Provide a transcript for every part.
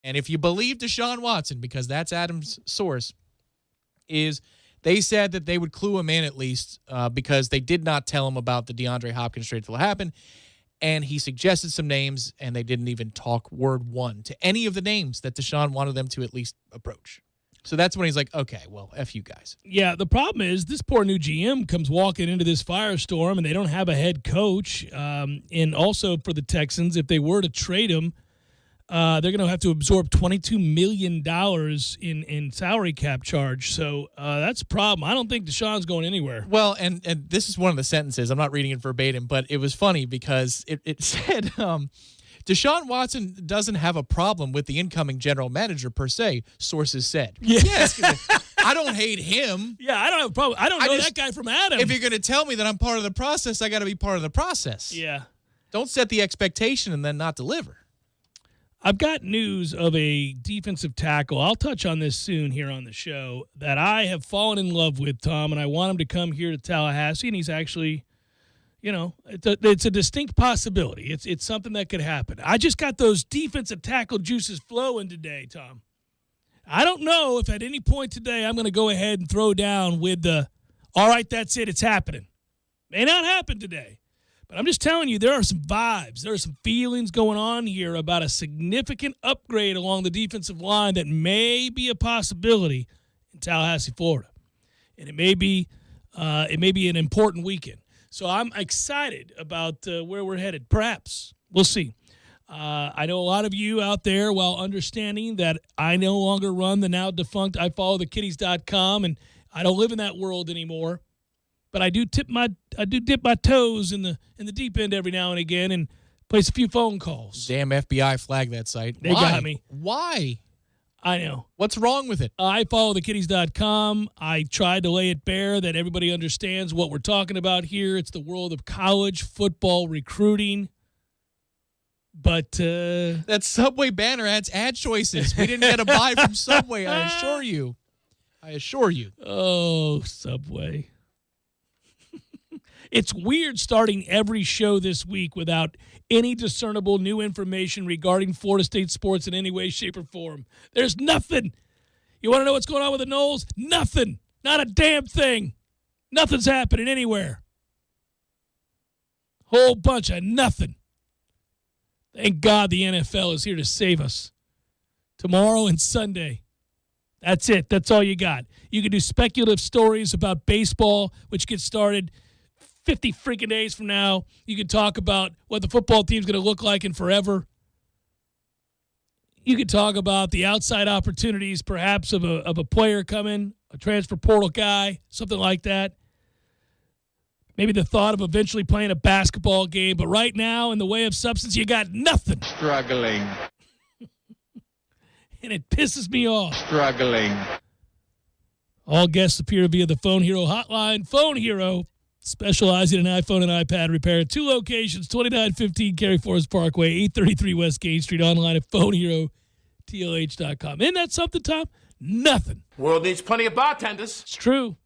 and if you believe Deshaun Watson, because that's Adam's source, is they said that they would clue him in at least because they did not tell him about the DeAndre Hopkins trade till it happened. And he suggested some names, and they didn't even talk word one to any of the names that Deshaun wanted them to at least approach. So that's when he's like, okay, well, F you guys. Yeah, the problem is this poor new GM comes walking into this firestorm, and they don't have a head coach. And also for the Texans, if they were to trade him, they're going to have to absorb $22 million in salary cap charge. So that's a problem. I don't think Deshaun's going anywhere. Well, and this is one of the sentences. I'm not reading it verbatim, but it was funny because it said Deshaun Watson doesn't have a problem with the incoming general manager per se, sources said. Yeah. Yes, I don't hate him. Yeah, I don't have a problem. I don't know that guy from Adam. If you're going to tell me that I'm part of the process, I got to be part of the process. Yeah. Don't set the expectation and then not deliver. I've got news of a defensive tackle. I'll touch on this soon here on the show that I have fallen in love with, Tom, and I want him to come here to Tallahassee, and he's actually, it's a distinct possibility. It's something that could happen. I just got those defensive tackle juices flowing today, Tom. I don't know if at any point today I'm going to go ahead and throw down with all right, that's it, it's happening. May not happen today. But I'm just telling you, there are some vibes. There are some feelings going on here about a significant upgrade along the defensive line that may be a possibility in Tallahassee, Florida. And it may be an important weekend. So I'm excited about where we're headed. Perhaps. We'll see. I know a lot of you out there, while understanding that I no longer run the now defunct ifollowthekitties.com, and I don't live in that world anymore. But I do dip my toes in the deep end every now and again and place a few phone calls. Damn FBI flag that site. They got me. Why? I know. What's wrong with it? ifollowthekitties.com. I tried to lay it bare that everybody understands what we're talking about here. It's the world of college football recruiting. But that Subway banner adds ad choices. We didn't get a buy from Subway, I assure you. Oh, Subway. It's weird starting every show this week without any discernible new information regarding Florida State sports in any way, shape, or form. There's nothing. You want to know what's going on with the Noles? Nothing. Not a damn thing. Nothing's happening anywhere. Whole bunch of nothing. Thank God the NFL is here to save us. Tomorrow and Sunday. That's it. That's all you got. You can do speculative stories about baseball, which gets started 50 freaking days from now. You can talk about what the football team's going to look like in forever. You can talk about the outside opportunities, perhaps, of a player coming, a transfer portal guy, something like that. Maybe the thought of eventually playing a basketball game. But right now, in the way of substance, you got nothing. Struggling. And it pisses me off. Struggling. All guests appear via the Phone Hero hotline. Phone Hero, specializing in iPhone and iPad repair. 2 locations, 2915 Cary Forest Parkway, 833 West Gate Street, online at phoneherotlh.com. Isn't that something, Tom? Nothing. World needs plenty of bartenders. It's true.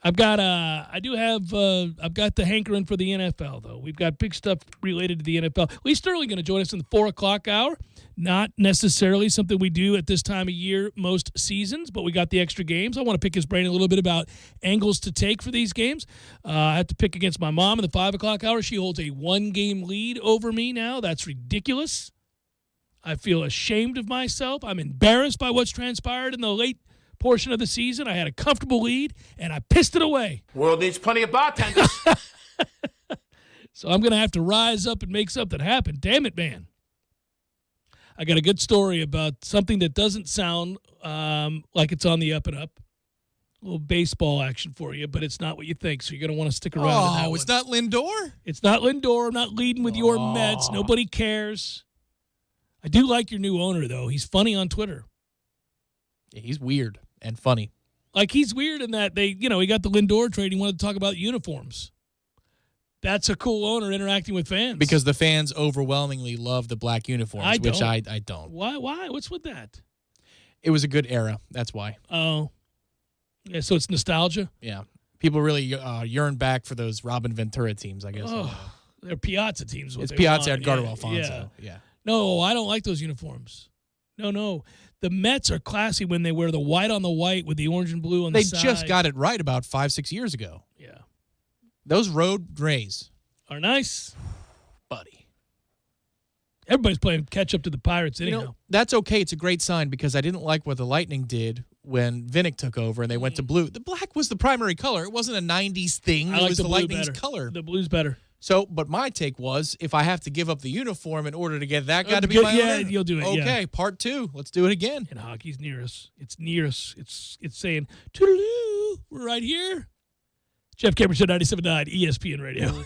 I've got the hankering for the NFL, though. We've got big stuff related to the NFL. Lee Sterling going to join us in the 4 o'clock hour. Not necessarily something we do at this time of year most seasons, but we got the extra games. I want to pick his brain a little bit about angles to take for these games. I have to pick against my mom in the 5 o'clock hour. She holds a 1-game lead over me now. That's ridiculous. I feel ashamed of myself. I'm embarrassed by what's transpired in the late portion of the season. I had a comfortable lead, and I pissed it away. World needs plenty of bartenders. So I'm going to have to rise up and make something happen. Damn it, man. I got a good story about something that doesn't sound like it's on the up and up. A little baseball action for you, but it's not what you think, so you're going to want to stick around. Oh, it's not Lindor? It's not Lindor. I'm not leading with your Mets. Nobody cares. I do like your new owner, though. He's funny on Twitter. Yeah, he's weird and funny. Like, he's weird in that he got the Lindor trade. He wanted to talk about uniforms. That's a cool owner interacting with fans. Because the fans overwhelmingly love the black uniforms, which I don't. Why? What's with that? It was a good era. That's why. Oh. Yeah, so it's nostalgia? Yeah. People really yearn back for those Robin Ventura teams, I guess. Oh, they're Piazza teams. It's Piazza, Edgardo Alfonso. Yeah. No, I don't like those uniforms. No. The Mets are classy when they wear the white on the white with the orange and blue on the They side. just got it right about 5-6 years ago. Yeah. Those road grays, Are nice. buddy. Everybody's playing catch up to the Pirates anyhow. You know, that's okay. It's a great sign because I didn't like what the Lightning did when Vinnick took over and they went to blue. The black was the primary color. It wasn't a 90s thing. I It like was the the blue Lightning's better. color. The blue's better. So, but my take was, if I have to give up the uniform in order to get that guy to be my yeah, owner, you'll do it, Okay, yeah. part 2. Let's do it again. And hockey's near us. It's near us. It's saying, toodaloo, we're right here. Jeff Cameron Show 97.9 ESPN Radio.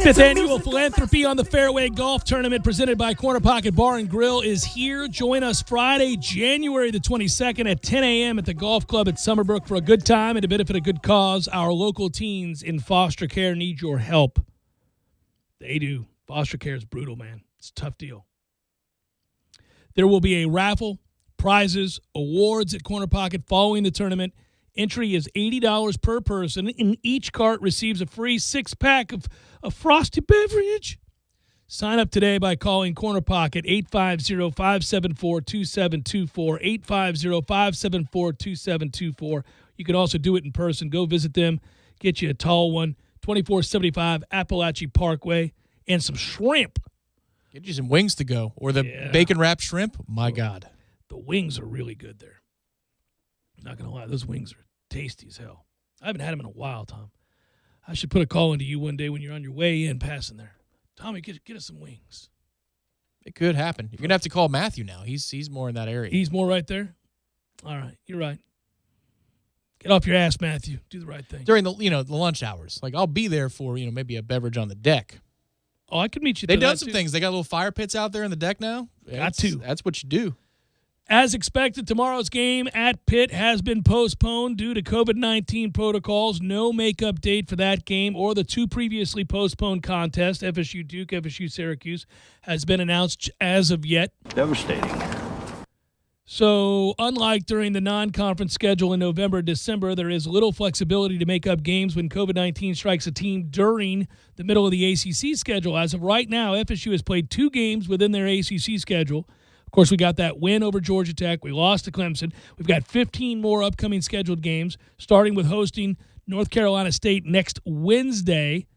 Fifth annual Philanthropy on the Fairway Golf Tournament presented by Corner Pocket Bar and Grill is here. Join us Friday, January the 22nd at 10 a.m. at the Golf Club at Summerbrook for a good time and to benefit a good cause. Our local teens in foster care need your help. They do. Foster care is brutal, man. It's a tough deal. There will be a raffle, prizes, awards at Corner Pocket following the tournament. Entry is $80 per person, and each cart receives a free six-pack of a frosty beverage. Sign up today by calling Corner Pocket 850-574-2724, 850-574-2724. You can also do it in person. Go visit them, get you a tall one, 2475 Appalachian Parkway, and some shrimp. Get you some wings to go, or the bacon-wrapped shrimp. My God. The wings are really good there. Not going to lie, those wings are tasty as hell. I haven't had them in a while, Tom. I should put a call into you one day when you're on your way in passing there. Tommy, get us some wings. It could happen. You're going to have to call Matthew now. He's more in that area. He's more right there? All right, you're right. Get off your ass, Matthew. Do the right thing. During the lunch hours. Like, I'll be there for, maybe a beverage on the deck. Oh, I could meet you. They've done some things. They got little fire pits out there on the deck now. That's what you do. As expected, tomorrow's game at Pitt has been postponed due to COVID-19 protocols. No makeup date for that game or the two previously postponed contests, FSU Duke, FSU Syracuse, has been announced as of yet. Devastating. So, unlike during the non-conference schedule in November and December, there is little flexibility to make up games when COVID-19 strikes a team during the middle of the ACC schedule. As of right now, FSU has played 2 games within their ACC schedule. Of course, we got that win over Georgia Tech. We lost to Clemson. We've got 15 more upcoming scheduled games, starting with hosting North Carolina State next Wednesday.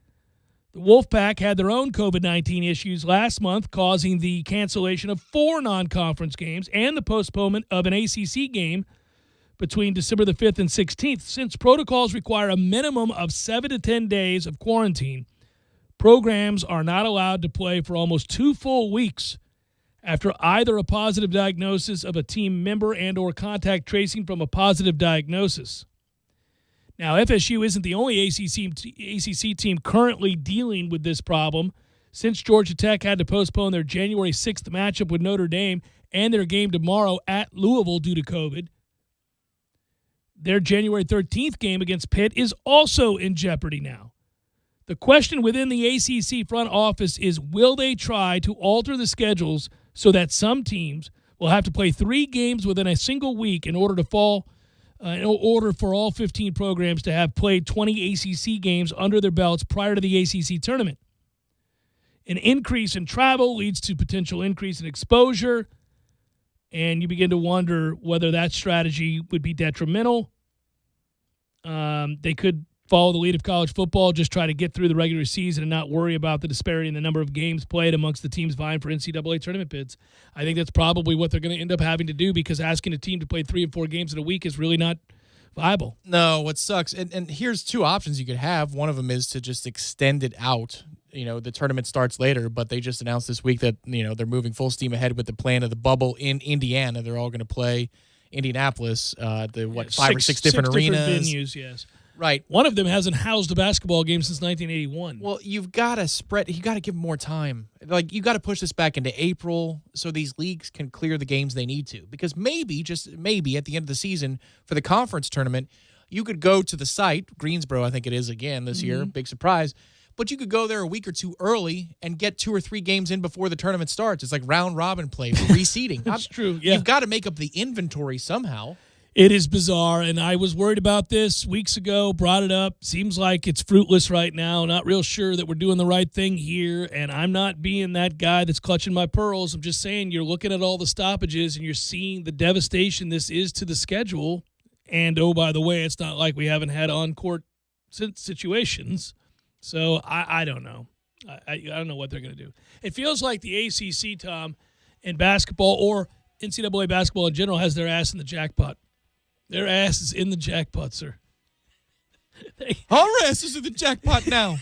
The Wolfpack had their own COVID-19 issues last month, causing the cancellation of 4 non-conference games and the postponement of an ACC game between December the 5th and 16th. Since protocols require a minimum of 7 to 10 days of quarantine, programs are not allowed to play for almost 2 full weeks after either a positive diagnosis of a team member and or contact tracing from a positive diagnosis. Now, FSU isn't the only ACC team currently dealing with this problem. Since Georgia Tech had to postpone their January 6th matchup with Notre Dame and their game tomorrow at Louisville due to COVID, their January 13th game against Pitt is also in jeopardy now. The question within the ACC front office is, will they try to alter the schedules so that some teams will have to play 3 games within a single week in order for all 15 programs to have played 20 ACC games under their belts prior to the ACC tournament? An increase in travel leads to potential increase in exposure, and you begin to wonder whether that strategy would be detrimental. They could follow the lead of college football, just try to get through the regular season and not worry about the disparity in the number of games played amongst the teams vying for NCAA tournament bids. I think that's probably what they're going to end up having to do, because asking a team to play 3 and 4 games in a week is really not viable. No, what sucks, and here's 2 options you could have. One of them is to just extend it out. The tournament starts later, but they just announced this week that, they're moving full steam ahead with the plan of the bubble in Indiana. They're all going to play Indianapolis, 5 or 6 different arenas. Venues, yes. Right. One of them hasn't housed a basketball game since 1981. Well, you've got to give them more time. Like, you got to push this back into April so these leagues can clear the games they need to. Because maybe, just maybe, at the end of the season for the conference tournament, you could go to the site, Greensboro, I think it is again this year, big surprise, but you could go there a week or 2 early and get 2 or 3 games in before the tournament starts. It's like round robin play for reseeding. That's true, yeah. You've got to make up the inventory somehow. It is bizarre, and I was worried about this weeks ago, brought it up. Seems like it's fruitless right now. Not real sure that we're doing the right thing here, and I'm not being that guy that's clutching my pearls. I'm just saying, you're looking at all the stoppages, and you're seeing the devastation this is to the schedule. And, oh, by the way, it's not like we haven't had on-court situations. So I don't know. I don't know what they're going to do. It feels like the ACC, Tom, in basketball, or NCAA basketball in general, has their ass in the jackpot. Their ass is in the jackpot, sir. Our ass is in the jackpot now.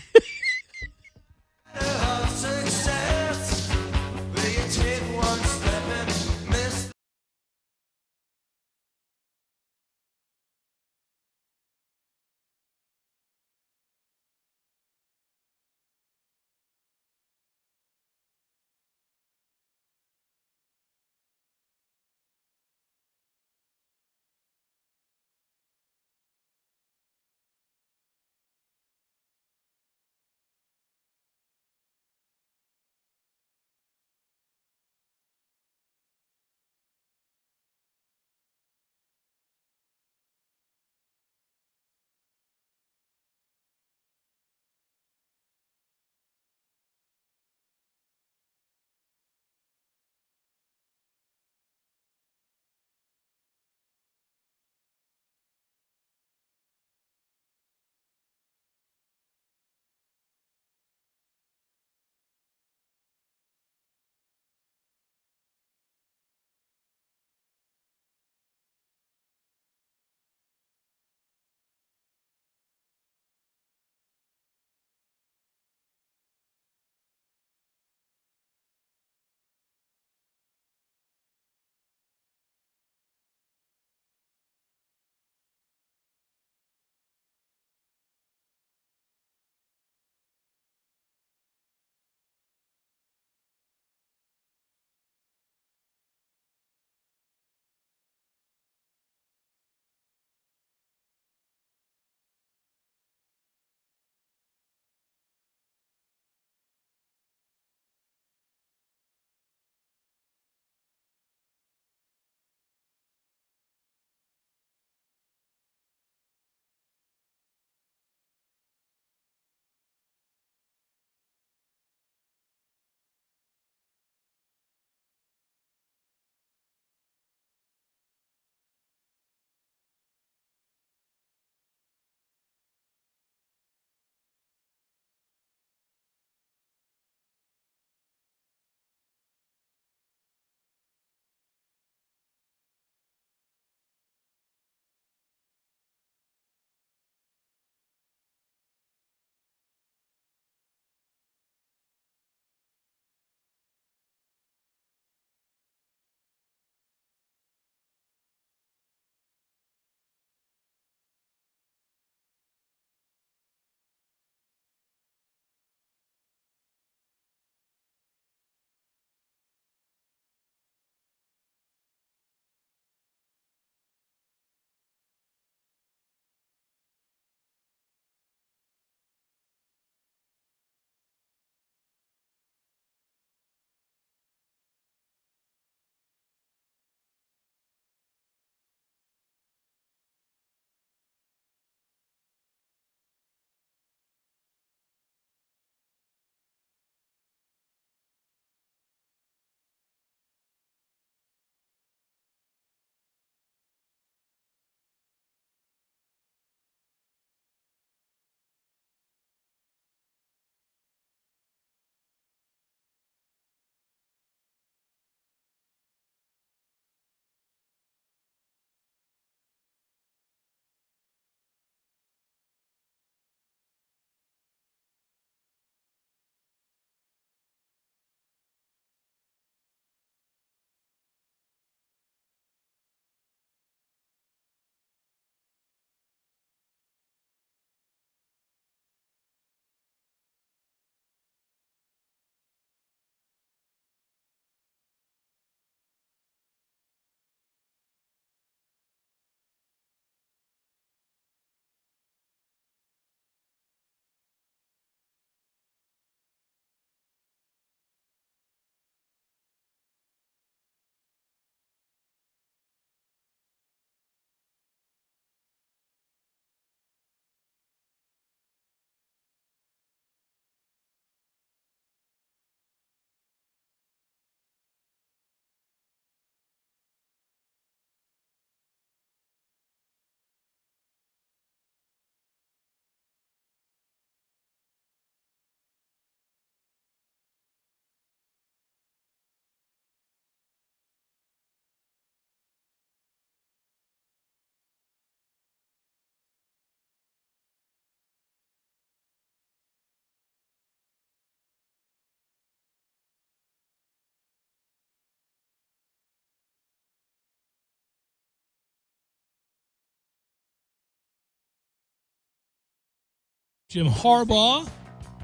Jim Harbaugh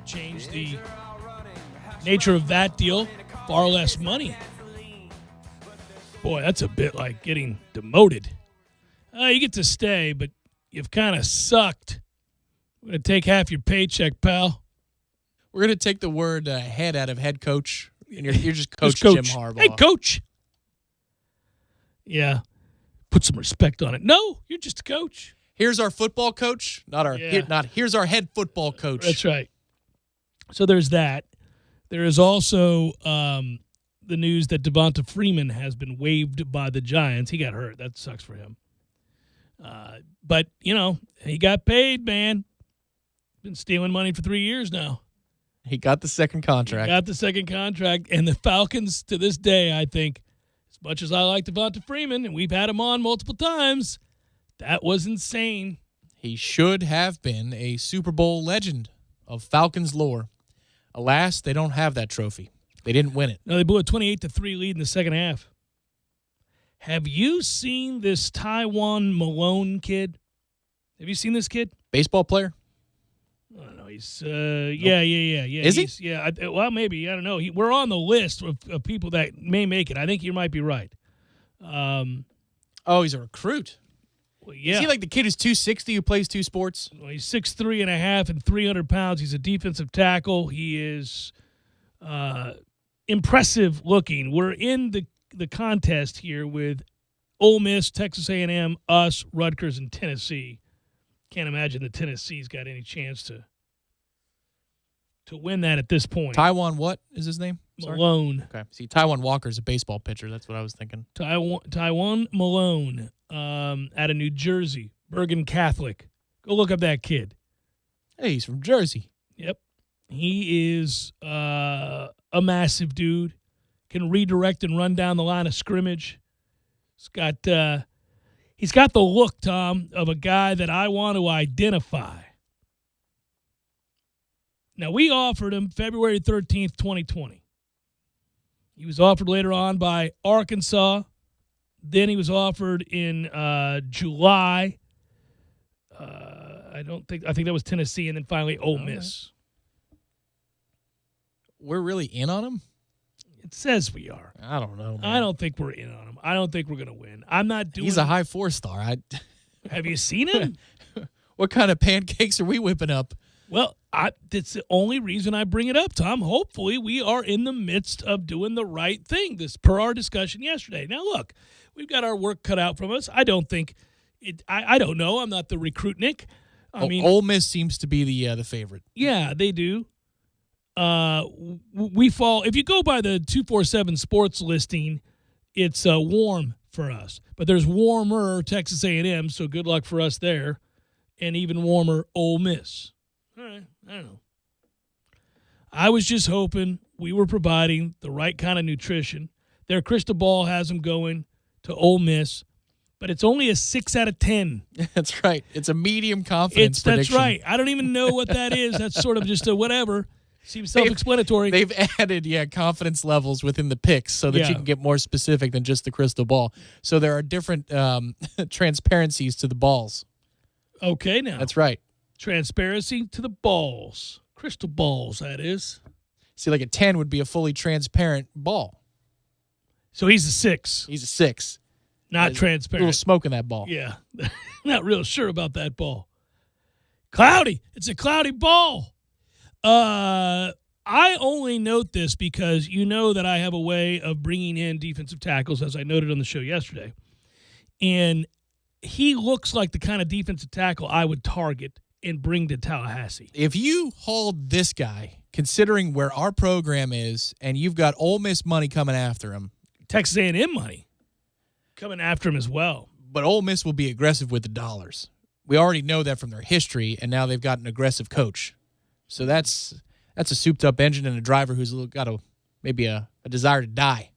changed the nature of that deal. Far less money. Boy, that's a bit like getting demoted. You get to stay, but you've kind of sucked. I'm going to take half your paycheck, pal. We're going to take the word head out of head coach, and you're just Coach Coach Jim Harbaugh. Hey, coach. Yeah. Put some respect on it. No, you're just a coach. Here's our football coach, here's our head football coach. That's right. So there's that. There is also the news that Devonta Freeman has been waived by the Giants. He got hurt. That sucks for him. But, he got paid, man. Been stealing money for 3 years now. He got the second contract. And the Falcons, to this day, I think, as much as I like Devonta Freeman, and we've had him on multiple times, that was insane. He should have been a Super Bowl legend of Falcons lore. Alas, they don't have that trophy. They didn't win it. No, they blew a 28-3 lead in the second half. Have you seen this Tywone Malone kid? Have you seen this kid? Baseball player? I don't know. He's yeah. Is he? Yeah. Well, maybe. I don't know. We're on the list of people that may make it. I think you might be right. He's a recruit. Well, yeah. Is he like the kid who's 260 who plays two sports? Well, he's 6'3.5" and 300 pounds. He's a defensive tackle. He is impressive looking. We're in the contest here with Ole Miss, Texas A&M, us, Rutgers, and Tennessee. Can't imagine that Tennessee's got any chance to win that at this point. Tywone what is his name? Sorry? Malone. Okay. See, Tywone Walker's a baseball pitcher. That's what I was thinking. Tywone Malone out of New Jersey. Bergen Catholic. Go look up that kid. Hey, he's from Jersey. Yep. He is a massive dude. Can redirect and run down the line of scrimmage. He's got the look, Tom, of a guy that I want to identify. Now, we offered him February 13th, 2020. He was offered later on by Arkansas. Then he was offered in July. I think that was Tennessee, and then finally Ole Miss. We're really in on him? It says we are. I don't know, man. I don't think we're in on him. I don't think we're going to win. I'm not doing. He's a high 4-star. Have you seen him? What kind of pancakes are we whipping up? Well, that's the only reason I bring it up, Tom. Hopefully, we are in the midst of doing the right thing. This per our discussion yesterday. Now, look, we've got our work cut out from us. I don't think it. I don't know. I'm not the recruit, Nick. I mean, Ole Miss seems to be the favorite. Yeah, they do. We fall. If you go by the 247 sports listing, it's warm for us. But there's warmer Texas A&M, so good luck for us there, and even warmer Ole Miss. All right, I don't know. I was just hoping we were providing the right kind of nutrition. Their crystal ball has them going to Ole Miss, but it's only a 6 out of 10. That's right. It's a medium confidence prediction. That's right. I don't even know what that is. That's sort of just a whatever. Seems self-explanatory. They've added, confidence levels within the picks so that you can get more specific than just the crystal ball. So there are different transparencies to the balls. Okay, now. That's right. Transparency to the balls. Crystal balls, that is. See, like a 10 would be a fully transparent ball. So he's a 6. He's a 6. Not There's transparent. A little smoke in that ball. Yeah. Not real sure about that ball. Cloudy. It's a cloudy ball. I only note this because you know that I have a way of bringing in defensive tackles, as I noted on the show yesterday. And he looks like the kind of defensive tackle I would target and bring to Tallahassee. If you hauled this guy, considering where our program is, and you've got Ole Miss money coming after him. Texas A&M money coming after him as well. But Ole Miss will be aggressive with the dollars. We already know that from their history, and now they've got an aggressive coach. So that's a souped-up engine and a driver who's got maybe a desire to die.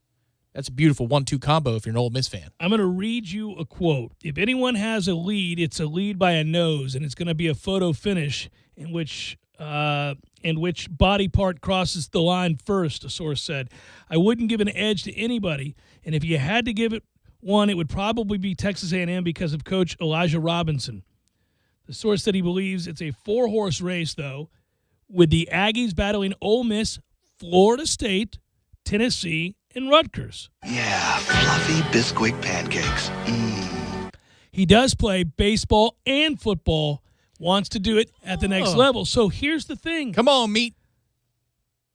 That's a beautiful 1-2 combo if you're an Ole Miss fan. I'm going to read you a quote. If anyone has a lead, it's a lead by a nose, and it's going to be a photo finish in which body part crosses the line first, a source said. I wouldn't give an edge to anybody, and if you had to give it one, it would probably be Texas A&M because of Coach Elijah Robinson. The source said he believes it's a 4-horse race, though, with the Aggies battling Ole Miss, Florida State, Tennessee, and Rutgers. Yeah, fluffy Bisquick pancakes. He does play baseball and football, wants to do it at the next level. So here's the thing. Come on, meat.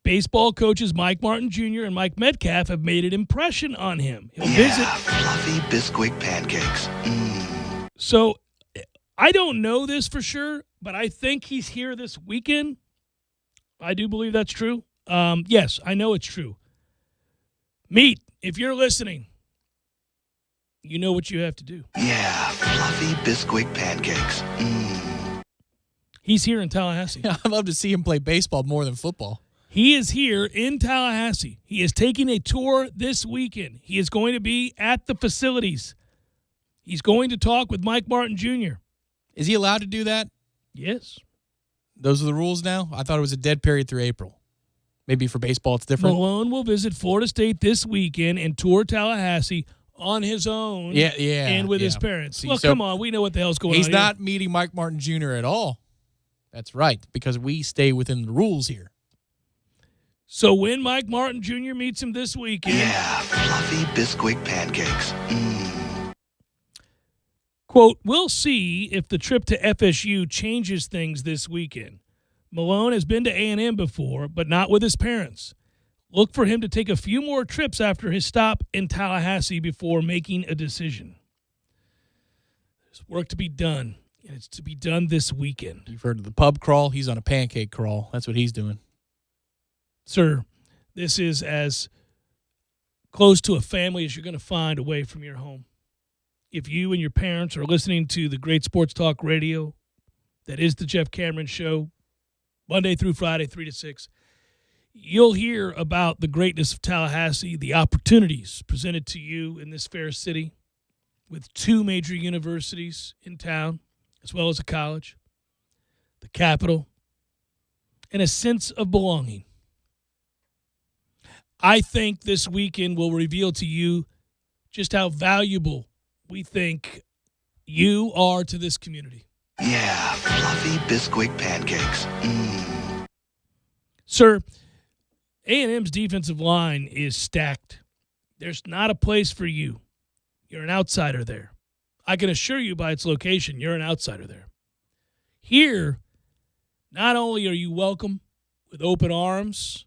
Baseball coaches Mike Martin Jr. and Mike Metcalf have made an impression on him. He'll Yeah, visit. fluffy Bisquick pancakes. So I don't know this for sure, but I think he's here this weekend. I do believe that's true. Yes, I know it's true. Meat, if you're listening, you know what you have to do. Yeah, fluffy Bisquick pancakes. He's here in Tallahassee. I'd love to see him play baseball more than football. He is here in Tallahassee. He is taking a tour this weekend. He is going to be at the facilities. He's going to talk with Mike Martin Jr. Is he allowed to do that? Yes. Those are the rules now? I thought it was a dead period through April. Maybe for baseball it's different. Malone will visit Florida State this weekend and tour Tallahassee on his own. Yeah. And with his yeah. parents. See, Well, so come on. We know what the hell's going on he's here. not meeting Mike Martin Jr. at all. That's right, because we stay within the rules here. So when Mike Martin Jr. meets him this weekend, Yeah, fluffy Bisquick pancakes. quote, we'll see if the trip to FSU changes things this weekend. Malone has been to A&M before, but not with his parents. Look for him to take a few more trips after his stop in Tallahassee before making a decision. There's work to be done, and it's to be done this weekend. You've heard of the pub crawl. He's on a pancake crawl. That's what he's doing. Sir, this is as close to a family as you're going to find away from your home. If you and your parents are listening to the great sports talk radio that is the Jeff Cameron Show, Monday through Friday, 3 to 6, you'll hear about the greatness of Tallahassee, the opportunities presented to you in this fair city with 2 major universities in town, as well as a college, the capital, and a sense of belonging. I think this weekend will reveal to you just how valuable we think you are to this community. Yeah, fluffy Bisquick pancakes. Sir, A&M's defensive line is stacked. There's not a place for you. You're an outsider there. I can assure you by its location, you're an outsider there. Here, not only are you welcome with open arms,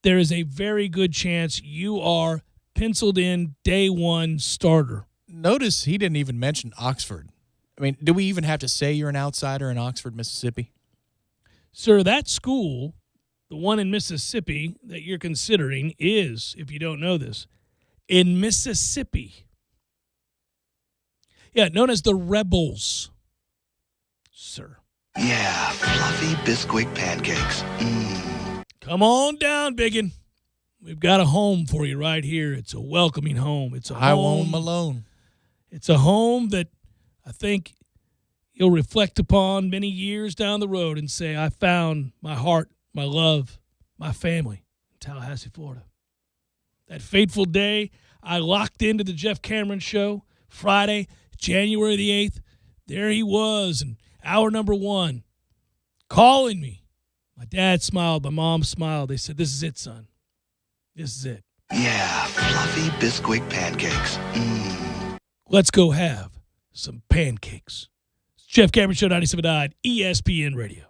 there is a very good chance you are penciled in day one starter. Notice he didn't even mention Oxford. I mean, do we even have to say you're an outsider in Oxford, Mississippi? Sir, that school, the one in Mississippi that you're considering, is, if you don't know this, in Mississippi. Yeah, known as the Rebels, sir. Yeah, fluffy Bisquick pancakes. Come on down, biggin. We've got a home for you right here. It's a welcoming home. It's a I home. won't Malone. It's a home that I think you'll reflect upon many years down the road and say, I found my heart, my love, my family in Tallahassee, Florida. That fateful day, I locked into the Jeff Cameron Show, Friday, January the 8th. There he was in hour number 1, calling me. My dad smiled. My mom smiled. They said, this is it, son. This is it. Yeah, fluffy Bisquick pancakes. Let's go have some pancakes. It's Jeff Cameron Show, 97.9 ESPN Radio.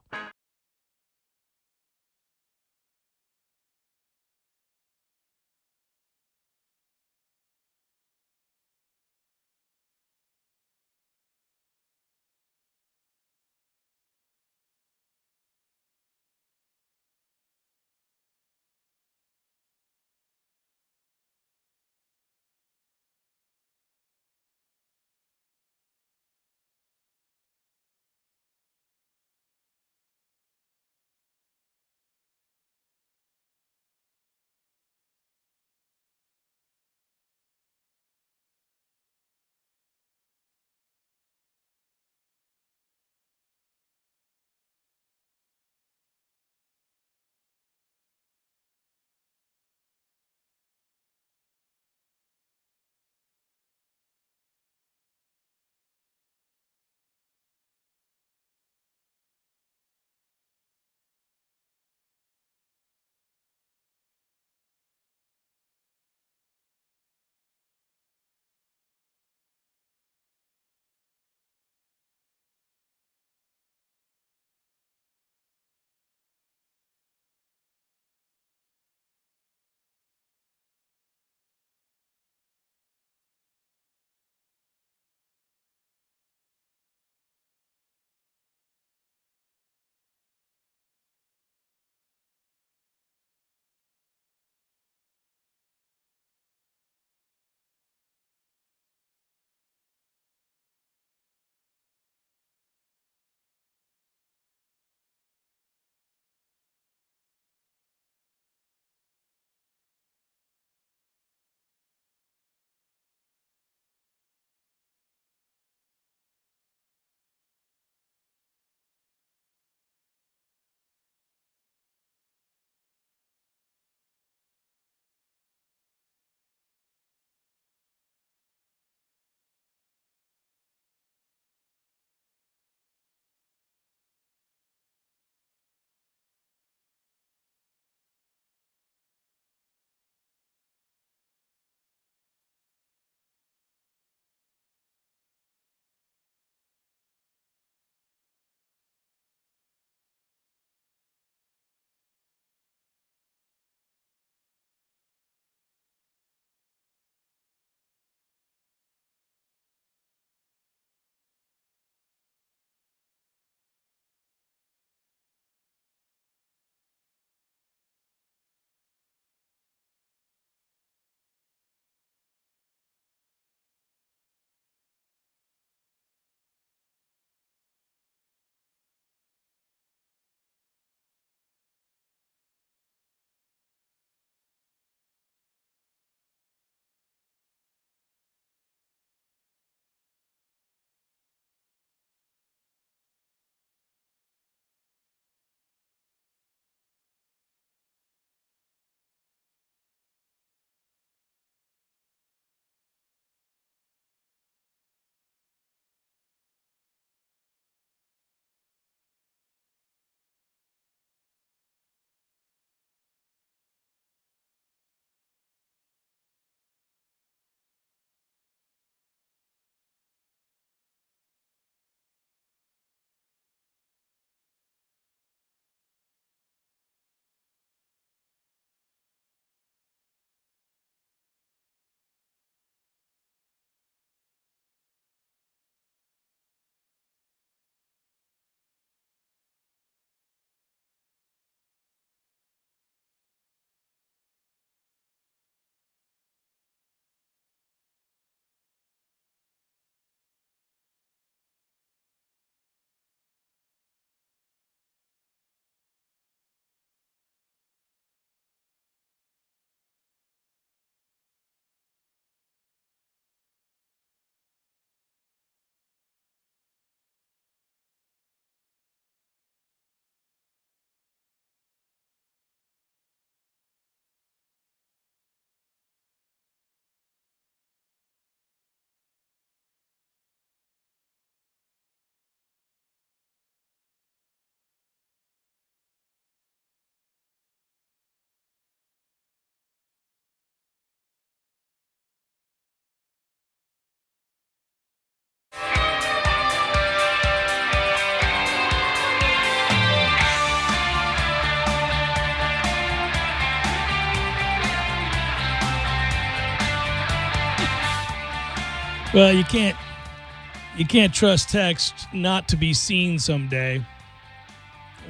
Well, you can't trust text not to be seen someday.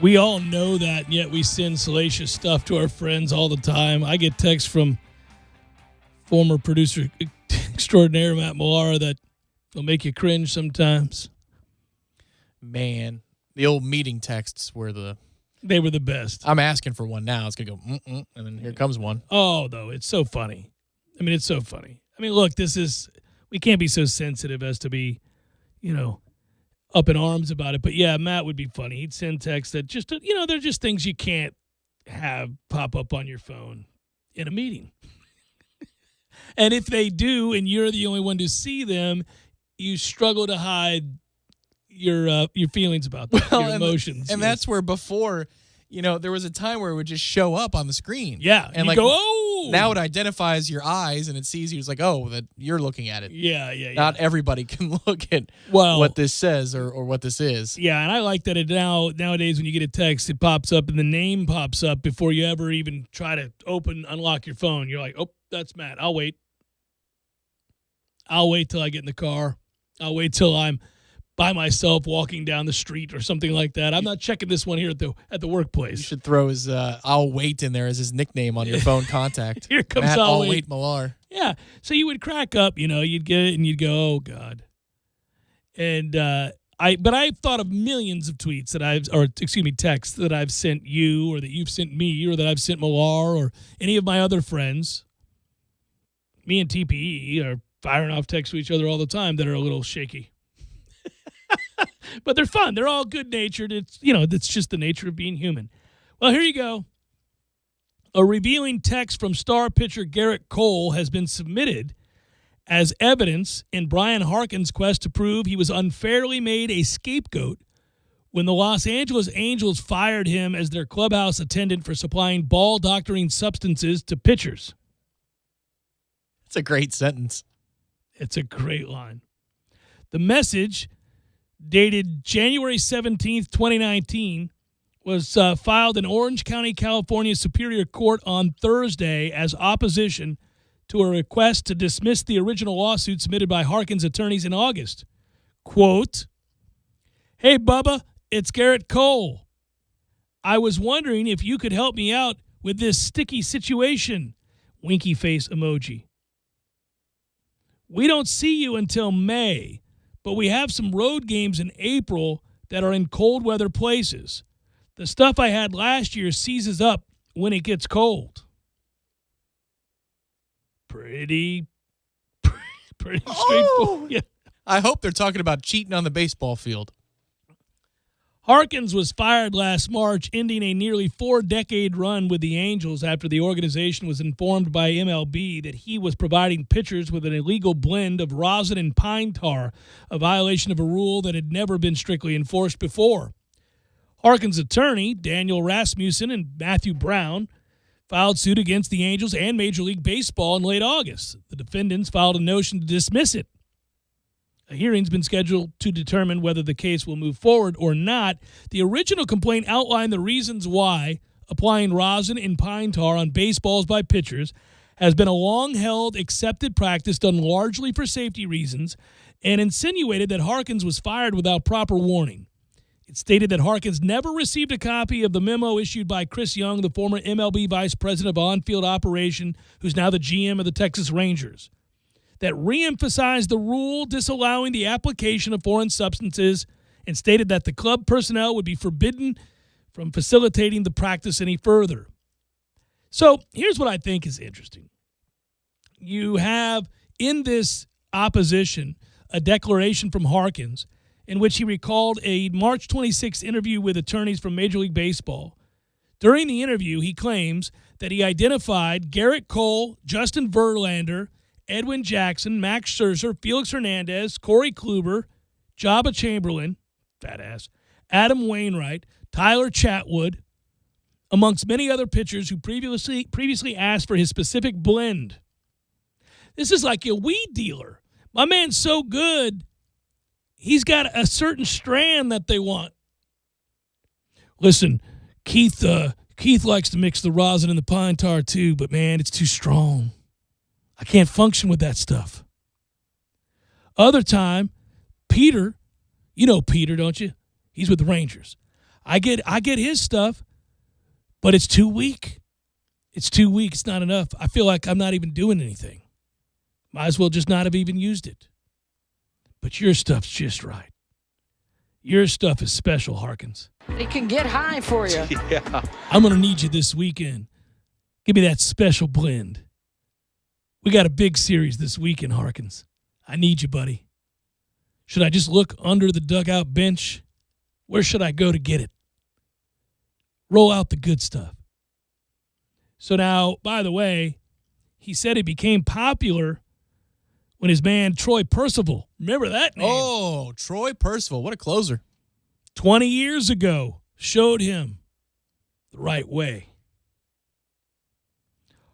We all know that, yet we send salacious stuff to our friends all the time. I get texts from former producer extraordinaire Matt Millar that will make you cringe sometimes. Man, the old meeting texts were They were the best. I'm asking for one now. It's going to go, and then here comes one. Oh, though, it's so funny. I mean, it's so funny. I mean, look, we can't be so sensitive as to be, up in arms about it. But yeah, Matt would be funny. He'd send texts that just, they're just things you can't have pop up on your phone in a meeting. And if they do, and you're the only one to see them, you struggle to hide your feelings about that, your emotions. And that's where before, there was a time where it would just show up on the screen. Yeah. And you go, oh. Now it identifies your eyes and it sees you. It's like, oh, that you're looking at it. Yeah. Not everybody can look at what this says or what this is. Yeah, and I like that nowadays when you get a text, it pops up and the name pops up before you ever even try to unlock your phone. You're like, oh, that's Matt. I'll wait till I get in the car. I'll wait till I'm by myself walking down the street or something like that. I'm not checking this one here at the workplace. You should throw his I'll wait in there as his nickname on your phone contact. Here comes Matt, I'll wait. wait Millar. Yeah. So you would crack up, you'd get it and you'd go, oh God. And I've thought of millions of tweets texts that I've sent you or that you've sent me or that I've sent Millar or any of my other friends. Me and TPE are firing off texts to each other all the time that are a little shaky. But they're fun. They're all good-natured. It's just the nature of being human. Well, here you go. A revealing text from star pitcher Garrett Cole has been submitted as evidence in Brian Harkin's quest to prove he was unfairly made a scapegoat when the Los Angeles Angels fired him as their clubhouse attendant for supplying ball-doctoring substances to pitchers. It's a great sentence. It's a great line. The message, dated January 17th, 2019, was filed in Orange County, California Superior Court on Thursday as opposition to a request to dismiss the original lawsuit submitted by Harkin's attorneys in August. Quote, "Hey, Bubba, it's Garrett Cole. I was wondering if you could help me out with this sticky situation." Winky face emoji. "We don't see you until May, but we have some road games in April that are in cold weather places. The stuff I had last year seizes up when it gets cold." Pretty straightforward. Yeah. I hope they're talking about cheating on the baseball field. Harkins was fired last March, ending a nearly 4-decade run with the Angels after the organization was informed by MLB that he was providing pitchers with an illegal blend of rosin and pine tar, a violation of a rule that had never been strictly enforced before. Harkins' attorney, Daniel Rasmussen and Matthew Brown, filed suit against the Angels and Major League Baseball in late August. The defendants filed a motion to dismiss it. A hearing's been scheduled to determine whether the case will move forward or not. The original complaint outlined the reasons why applying rosin and pine tar on baseballs by pitchers has been a long-held, accepted practice done largely for safety reasons, and insinuated that Harkins was fired without proper warning. It stated that Harkins never received a copy of the memo issued by Chris Young, the former MLB vice president of on-field operation, who's now the GM of the Texas Rangers, that re-emphasized the rule disallowing the application of foreign substances and stated that the club personnel would be forbidden from facilitating the practice any further. So here's what I think is interesting. You have in this opposition a declaration from Harkins in which he recalled a March 26th interview with attorneys from Major League Baseball. During the interview, he claims that he identified Garrett Cole, Justin Verlander, Edwin Jackson, Max Scherzer, Felix Hernandez, Corey Kluber, Jabba Chamberlain, fat ass, Adam Wainwright, Tyler Chatwood, amongst many other pitchers who previously asked for his specific blend. This is like a weed dealer. My man's so good, he's got a certain strand that they want. Listen, Keith likes to mix the rosin and the pine tar too, but man, it's too strong. I can't function with that stuff. Other time, Peter, you know Peter, don't you? He's with the Rangers. I get his stuff, but it's too weak. It's too weak. It's not enough. I feel like I'm not even doing anything. Might as well just not have even used it. But your stuff's just right. Your stuff is special, Harkins. It can get high for you. I'm going to need you this weekend. Give me that special blend. We got a big series this weekend, Harkins. I need you, buddy. Should I just look under the dugout bench? Where should I go to get it? Roll out the good stuff. So now, by the way, he said it became popular when his man Troy Percival, remember that name? Oh, Troy Percival. What a closer. 20 years ago, showed him the right way.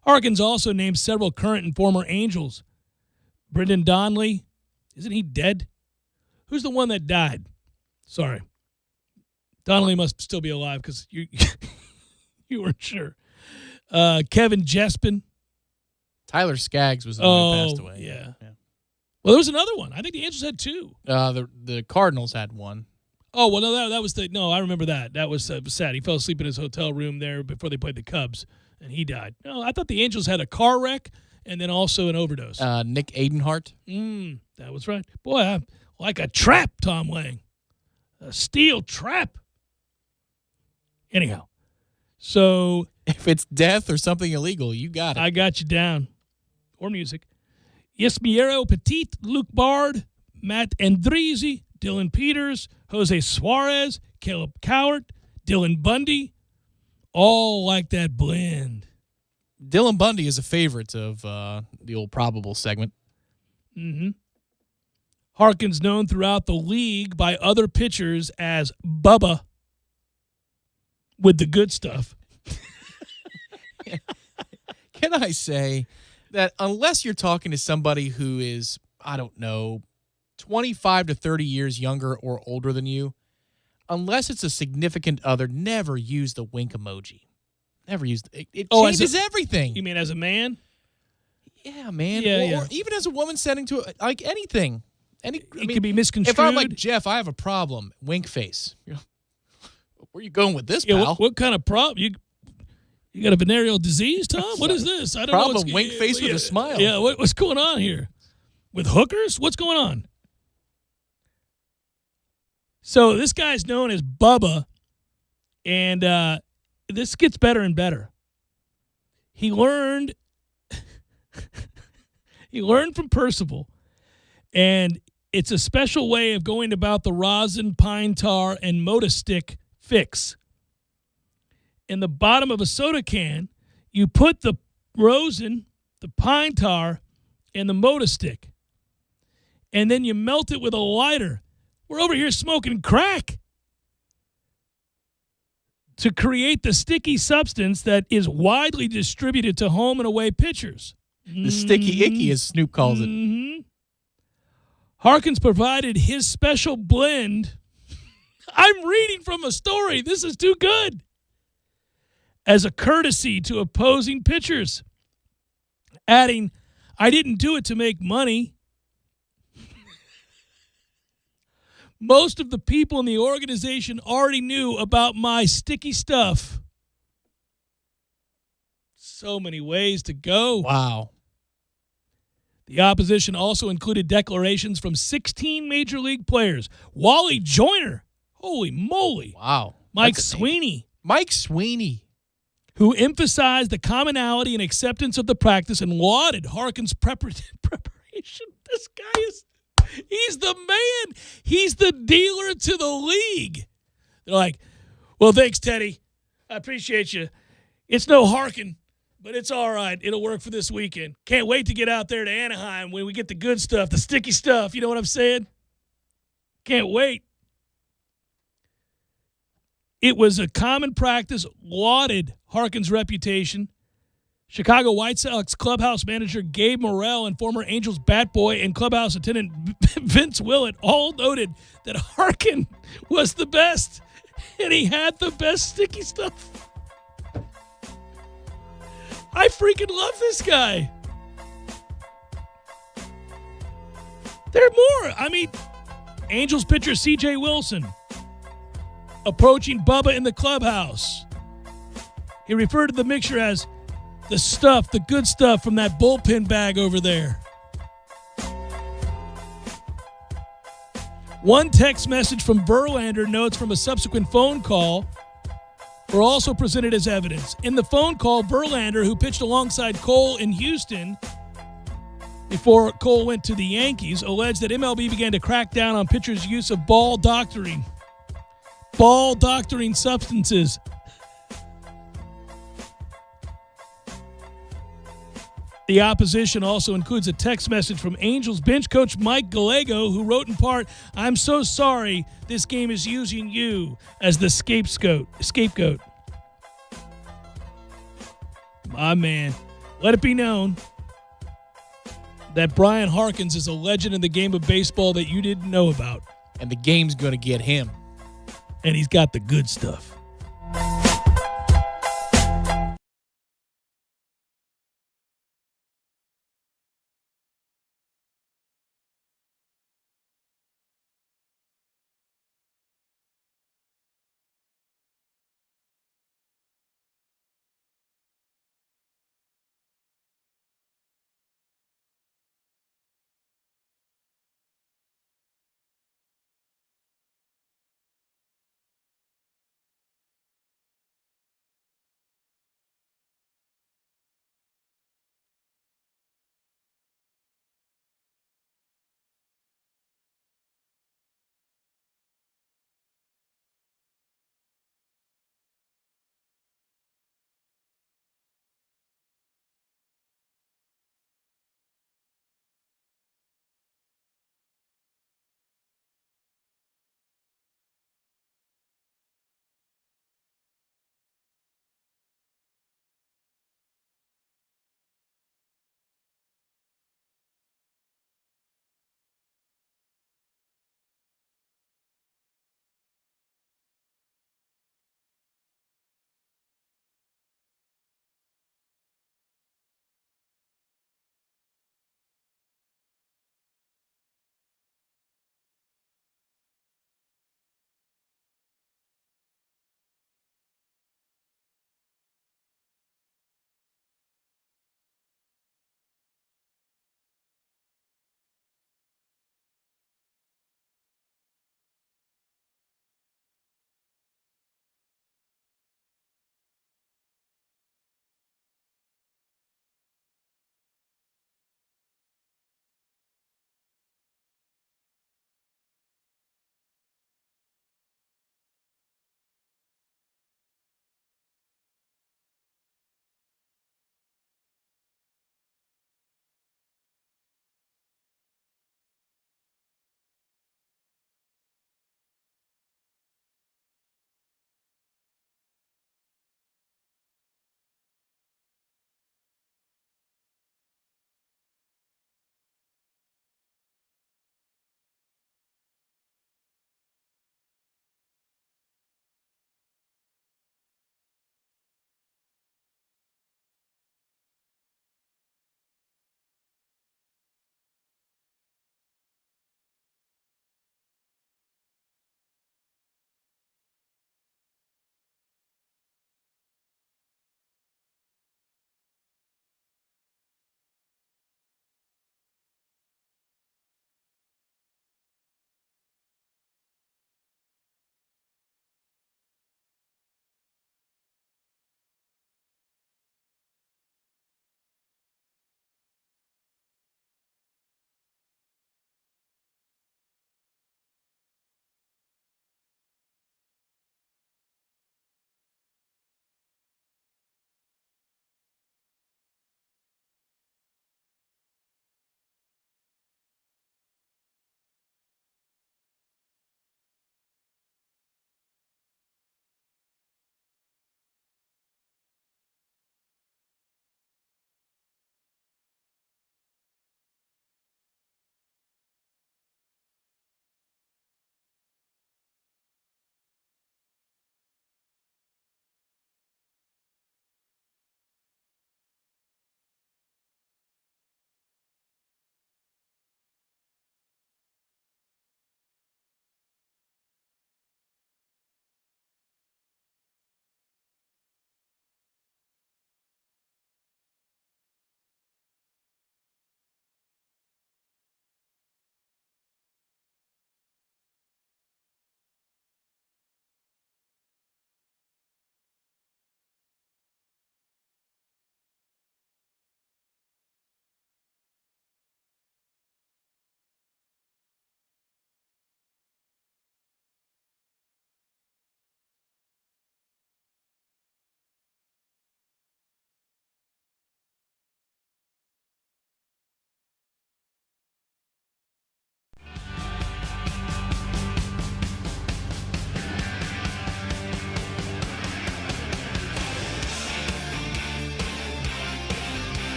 Harkins also named several current and former Angels. Brendan Donnelly, isn't he dead? Who's the one that died? Sorry. Donnelly must still be alive because you weren't sure. Kevin Jespin. Tyler Skaggs was the one who passed away. Yeah. Well, there was another one. I think the Angels had two. The Cardinals had one. Oh, well, no, that was no, I remember that. That was sad. He fell asleep in his hotel room there before they played the Cubs, and he died. No, I thought the Angels had a car wreck and then also an overdose. Nick Adenhart. That was right. Boy, I'm like a trap, Tom Lang. A steel trap. Anyhow, so If it's death or something illegal, you got it. I got you down. Or music. Yesmiero Petit, Luke Bard, Matt Andrizi, Dylan Peters, Jose Suarez, Caleb Cowart, Dylan Bundy, all like that blend. Dylan Bundy is a favorite of the old probable segment. Mm-hmm. Harkins known throughout the league by other pitchers as Bubba with the good stuff. Can I say that unless you're talking to somebody who is, I don't know, 25 to 30 years younger or older than you, unless it's a significant other, never use the wink emoji. Never use it. It changes everything. You mean as a man? Yeah, man. Yeah, or even as a woman sending to like anything. It could be misconstrued. If I'm like, Jeff, I have a problem, wink face. Where are you going with this, yeah, pal? what kind of problem? You got a venereal disease, Tom? What is this? I don't know. Problem, wink face with a smile. Yeah, what's going on here? With hookers? What's going on? So this guy's known as Bubba, and this gets better and better. He learned from Percival, and it's a special way of going about the rosin, pine tar, and Moda stick fix. In the bottom of a soda can, you put the rosin, the pine tar, and the Moda stick. And then you melt it with a lighter. We're over here smoking crack to create the sticky substance that is widely distributed to home and away pitchers. The sticky icky, as Snoop calls it. Mm-hmm. Harkins provided his special blend. I'm reading from a story. This is too good. As a courtesy to opposing pitchers, adding, I didn't do it to make money. Most of the people in the organization already knew about my sticky stuff. So many ways to go. Wow. The opposition also included declarations from 16 major league players. Wally Joyner. Holy moly. Wow. Mike That's a name. Sweeney. Mike Sweeney. Who emphasized the commonality and acceptance of the practice and lauded Harkins' preparation. This guy he's the man. He's the dealer to the league. They're like, well, thanks, Teddy. I appreciate you. It's no Harkin, but it's all right. It'll work for this weekend. Can't wait to get out there to Anaheim when we get the good stuff, the sticky stuff. You know what I'm saying? Can't wait. It was a common practice, lauded Harkins' reputation. Chicago White Sox clubhouse manager Gabe Morrell and former Angels bat boy and clubhouse attendant Vince Willett all noted that Harkin was the best, and he had the best sticky stuff. I freaking love this guy. There more. I mean, Angels pitcher C.J. Wilson approaching Bubba in the clubhouse. He referred to the mixture as the stuff, the good stuff from that bullpen bag over there. One text message from Verlander, notes from a subsequent phone call, were also presented as evidence. In the phone call, Verlander, who pitched alongside Cole in Houston before Cole went to the Yankees, alleged that MLB began to crack down on pitchers' use of ball doctoring substances. The opposition also includes a text message from Angels bench coach Mike Gallego, who wrote in part, "I'm so sorry this game is using you as the scapegoat." My man, let it be known that Brian Harkins is a legend in the game of baseball that you didn't know about. And the game's going to get him. And he's got the good stuff.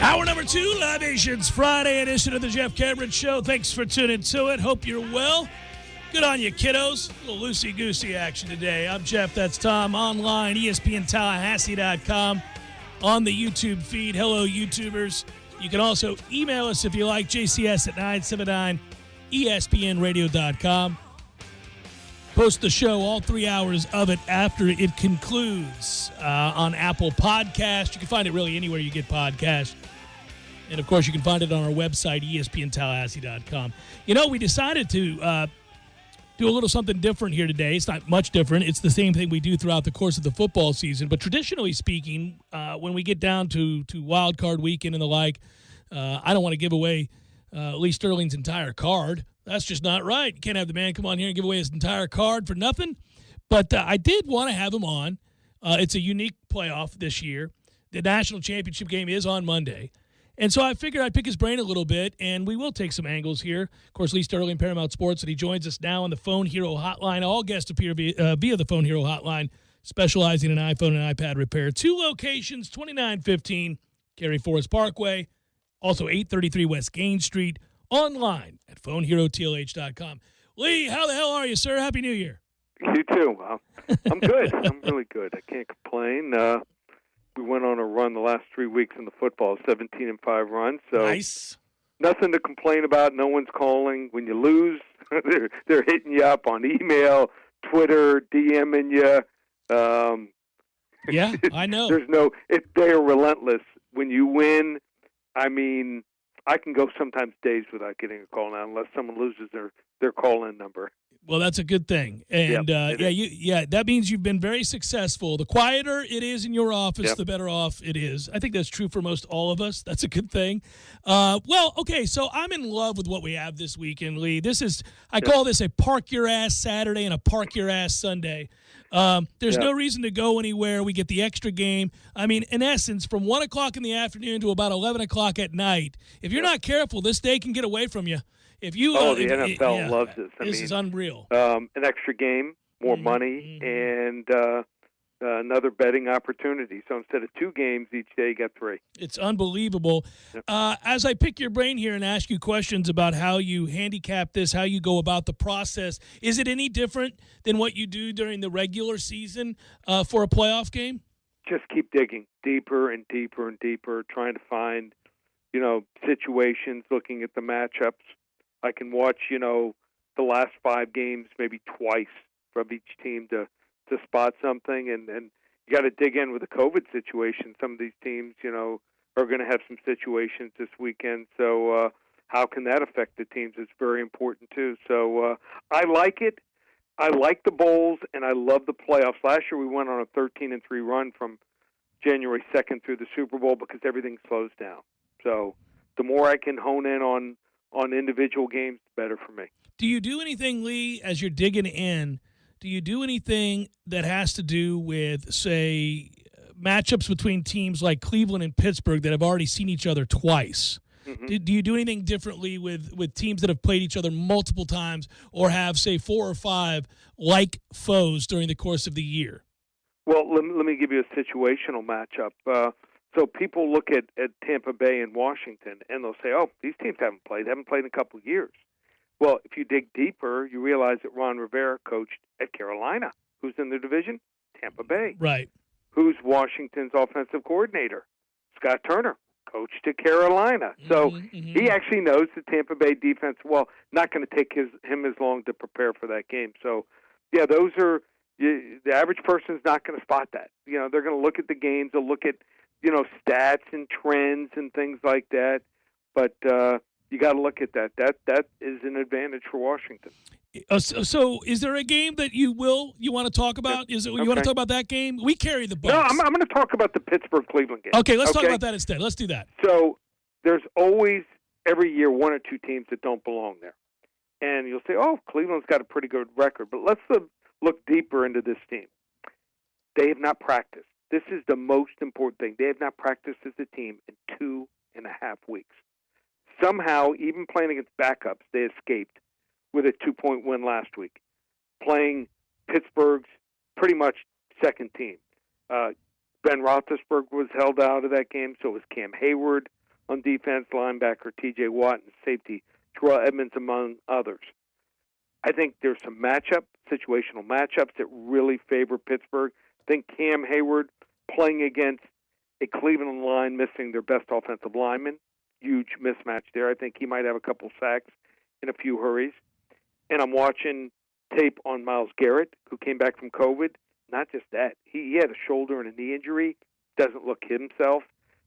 Hour number 2, Libations Friday edition of the Jeff Cameron Show. Thanks for tuning to it. Hope you're well. Good on you, kiddos. A little loosey-goosey action today. I'm Jeff. That's Tom. Online, ESPNTallahassee.com. On the YouTube feed. Hello, YouTubers. You can also email us if you like, JCS at 979ESPNradio.com. Post the show, all 3 hours of it, after it concludes on Apple Podcast. You can find it really anywhere you get podcasts. And, of course, you can find it on our website, ESPNTallahassee.com. You know, we decided to do a little something different here today. It's not much different. It's the same thing we do throughout the course of the football season. But traditionally speaking, when we get down to wild card weekend and the like, I don't want to give away Lee Sterling's entire card. That's just not right. You can't have the man come on here and give away his entire card for nothing. But I did want to have him on. It's a unique playoff this year. The national championship game is on Monday. And so I figured I'd pick his brain a little bit, and we will take some angles here. Of course, Lee Sterling, Paramount Sports, and he joins us now on the Phone Hero Hotline. All guests appear via the Phone Hero Hotline, specializing in iPhone and iPad repair. 2 locations, 2915 Cary Forest Parkway, also 833 West Gain Street, online at phoneherotlh.com. Lee, how the hell are you, sir? Happy New Year. You too. I'm good. I'm really good. I can't complain. We went on a run the last 3 weeks in the football, 17-5 run. So Nice. Nothing to complain about. No one's calling. When you lose, they're hitting you up on email, Twitter, DMing you. Yeah, I know. They are relentless. When you win, I mean, I can go sometimes days without getting a call now unless someone loses their call-in number. Well, that's a good thing. And, that means you've been very successful. The quieter it is in your office, the better off it is. I think that's true for most all of us. That's a good thing. Okay, so I'm in love with what we have this weekend, Lee. I call this a park your ass Saturday and a park your ass Sunday. There's no reason to go anywhere. We get the extra game. I mean, in essence, from 1 o'clock in the afternoon to about 11 o'clock at night, if you're not careful, this day can get away from you. If you, the NFL loves this. This is unreal. An extra game, more money, and another betting opportunity. So instead of 2 games each day, you got 3. It's unbelievable. Yep. As I pick your brain here and ask you questions about how you handicap this, how you go about the process, is it any different than what you do during the regular season for a playoff game? Just keep digging deeper and deeper and deeper, trying to find, situations, looking at the matchups. I can watch, the last 5 games maybe twice from each team to spot something. And you got to dig in with the COVID situation. Some of these teams, are going to have some situations this weekend. So how can that affect the teams? It's very important, too. So I like it. I like the bowls, and I love the playoffs. Last year we went on a 13-3 run from January 2nd through the Super Bowl because everything slows down. So the more I can hone in on individual games, the better for me. Do you do anything, Lee, as you're digging in, do you do anything that has to do with, say, matchups between teams like Cleveland and Pittsburgh that have already seen each other twice? Mm-hmm. Do you do anything differently with teams that have played each other multiple times or have, say, 4 or 5 like foes during the course of the year? Well, let me give you a situational matchup. So people look at Tampa Bay and Washington, and they'll say, oh, these teams haven't played in a couple of years. Well, if you dig deeper, you realize that Ron Rivera coached at Carolina. Who's in the division? Tampa Bay. Right. Who's Washington's offensive coordinator? Scott Turner, coached at Carolina. So he actually knows the Tampa Bay defense well. Not going to take him as long to prepare for that game. So, those are the average person's not going to spot that. They're going to look at the games. They'll look at stats and trends and things like that. But you got to look at that. That is an advantage for Washington. So is there a game that you want to talk about? You want to talk about that game? We carry the Bucs. No, I'm going to talk about the Pittsburgh-Cleveland game. Okay, let's talk about that instead. Let's do that. So there's always, every year, 1 or 2 teams that don't belong there. And you'll say, oh, Cleveland's got a pretty good record. But let's look deeper into this team. They have not practiced. This is the most important thing. They have not practiced as a team in 2.5 weeks. Somehow, even playing against backups, they escaped with a 2-point win last week, playing Pittsburgh's pretty much second team. Ben Roethlisberger was held out of that game, so was Cam Hayward. on defense, linebacker T.J. Watt, and safety Terrell Edmonds, among others. I think there's some situational matchups that really favor Pittsburgh. I think Cam Hayward playing against a Cleveland line missing their best offensive lineman, huge mismatch there. I think he might have a couple sacks in a few hurries. And I'm watching tape on Myles Garrett, who came back from COVID. Not just that, he had a shoulder and a knee injury, doesn't look himself.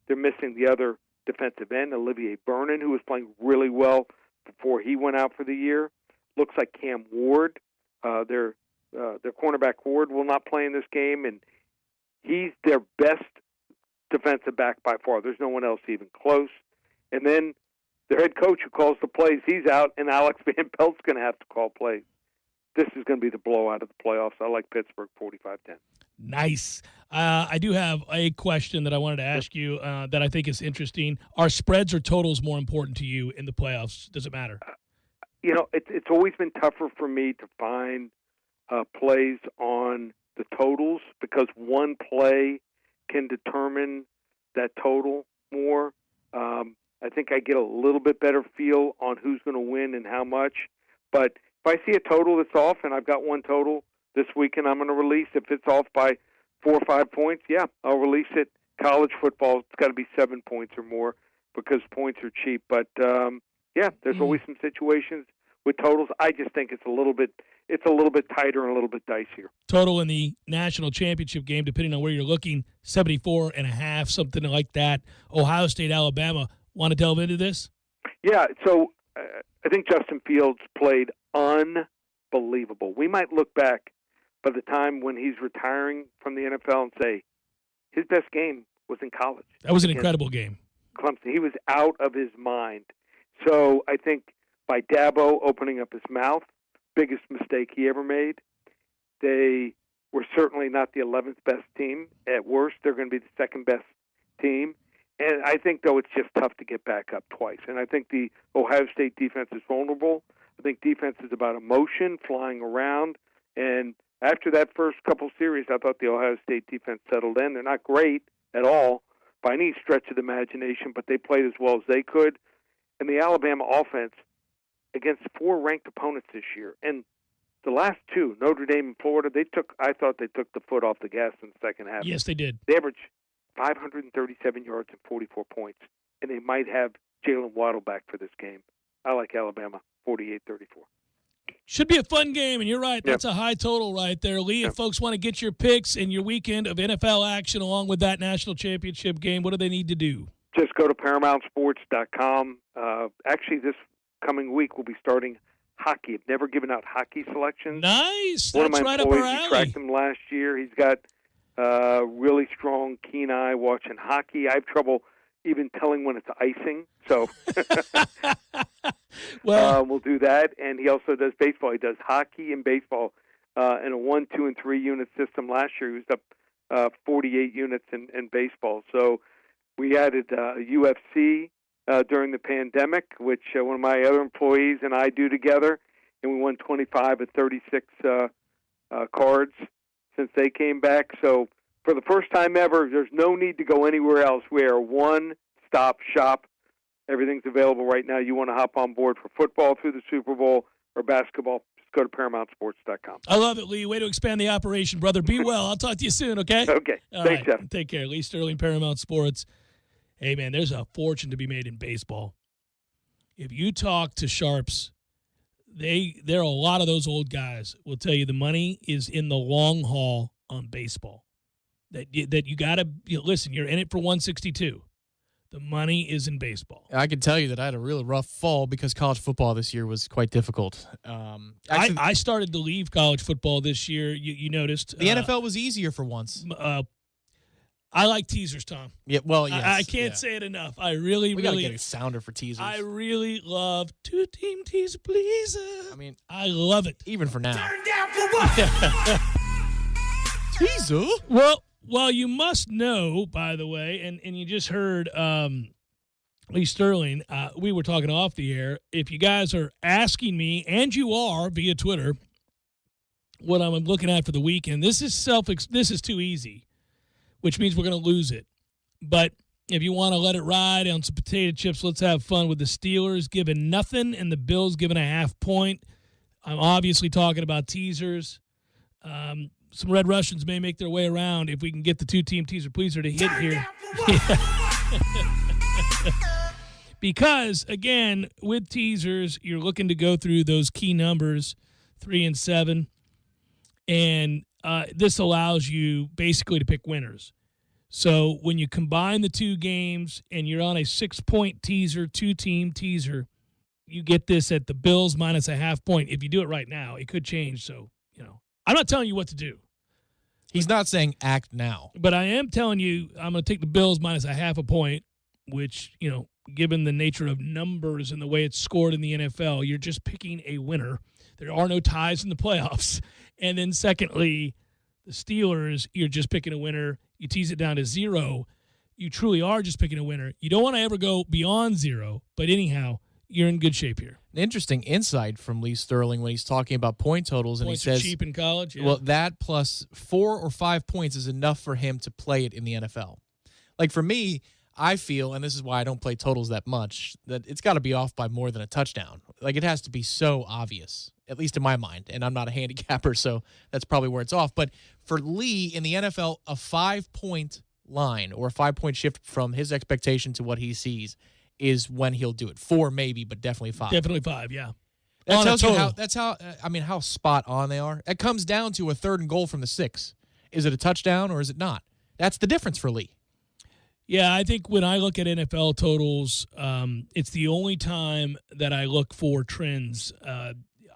They're missing the other defensive end, Olivier Vernon, who was playing really well before he went out for the year. Looks like Cam Ward, their cornerback Ward, will not play in this game, and he's their best defensive back by far. There's no one else even close. And then their head coach who calls the plays, he's out, and Alex Van Pelt's going to have to call plays. This is going to be the blowout of the playoffs. I like Pittsburgh 45-10. Nice. I do have a question that I wanted to ask you that I think is interesting. Are spreads or totals more important to you in the playoffs? Does it matter? It's always been tougher for me to find plays on the totals because one play can determine that total more. I think I get a little bit better feel on who's going to win and how much. But if I see a total that's off, and I've got one total this weekend I'm going to release, if it's off by 4 or 5 points, yeah, I'll release it. College football, it's got to be 7 points or more because points are cheap. But, there's always some situations with totals. I just think it's a little bit tighter and a little bit dicier. Total in the national championship game, depending on where you're looking, 74.5, something like that. Ohio State, Alabama. Want to delve into this? Yeah, so I think Justin Fields played unbelievable. We might look back by the time when he's retiring from the NFL and say his best game was in college. That was an incredible game. Clemson. He was out of his mind. So I think by Dabo opening up his mouth, biggest mistake he ever made. They were certainly not the 11th best team. At worst, they're going to be the second best team. And I think, though, it's just tough to get back up twice. And I think the Ohio State defense is vulnerable. I think defense is about emotion, flying around. And after that first couple series, I thought the Ohio State defense settled in. They're not great at all by any stretch of the imagination, but they played as well as they could. And the Alabama offense against 4 ranked opponents this year. And the last 2, Notre Dame and Florida, I thought they took the foot off the gas in the second half. Yes, they did. They averaged 537 yards and 44 points, and they might have Jalen Waddle back for this game. I like Alabama 48-34. Should be a fun game, and you're right. That's a high total right there. Lee, if folks want to get your picks and your weekend of NFL action along with that national championship game, what do they need to do? Just go to ParamountSports.com. Actually, this coming week we'll be starting hockey. I've never given out hockey selections. Nice. One That's of my right up our employees, alley. he tracked them last year. He's got really strong, keen eye watching hockey. I have trouble even telling when it's icing. So well, we'll do that. And he also does baseball. He does hockey and baseball in a 1, 2, and 3 unit system. Last year he was up 48 units in baseball. So we added UFC during the pandemic, which one of my other employees and I do together, and we won 25 of 36 cards since they came back. So for the first time ever, there's no need to go anywhere else. We are one-stop shop. Everything's available right now. You want to hop on board for football through the Super Bowl or basketball, just go to ParamountSports.com. I love it, Lee. Way to expand the operation, brother. Be well. I'll talk to you soon, okay? Okay. All Thanks, right. Jeff. Take care. Lee Sterling, Paramount Sports. Hey, man, there's a fortune to be made in baseball. If you talk to sharps, there are a lot of those old guys will tell you the money is in the long haul on baseball. That you got to listen, you're in it for 162. The money is in baseball. I can tell you that I had a really rough fall because college football this year was quite difficult. Actually, I started to leave college football this year. You noticed. the NFL was easier for once. I like teasers, Tom. Yeah, well, yes. I can't say it enough. I really, we really. gotta get a sounder for teasers. I really love two-team teaser pleaser. I mean, I love it. even for now. Turn down for what? Teaser? Well, you must know, by the way, and you just heard Lee Sterling. We were talking off the air. If you guys are asking me, and you are via Twitter, what I'm looking at for the weekend, this is too easy, which means we're going to lose it. But If you want to let it ride on some potato chips, let's have fun with the Steelers giving nothing and the Bills giving a 0.5 point. I'm obviously talking about teasers. Some Red Russians may make their way around if we can get the two-team teaser-pleaser to hit here. Because, again, with teasers, you're looking to go through those key numbers, 3 and 7, and this allows you basically to pick winners. So when you combine the two games and you're on a 6-point teaser, two-team teaser, you get this at the Bills minus a 0.5 point. If you do it right now, it could change. So, I'm not telling you what to do. He's not saying act now. But I am telling you I'm going to take the Bills minus a 0.5 point, which, given the nature of numbers and the way it's scored in the NFL, you're just picking a winner. There are no ties in the playoffs. And then secondly, the Steelers, you're just picking a winner. You tease it down to 0. You truly are just picking a winner. You don't want to ever go beyond 0. But anyhow, you're in good shape here. An interesting insight from Lee Sterling when he's talking about point totals, and Points he says, are cheap in college. Yeah. well, that plus 4 or 5 points is enough for him to play it in the NFL. Like for me, I feel, and this is why I don't play totals that much, that it's got to be off by more than a touchdown. Like it has to be so obvious, at least in my mind. And I'm not a handicapper, so that's probably where it's off. But for Lee in the NFL, a 5-point line or a 5-point shift from his expectation to what he sees is when he'll do it. 4 maybe, but definitely 5. Definitely 5, yeah. That On a tells you total. how spot on they are. It comes down to a 3rd and goal from the 6. Is it a touchdown or is it not? That's the difference for Lee. Yeah, I think when I look at NFL totals, it's the only time that I look for trends.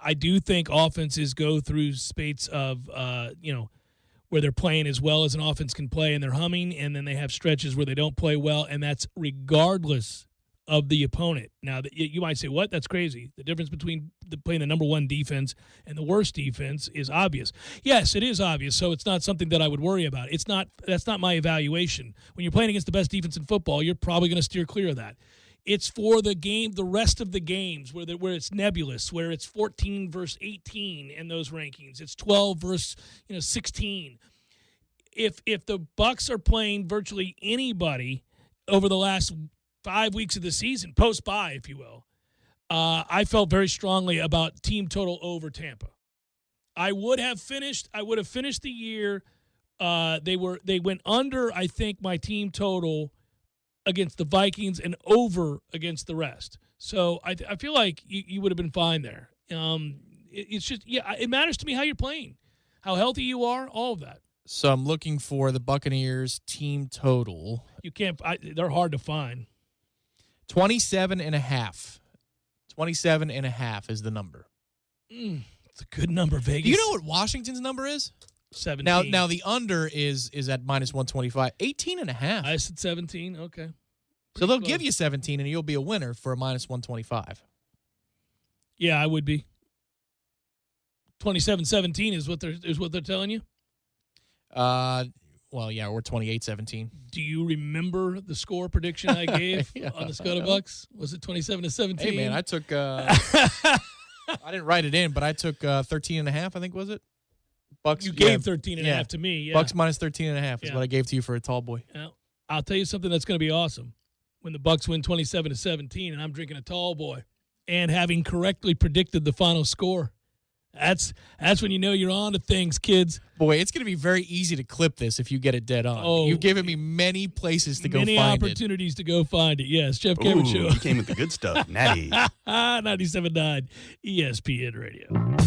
I do think offenses go through spates of, where they're playing as well as an offense can play and they're humming, and then they have stretches where they don't play well, and that's regardless of the opponent. Now, you might say, what? That's crazy. The difference between playing the number 1 defense and the worst defense is obvious. Yes, it is obvious, so it's not something that I would worry about. That's not my evaluation. When you're playing against the best defense in football, you're probably going to steer clear of that. It's for the game, the rest of the games where it's nebulous, where it's 14 versus 18 in those rankings. It's 12 versus 16. If the Bucs are playing virtually anybody over the last 5 weeks of the season, post-bye, if you will, I felt very strongly about team total over Tampa. I would have finished the year. They went under, I think, my team total against the Vikings and over against the rest. So I feel like you would have been fine there. It's just, it matters to me how you're playing, how healthy you are, all of that. So I'm looking for the Buccaneers team total. You can't. They're hard to find. 27.5. 27.5 is the number. It's a good number, Vegas. Do you know what Washington's number is? 17. Now the under is at minus 125. 18.5. I said 17. Okay. So they'll close. give you 17, and you'll be a winner for a minus 125. Yeah, I would be. 27-17 is what they're telling you. Well, yeah, we're 28-17. Do you remember the score prediction I gave Yeah, on the Scudder Bucks? Was it 27-17? Hey, man, I took I didn't write it in, but I took 13.5, I think, was it? Bucks. You gave 13.5 to me. Yeah. Bucks minus 13.5 is Yeah. what I gave to you for a tall boy. Now, I'll tell you something that's going to be awesome. When the Bucks win 27-17 and I'm drinking a tall boy and having correctly predicted the final score. That's when you know you're on to things, kids. Boy, it's going to be very easy to clip this if you get it dead on. Oh, You've given me many places to go Many find it. opportunities to go find it. Yes, Jeff Cameron Ooh, Show. you came with the good stuff. Natty. 97.9 ESPN Radio.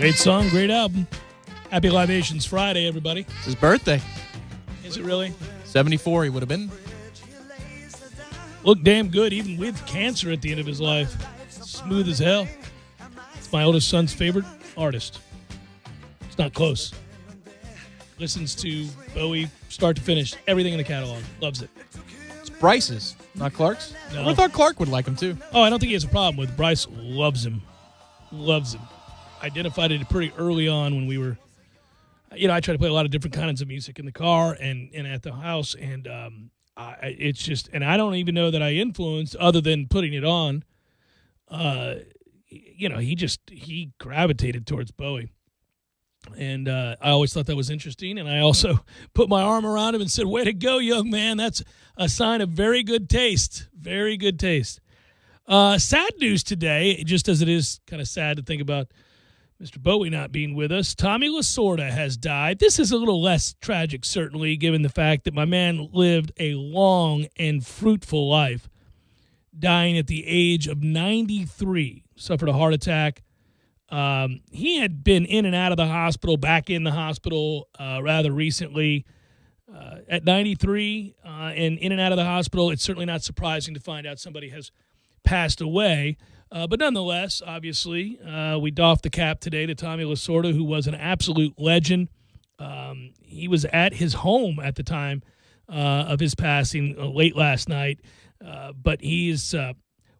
Great song, great album. Happy Libations Friday, everybody. It's his birthday. Is it really? 74 he would have been. Looked damn good, even with cancer at the end of his life. Smooth as hell. It's my oldest son's favorite artist. It's not close. Listens to Bowie start to finish, everything in the catalog. Loves it. It's Bryce's, not Clark's. No. I thought Clark would like him too. Oh, I don't think he has a problem with it. Bryce loves him. Loves him. Identified it pretty early on when we were, I try to play a lot of different kinds of music in the car and at the house. And it's just, and I don't even know that I influenced other than putting it on. He gravitated towards Bowie. And I always thought that was interesting. And I also put my arm around him and said, way to go, young man. That's a sign of very good taste. Very good taste. Sad news today, just as it is kind of sad to think about Mr. Bowie not being with us. Tommy Lasorda has died. This is a little less tragic, certainly, given the fact that my man lived a long and fruitful life, dying at the age of 93. Suffered a heart attack. He had been in and out of the hospital, back in the hospital rather recently. At 93 and in and out of the hospital, it's certainly not surprising to find out somebody has passed away. But nonetheless, obviously, we doffed the cap today to Tommy Lasorda, who was an absolute legend. He was at his home at the time of his passing late last night. But he's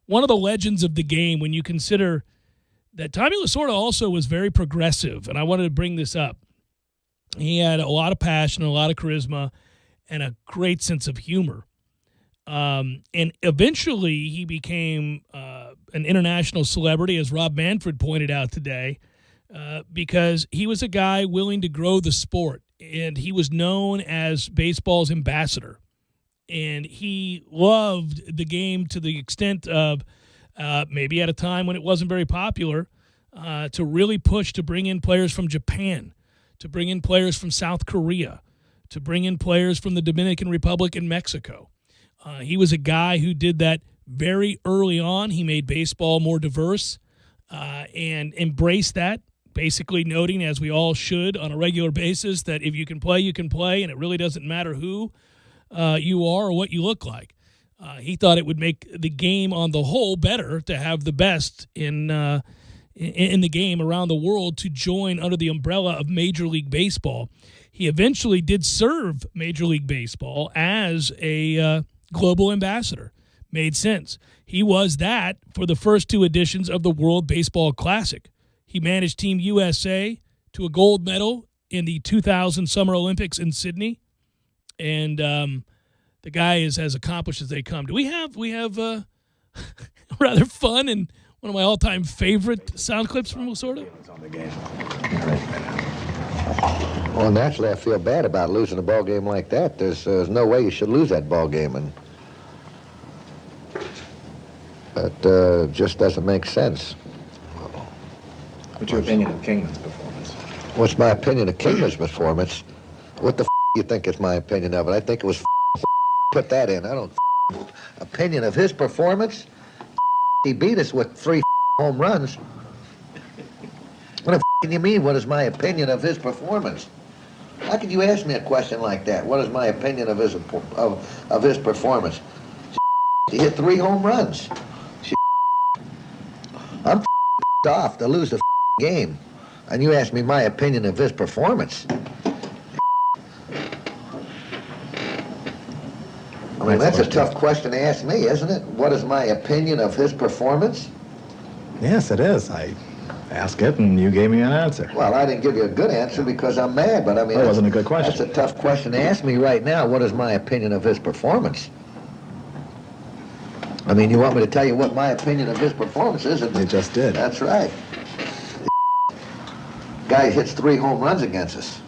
one of the legends of the game when you consider that Tommy Lasorda also was very progressive. And I wanted to bring this up. He had a lot of passion, a lot of charisma, and a great sense of humor. And eventually he became an international celebrity, as Rob Manfred pointed out today, because he was a guy willing to grow the sport. And he was known as baseball's ambassador. And he loved the game to the extent of maybe at a time when it wasn't very popular, to really push to bring in players from Japan, to bring in players from South Korea, to bring in players from the Dominican Republic and Mexico. He was a guy who did that very early on. He made baseball more diverse and embraced that, basically noting, as we all should on a regular basis, that if you can play, you can play, and it really doesn't matter who you are or what you look like. He thought it would make the game on the whole better to have the best in the game around the world to join under the umbrella of Major League Baseball. He eventually did serve Major League Baseball as a global ambassador. Made sense. He was that for the first two editions of the World Baseball Classic. He managed Team USA to a gold medal in the 2000 Summer Olympics in Sydney. And the guy is as accomplished as they come. Do we have rather fun and one of my all-time favorite sound clips from Lasorda? Well, naturally, I feel bad about losing a ball game like that. There's no way you should lose that ball game, and that just doesn't make sense. What's your opinion of Kingman's performance? What's my opinion of Kingman's performance? What the you think is my opinion of it? I think it was put that in. I don't opinion of his performance. He beat us with 3 home runs. What the you mean? What is my opinion of his performance? How could you ask me a question like that? What is my opinion of his performance? He hit 3 home runs. I'm off to lose the game, and you ask me my opinion of his performance. I mean, that's a tough question to ask me, isn't it? What is my opinion of his performance? Yes, it is. I asked it, and you gave me an answer. Well, I didn't give you a good answer because I'm mad, but I mean... That wasn't a good question. That's a tough question to ask me right now. What is my opinion of his performance? I mean, you want me to tell you what my opinion of his performance is? You just did. That's right. Guy hits 3 home runs against us.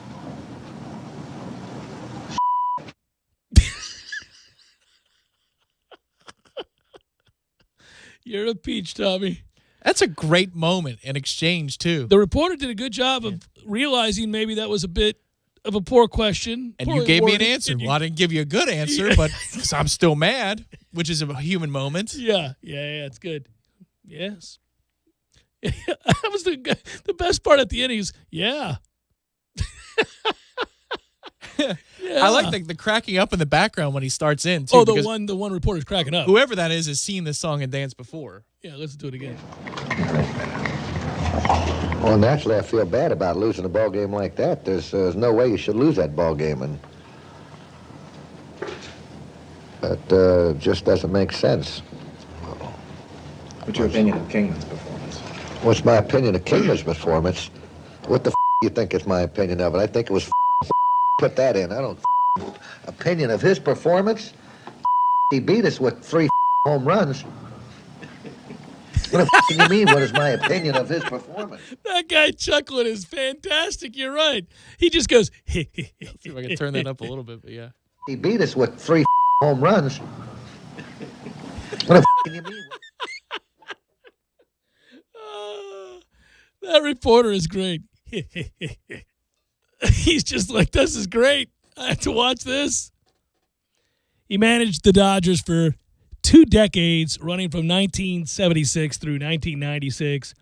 You're a peach, Tommy. That's a great moment in exchange, too. The reporter did a good job of realizing maybe that was a bit of a poor question. And you gave me an answer. Well, I didn't give you a good answer, but 'cause I'm still mad, which is a human moment. Yeah, it's good. Yes. That was the best part at the end. He's, yeah. I like the cracking up in the background when he starts in, too. Oh, because the one reporter's cracking up. whoever that is has seen this song and danced before. Yeah, let's do it again. Well, naturally, I feel bad about losing a ball game like that. There's no way you should lose that ball game, and that just doesn't make sense. What's your opinion of Kingman's performance? What's my opinion of Kingman's performance? What the you think is my opinion of it? I think it was put that in. I don't opinion of his performance. He beat us with 3 home runs. What the do you mean? What is my opinion of his performance? That guy chuckling is fantastic. You're right. He just goes, See if I can turn that up a little bit, but yeah. He beat us with 3 home runs. What the do you mean? That reporter is great. He's just like, this is great. I have to watch this. He managed the Dodgers for 2 decades, running from 1976 through 1996.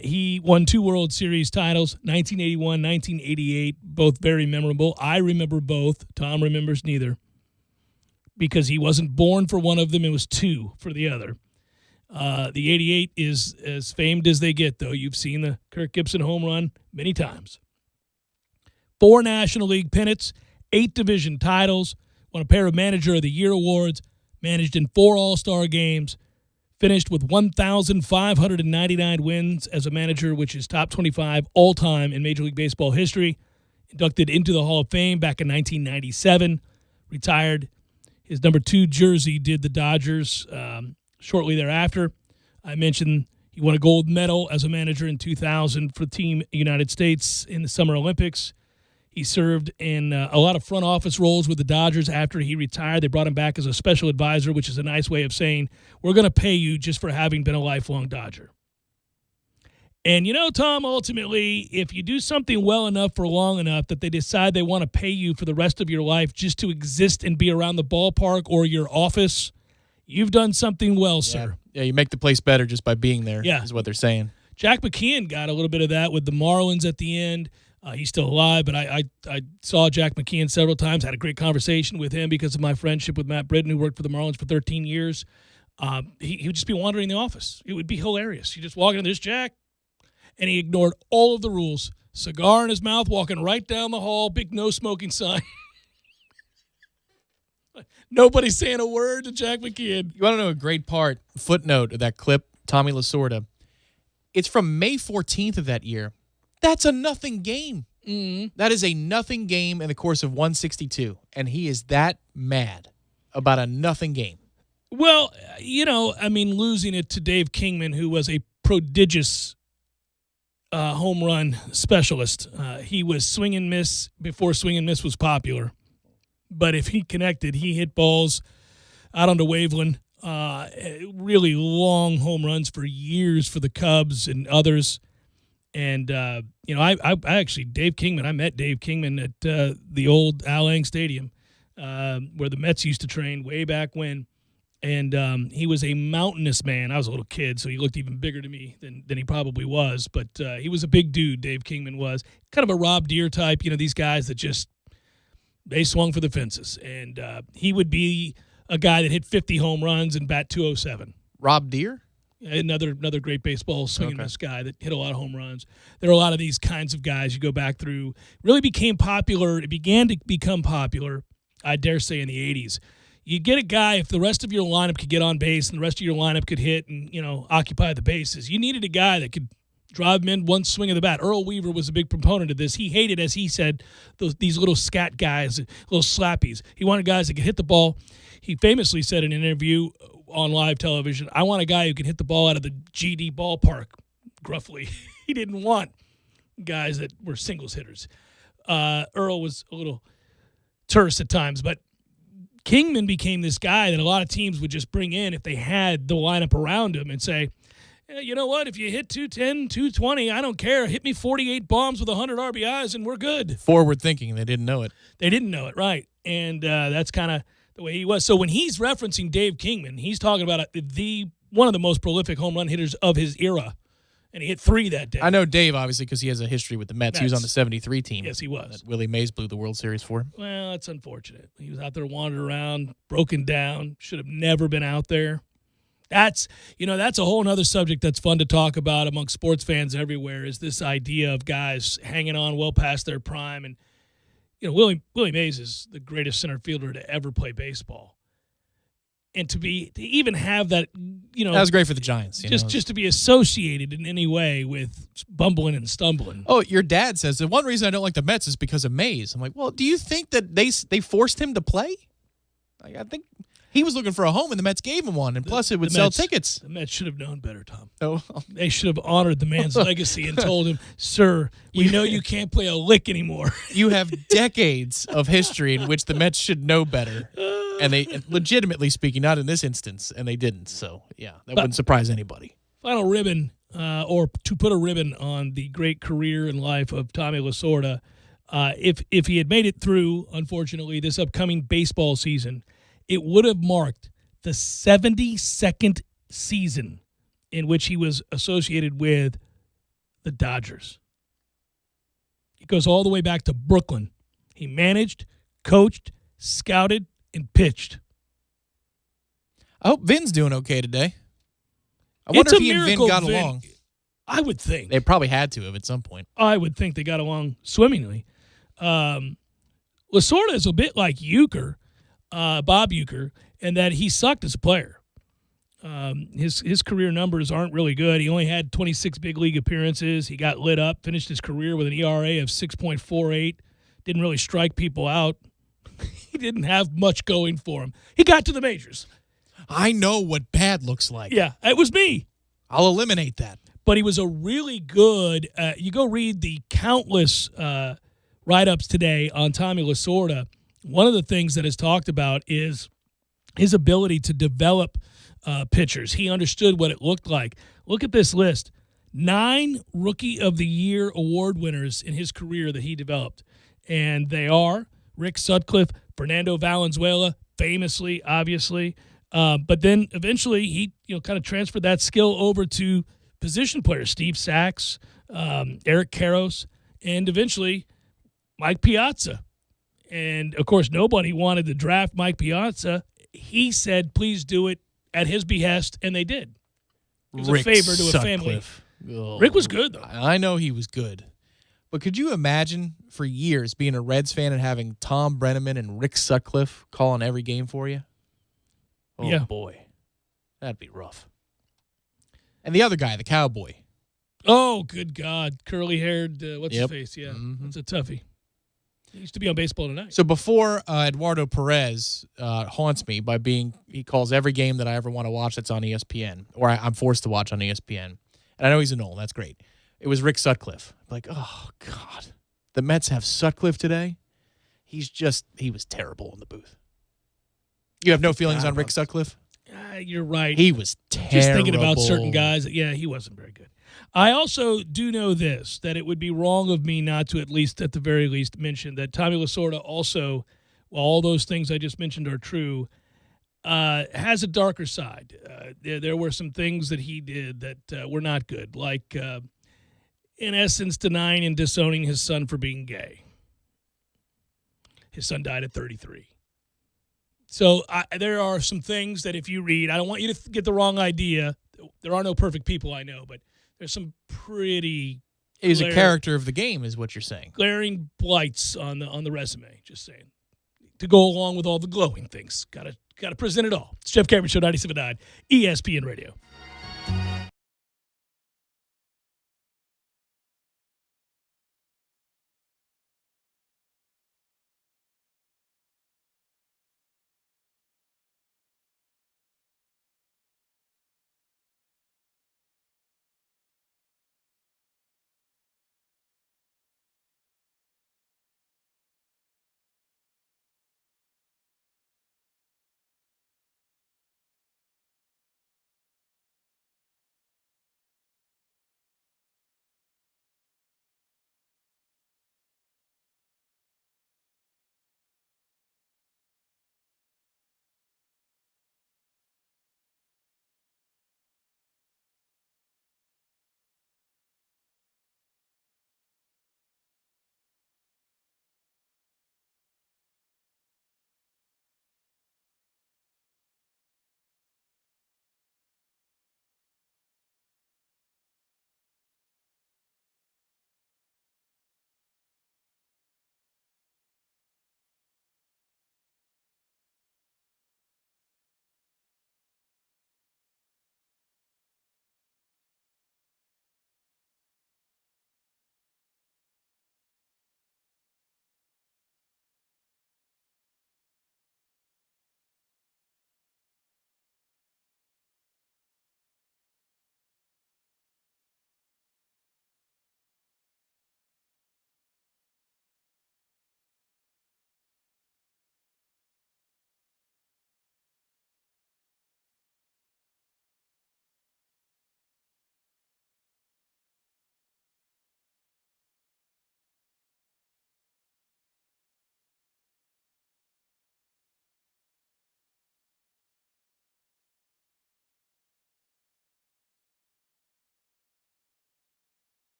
He won 2 World Series titles, 1981, 1988, both very memorable. I remember both. Tom remembers neither because he wasn't born for one of them. It was 2 for the other. The 88 is as famed as they get, though. You've seen the Kirk Gibson home run many times. 4 National League pennants, 8 division titles, won a pair of Manager of the Year awards, managed in 4 All-Star games, finished with 1,599 wins as a manager, which is top 25 all-time in Major League Baseball history. Inducted into the Hall of Fame back in 1997. Retired. His number 2 jersey did the Dodgers shortly thereafter. I mentioned he won a gold medal as a manager in 2000 for Team United States in the Summer Olympics. He served in a lot of front office roles with the Dodgers after he retired. They brought him back as a special advisor, which is a nice way of saying, we're going to pay you just for having been a lifelong Dodger. And you know, Tom, ultimately, if you do something well enough for long enough that they decide they want to pay you for the rest of your life just to exist and be around the ballpark or your office, you've done something well, sir. Yeah, you make the place better just by being there, is what they're saying. Jack McKeon got a little bit of that with the Marlins at the end. He's still alive, but I saw Jack McKeon several times, had a great conversation with him because of my friendship with Matt Britton, who worked for the Marlins for 13 years. He would just be wandering the office. It would be hilarious. You just walk in, there's Jack, and he ignored all of the rules. Cigar in his mouth, walking right down the hall, big no smoking sign. Nobody's saying a word to Jack McKeon. You want to know a great footnote of that clip, Tommy Lasorda? It's from May 14th of that year. That's a nothing game. Mm-hmm. That is a nothing game in the course of 162, and he is that mad about a nothing game. Well, you know, I mean, losing it to Dave Kingman, who was a prodigious home run specialist. He was swing and miss before swing and miss was popular. But if he connected, he hit balls out onto Waveland. Really long home runs for years for the Cubs and others. And, you know, I actually, Dave Kingman, I met Dave Kingman at the old Al Lang Stadium where the Mets used to train way back when. And he was a mountainous man. I was a little kid, so he looked even bigger to me than he probably was. But he was a big dude, Dave Kingman was. Kind of a Rob Deere type, you know, these guys that just, they swung for the fences. And he would be a guy that hit 50 home runs and bat 207. Rob Deere? Another great baseball swinging miss guy that hit a lot of home runs. There are a lot of these kinds of guys you go back through. Really became popular. It began to become popular, I dare say, in the 80s. You get a guy, if the rest of your lineup could get on base and the rest of your lineup could hit and, you know, occupy the bases, you needed a guy that could drive him in one swing of the bat. Earl Weaver was a big proponent of this. He hated, as he said, these little scat guys, little slappies. He wanted guys that could hit the ball. He famously said in an interview on live television, I want a guy who can hit the ball out of the GD ballpark, gruffly. He didn't want guys that were singles hitters. Earl was a little terse at times, but Kingman became this guy that a lot of teams would just bring in if they had the lineup around him and say, you know what, if you hit 210, 220, I don't care. Hit me 48 bombs with 100 RBIs and we're good. Forward thinking. They didn't know it. They didn't know it, right. And that's kind of the way he was. So when he's referencing Dave Kingman, he's talking about the one of the most prolific home run hitters of his era, and he hit 3 that day. I know Dave, obviously, because he has a history with the Mets. He was on the 73 team. Yes, he was. That Willie Mays blew the World Series for him. Well, that's unfortunate. He was out there wandering around, broken down, should have never been out there. That's a whole other subject that's fun to talk about among sports fans everywhere, is this idea of guys hanging on well past their prime. And, Willie Mays is the greatest center fielder to ever play baseball. And to even have that, that was great for the Giants. Just to be associated in any way with bumbling and stumbling. Oh, your dad says the one reason I don't like the Mets is because of Mays. I'm like, well, do you think that they forced him to play? I think he was looking for a home, and the Mets gave him one, and plus it would sell tickets. The Mets should have known better, Tom. Oh. They should have honored the man's legacy and told him, sir, we know you can't play a lick anymore. You have decades of history in which the Mets should know better. And they, legitimately speaking, not in this instance, and they didn't. So, yeah, that wouldn't surprise anybody. Final ribbon, or to put a ribbon on the great career and life of Tommy Lasorda, if he had made it through, unfortunately, this upcoming baseball season, it would have marked the 72nd season in which he was associated with the Dodgers. It goes all the way back to Brooklyn. He managed, coached, scouted, and pitched. I hope Vin's doing okay today. I wonder if he and Vin got along. I would think. They probably had to have at some point. I would think they got along swimmingly. Lasorda is a bit like Uecker, Bob Uecker, in that he sucked as a player. His career numbers aren't really good. He only had 26 big league appearances. He got lit up, finished his career with an ERA of 6.48. Didn't really strike people out. He didn't have much going for him. He got to the majors. I know what bad looks like. Yeah, it was me. I'll eliminate that. But he was a really good you go read the countless write-ups today on Tommy Lasorda. One of the things that is talked about is his ability to develop pitchers. He understood what it looked like. Look at this list. 9 Rookie of the Year award winners in his career that he developed. And they are Rick Sutcliffe, Fernando Valenzuela, famously, obviously. But then eventually he kind of transferred that skill over to position players, Steve Sachs, Eric Karros, and eventually Mike Piazza. And, of course, nobody wanted to draft Mike Piazza. He said, please do it at his behest, and they did. It was Rick a favor to Sutcliffe. a family. Oh, Rick was good, though. I know he was good. But could you imagine for years being a Reds fan and having Tom Brenneman and Rick Sutcliffe calling every game for you? Oh, yeah. Boy. That'd be rough. And the other guy, the cowboy. Oh, good God. Curly-haired, what's his face? Yeah, That's a toughie. He used to be on Baseball Tonight. So before Eduardo Perez haunts me by he calls every game that I ever want to watch that's on ESPN, or I'm forced to watch on ESPN. And I know he's an old, that's great. It was Rick Sutcliffe. Like, oh, God. The Mets have Sutcliffe today? He was terrible in the booth. You have no feelings on Rick Sutcliffe? You're right. He was terrible. Just thinking about certain guys. Yeah, he wasn't very good. I also do know this, that it would be wrong of me not to at the very least, mention that Tommy Lasorda also, while all those things I just mentioned are true, has a darker side. There were some things that he did that were not good, like, in essence, denying and disowning his son for being gay. His son died at 33. So there are some things that if you read, I don't want you to get the wrong idea. There are no perfect people, I know, but there's some pretty He's a character of the game, is what you're saying. glaring blights on the resume. Just saying, to go along with all the glowing things. Got to present it all. It's Jeff Cameron Show, 97.9 ESPN Radio.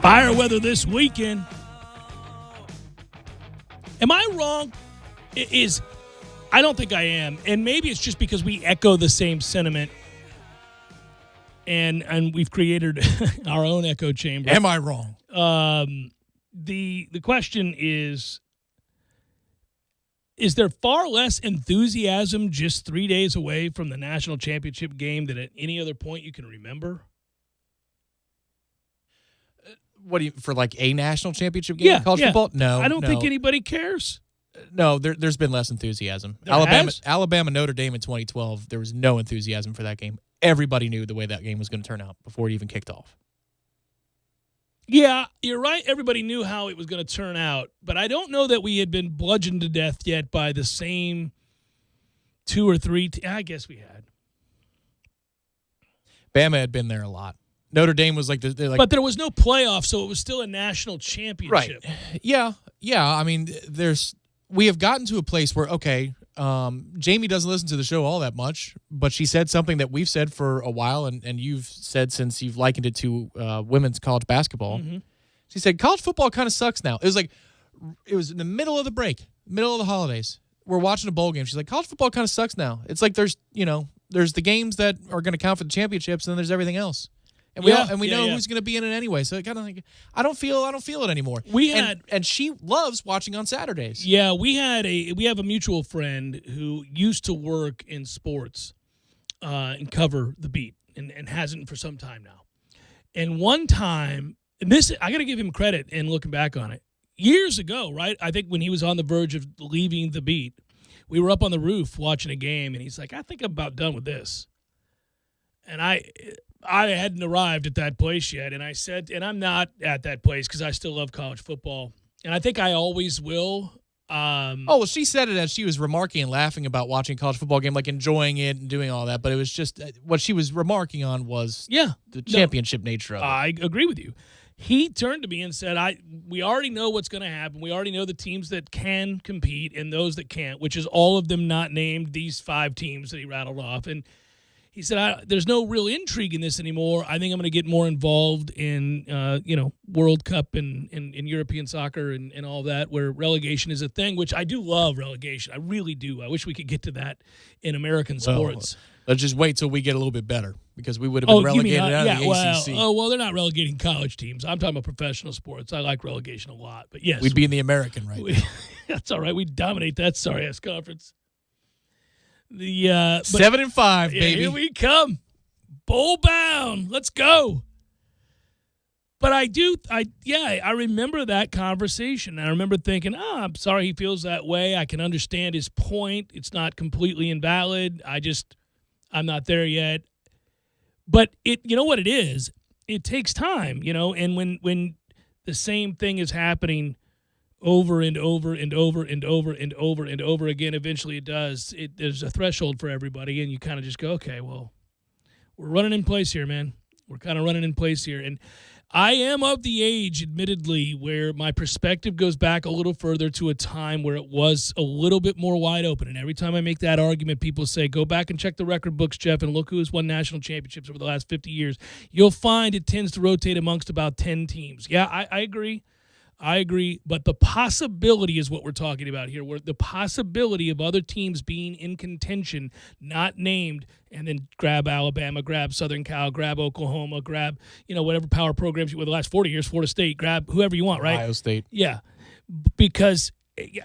Fire weather this weekend. Am I wrong? I don't think I am. And maybe it's just because we echo the same sentiment. And we've created our own echo chamber. Am I wrong? The question is there far less enthusiasm just 3 days away from the national championship game than at any other point you can remember? What do you, for like a national championship game in college football? No. I don't think anybody cares. No, there's been less enthusiasm. There Alabama, Notre Dame in 2012, there was no enthusiasm for that game. Everybody knew the way that game was going to turn out before it even kicked off. Yeah, you're right. Everybody knew how it was going to turn out, but I don't know that we had been bludgeoned to death yet by the same 2 or 3. I guess we had. Bama had been there a lot. Notre Dame was like but there was no playoff, so it was still a national championship. Right. Yeah. I mean, we have gotten to a place where, okay, Jamie doesn't listen to the show all that much, but she said something that we've said for a while, and you've said since you've likened it to women's college basketball. Mm-hmm. She said, college football kind of sucks now. It was in the middle of the break, middle of the holidays. We're watching a bowl game. She's like, college football kind of sucks now. It's like there's the games that are going to count for the championships, and then there's everything else. And we know who's going to be in it anyway. So it kind of like I don't feel it anymore. And she loves watching on Saturdays. Yeah, we have a mutual friend who used to work in sports and cover the beat and hasn't for some time now. And one time, and this I got to give him credit in looking back on it. Years ago, right? I think when he was on the verge of leaving the beat, we were up on the roof watching a game, and he's like, "I think I'm about done with this." And I hadn't arrived at that place yet, and I said, and I'm not at that place because I still love college football, and I think I always will. Well, she said it as she was remarking and laughing about watching a college football game, like enjoying it and doing all that, but it was just what she was remarking on was the championship nature of it. I agree with you. He turned to me and said, we already know what's going to happen. We already know the teams that can compete and those that can't, which is all of them not named, these 5 teams that he rattled off, and he said, there's no real intrigue in this anymore. I think I'm going to get more involved in, World Cup and European soccer and all that, where relegation is a thing, which I do love relegation. I really do. I wish we could get to that in American sports. Let's just wait till we get a little bit better because we would have been relegated out of the ACC. Well, they're not relegating college teams. I'm talking about professional sports. I like relegation a lot. But, yes. We'd be in the American right now. That's all right. We'd dominate that sorry-ass conference. 7-5, baby. Here we come. Bowl bound. Let's go. But I remember that conversation. I remember thinking, I'm sorry he feels that way. I can understand his point. It's not completely invalid. I'm not there yet. But you know what it is? It takes time, and when the same thing is happening over and over and over and over and over and over again, eventually it does. There's a threshold for everybody, and you kind of just go, okay, well, we're running in place here, man. We're kind of running in place here. And I am of the age, admittedly, where my perspective goes back a little further to a time where it was a little bit more wide open. And every time I make that argument, people say, go back and check the record books, Jeff, and look who has won national championships over the last 50 years. You'll find it tends to rotate amongst about 10 teams. Yeah, I agree. But the possibility is what we're talking about here, where the possibility of other teams being in contention, not named, and then grab Alabama, grab Southern Cal, grab Oklahoma, grab, whatever power programs you were the last 40 years, Florida State, grab whoever you want, right? Ohio State. Yeah, because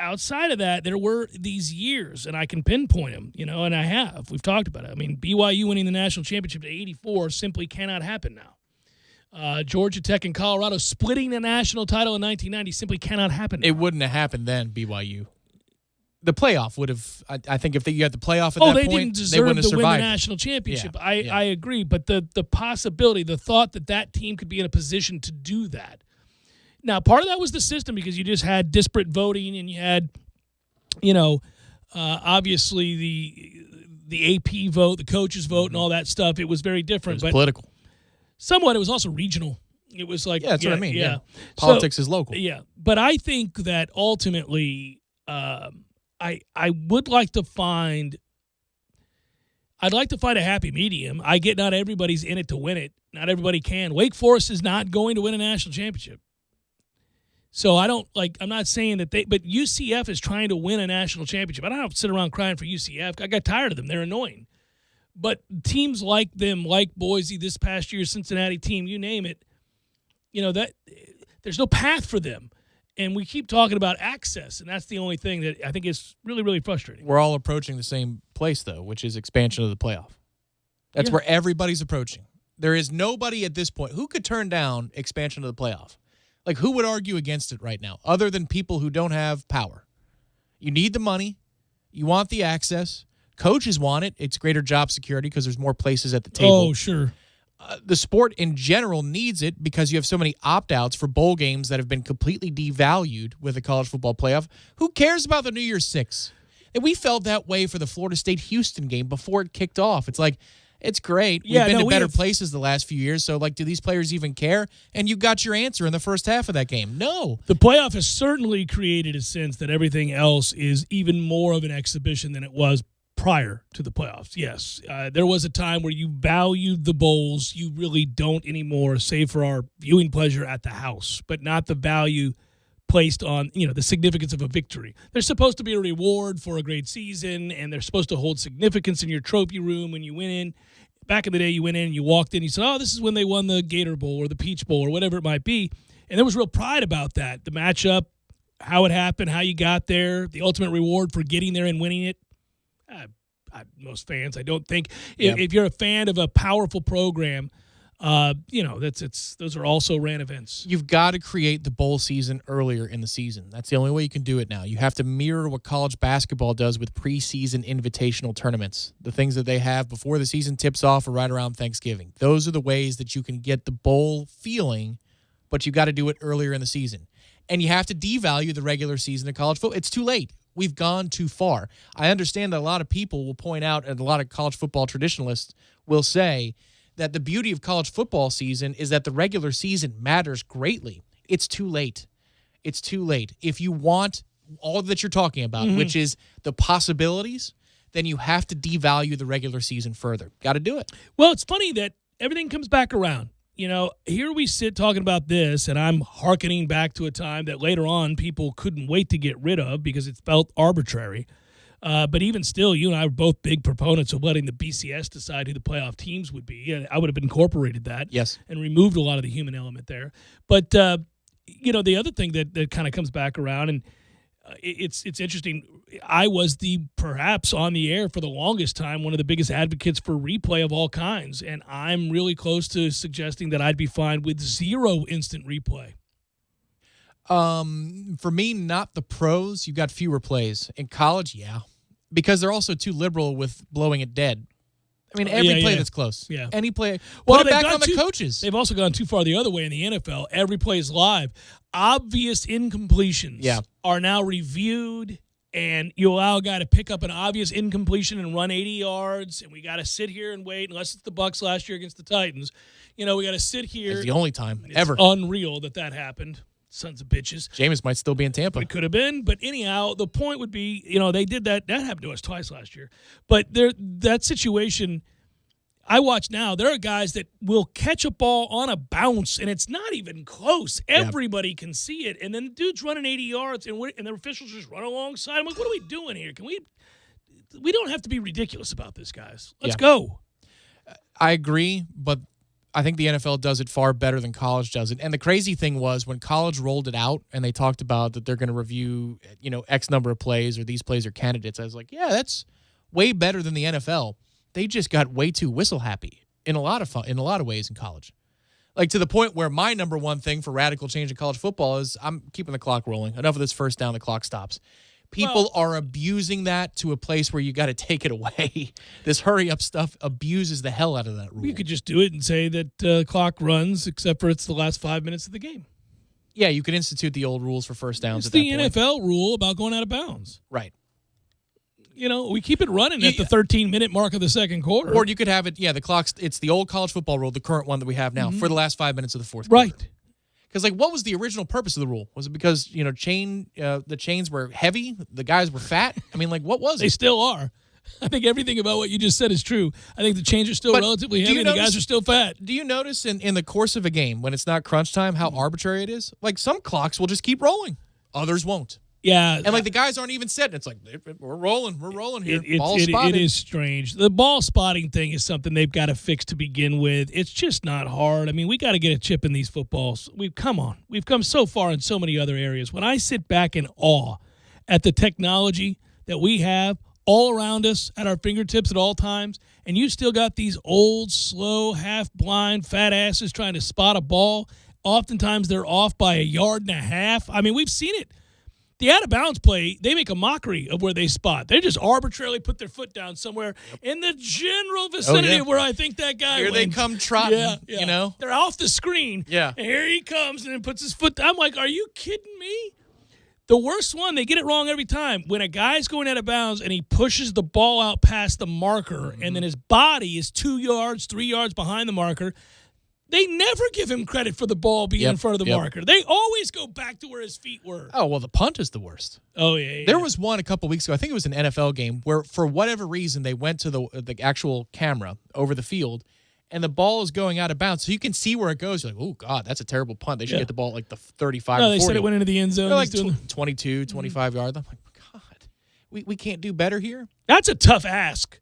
outside of that, there were these years, and I can pinpoint them, and I have. We've talked about it. I mean, BYU winning the national championship at 84 simply cannot happen now. Georgia Tech and Colorado splitting the national title in 1990 simply cannot happen now. It wouldn't have happened then, BYU. The playoff would have, I think if you had the playoff at that they point, didn't deserve they wouldn't have to win survived. the national championship. Yeah. I agree, but the possibility, the thought that team could be in a position to do that. Now, part of that was the system because you just had disparate voting and you had, obviously the AP vote, the coaches vote, and all that stuff. It was very different. It was political. Somewhat, it was also regional. It was like that's what I mean. Yeah. Politics is local. Yeah, but I think that ultimately, I would like to find. I'd like to find a happy medium. I get not everybody's in it to win it. Not everybody can. Wake Forest is not going to win a national championship. So I'm not saying that but UCF is trying to win a national championship. I don't have to sit around crying for UCF. I got tired of them. They're annoying. But teams like them, like Boise this past year, Cincinnati team, you name it, that there's no path for them. And we keep talking about access, and that's the only thing that I think is really, really frustrating. We're all approaching the same place, though, which is expansion of the playoff. That's where everybody's approaching. There is nobody at this point who could turn down expansion of the playoff. Like, who would argue against it right now, other than people who don't have power? You need the money. You want the access. Coaches want it. It's greater job security because there's more places at the table. Oh, sure. The sport in general needs it because you have so many opt-outs for bowl games that have been completely devalued with the college football playoff. Who cares about the New Year's Six? And we felt that way for the Florida State-Houston game before it kicked off. It's like, it's great. We've been to better places the last few years, so, do these players even care? And you got your answer in the first half of that game. No. The playoff has certainly created a sense that everything else is even more of an exhibition than it was prior to the playoffs. Yes, there was a time where you valued the bowls. You really don't anymore, save for our viewing pleasure at the house, but not the value placed on, the significance of a victory. There's supposed to be a reward for a great season, and they're supposed to hold significance in your trophy room when you went in. Back in the day, you went in and you walked in, you said, oh, this is when they won the Gator Bowl or the Peach Bowl or whatever it might be. And there was real pride about that. The matchup, how it happened, how you got there, the ultimate reward for getting there and winning it. Most fans, I don't think. If you're a fan of a powerful program, those are also ran events. You've got to create the bowl season earlier in the season. That's the only way you can do it now. You have to mirror what college basketball does with preseason invitational tournaments. The things that they have before the season tips off or right around Thanksgiving. Those are the ways that you can get the bowl feeling, but you got to do it earlier in the season. And you have to devalue the regular season of college football. It's too late. We've gone too far. I understand that a lot of people will point out, and a lot of college football traditionalists will say that the beauty of college football season is that the regular season matters greatly. It's too late. It's too late. If you want all that you're talking about, which is the possibilities, then you have to devalue the regular season further. Got to do it. Well, it's funny that everything comes back around. Here we sit talking about this, and I'm hearkening back to a time that later on people couldn't wait to get rid of because it felt arbitrary. But even still, you and I were both big proponents of letting the BCS decide who the playoff teams would be. I would have incorporated that and removed a lot of the human element there. But, the other thing that kind of comes back around, and it's interesting, I was perhaps on the air for the longest time, one of the biggest advocates for replay of all kinds, and I'm really close to suggesting that I'd be fine with 0 instant replay. For me, not the pros. You've got fewer plays. In college, yeah. Because they're also too liberal with blowing it dead. I mean, every play that's close. Yeah. Any play. Put it back on the coaches. They've also gone too far the other way in the NFL. Every play is live. Obvious incompletions are now reviewed, and you allow a guy to pick up an obvious incompletion and run 80 yards, and we got to sit here and wait, unless it's the Bucs last year against the Titans. We got to sit here. It's the only time ever. It's unreal that happened. Sons of bitches. Jameis might still be in Tampa. It could have been, but anyhow, the point would be, they did that. That happened to us twice last year. But that situation, I watch now, there are guys that will catch a ball on a bounce, and it's not even close. Everybody can see it. And then the dude's running 80 yards, and the officials just run alongside. I'm like, what are we doing here? We don't have to be ridiculous about this, guys. Let's go. I agree, but I think the NFL does it far better than college does it. And the crazy thing was when college rolled it out and they talked about that they're going to review, X number of plays or these plays are candidates. I was like, yeah, that's way better than the NFL. They just got way too whistle happy in a lot of ways in college. Like to the point where my number one thing for radical change in college football is I'm keeping the clock rolling. Enough of this first down, the clock stops. People are abusing that to a place where you got to take it away. This hurry-up stuff abuses the hell out of that rule. You could just do it and say that clock runs, except for it's the last 5 minutes of the game. Yeah, you could institute the old rules for first downs it's at that the point. NFL rule about going out of bounds. Right. We keep it running at the 13-minute mark of the second quarter. Or you could have it, the clock's, it's the old college football rule, the current one that we have now, for the last 5 minutes of the fourth quarter. Right. Because, what was the original purpose of the rule? Was it because, the chains were heavy? The guys were fat? I mean, what was it? They still are. I think everything about what you just said is true. I think the chains are still But relatively do heavy you and the guys notice- are still fat. Do you notice in the course of a game, when it's not crunch time, how arbitrary it is? Like, some clocks will just keep rolling. Others won't. Yeah. And, like, the guys aren't even setting. It's like, we're rolling here. Ball it spotted. is strange. The ball spotting thing is something they've got to fix to begin with. It's just not hard. I mean, we got to get a chip in these footballs. We've come so far in so many other areas. When I sit back in awe at the technology that we have all around us at our fingertips at all times, and you still got these old, slow, half-blind, fat asses trying to spot a ball. Oftentimes they're off by 1.5 yards. I mean, we've seen it. The out-of-bounds play, they make a mockery of where they spot. They just arbitrarily put their foot down somewhere in the general vicinity of where I think that guy Here went. they come trotting, Yeah. you know? They're off the screen. Yeah. And here he comes and then puts his foot down. I'm like, are you kidding me? The worst one, they get it wrong every time. When a guy's going out of bounds and he pushes the ball out past the marker and then his body is 2 yards, 3 yards behind the marker, they never give him credit for the ball being in front of the marker. They always go back to where his feet were. Oh, well, the punt is the worst. Oh, yeah. There was one a couple weeks ago. I think it was an NFL game where, for whatever reason, they went to the actual camera over the field, and the ball is going out of bounds, so you can see where it goes. You're like, oh, God, that's a terrible punt. They should get the ball at like the 35 No, or 40. they said it went into the end zone. They're like He's doing 22, 25 yards. I'm like, God, we can't do better here? That's a tough ask.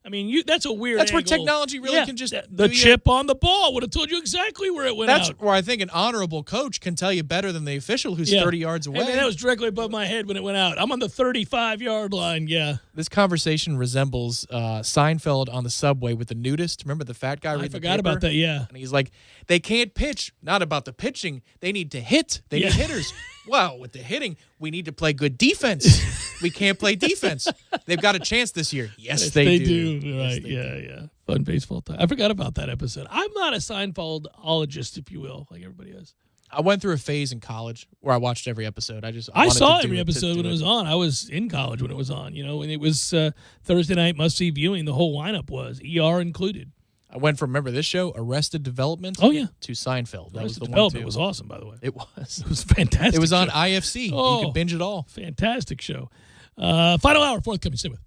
I mean, that's a weird That's where angle. technology really can just The do you- chip on the ball would have told you exactly where it went That's out. where I think an honorable coach can tell you better than the official who's 30 yards away. Hey, man, that was directly above my head when it went out. I'm on the 35-yard line, yeah. This conversation resembles Seinfeld on the subway with the nudist. Remember the fat guy I reading the forgot about paper? that, yeah. And he's like, they can't pitch. Not about the pitching. They need to hit. They Yeah. need hitters. Well, with the hitting, we need to play good defense. We can't play defense. They've got a chance this year. Yes, they do. Yes, Right, they yeah, do. yeah. Fun baseball time. I forgot about that episode. I'm not a Seinfeldologist, if you will, like everybody is. I went through a phase in college where I watched every episode. I I wanted saw to do every it, to episode do when it it. was on. I was in college when it was on, and it was Thursday night must-see viewing. The whole lineup was, ER included. I went from, remember this show, Arrested Development? Oh, yeah. To Seinfeld. That was Arrested the one, Development too. was awesome, by the way. It was. It was fantastic. It was on show. IFC. Oh. You could binge it all. Fantastic show. Final hour, forthcoming. Stay with.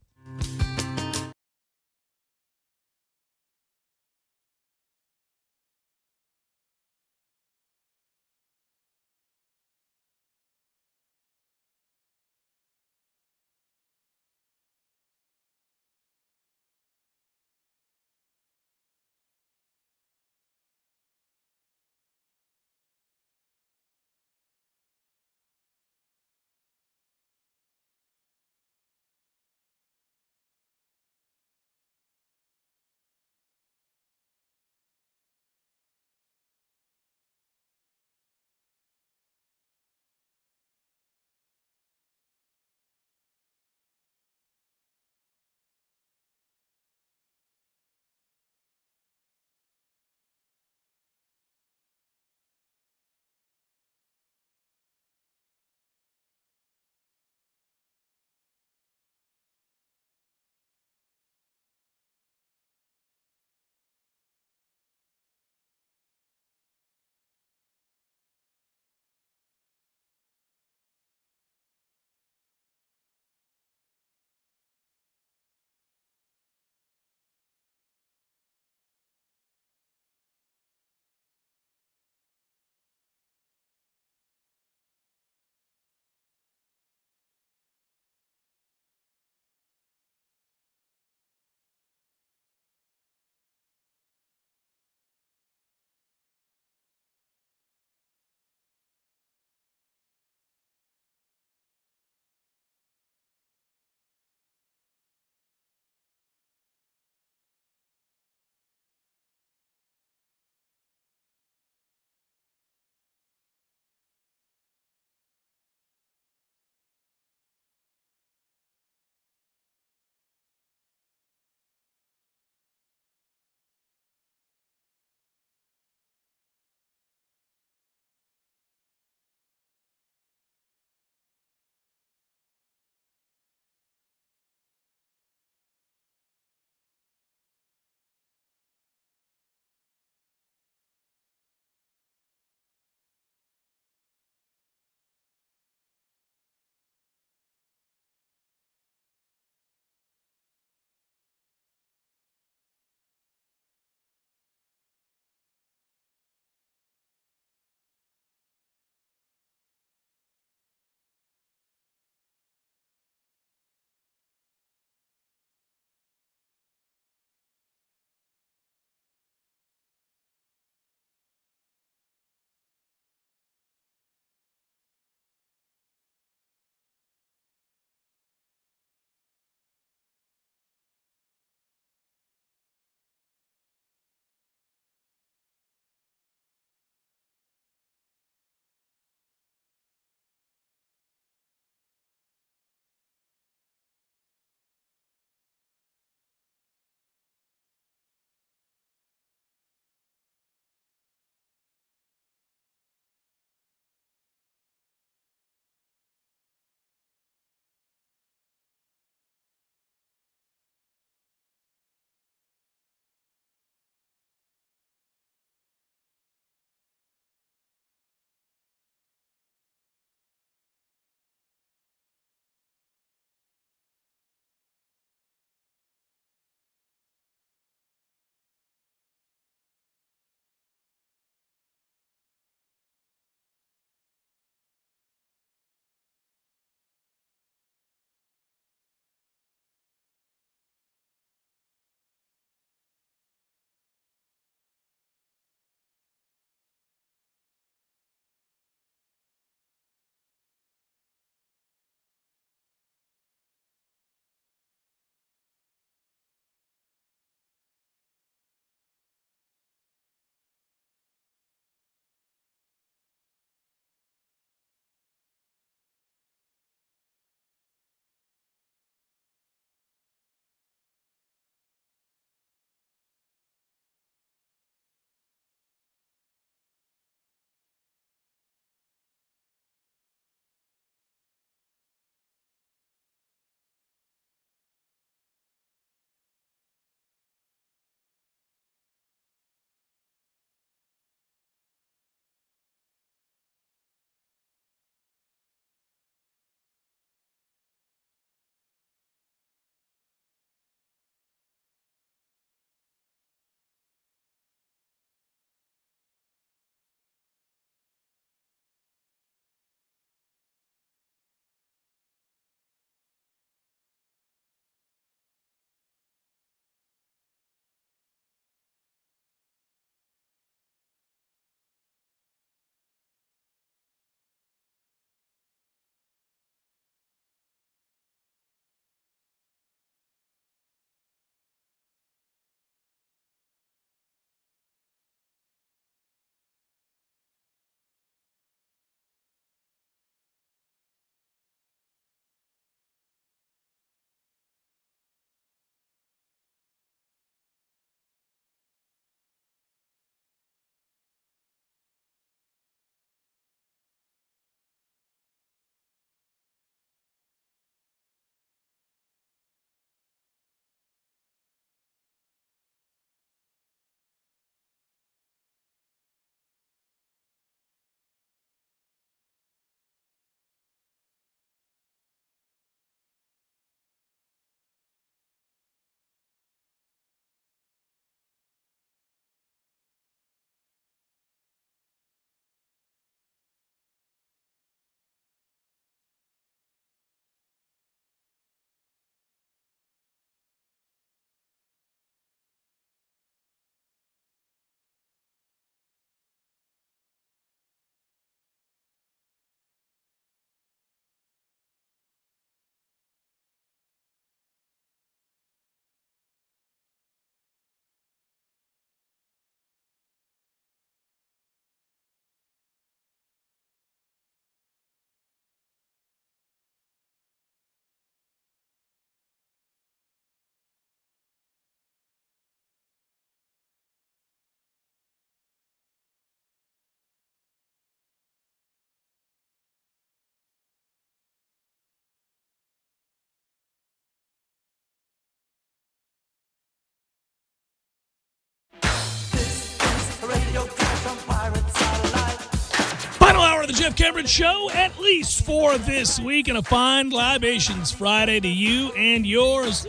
Jeff Cameron Show, at least for this week, and a fine libations Friday to you and yours.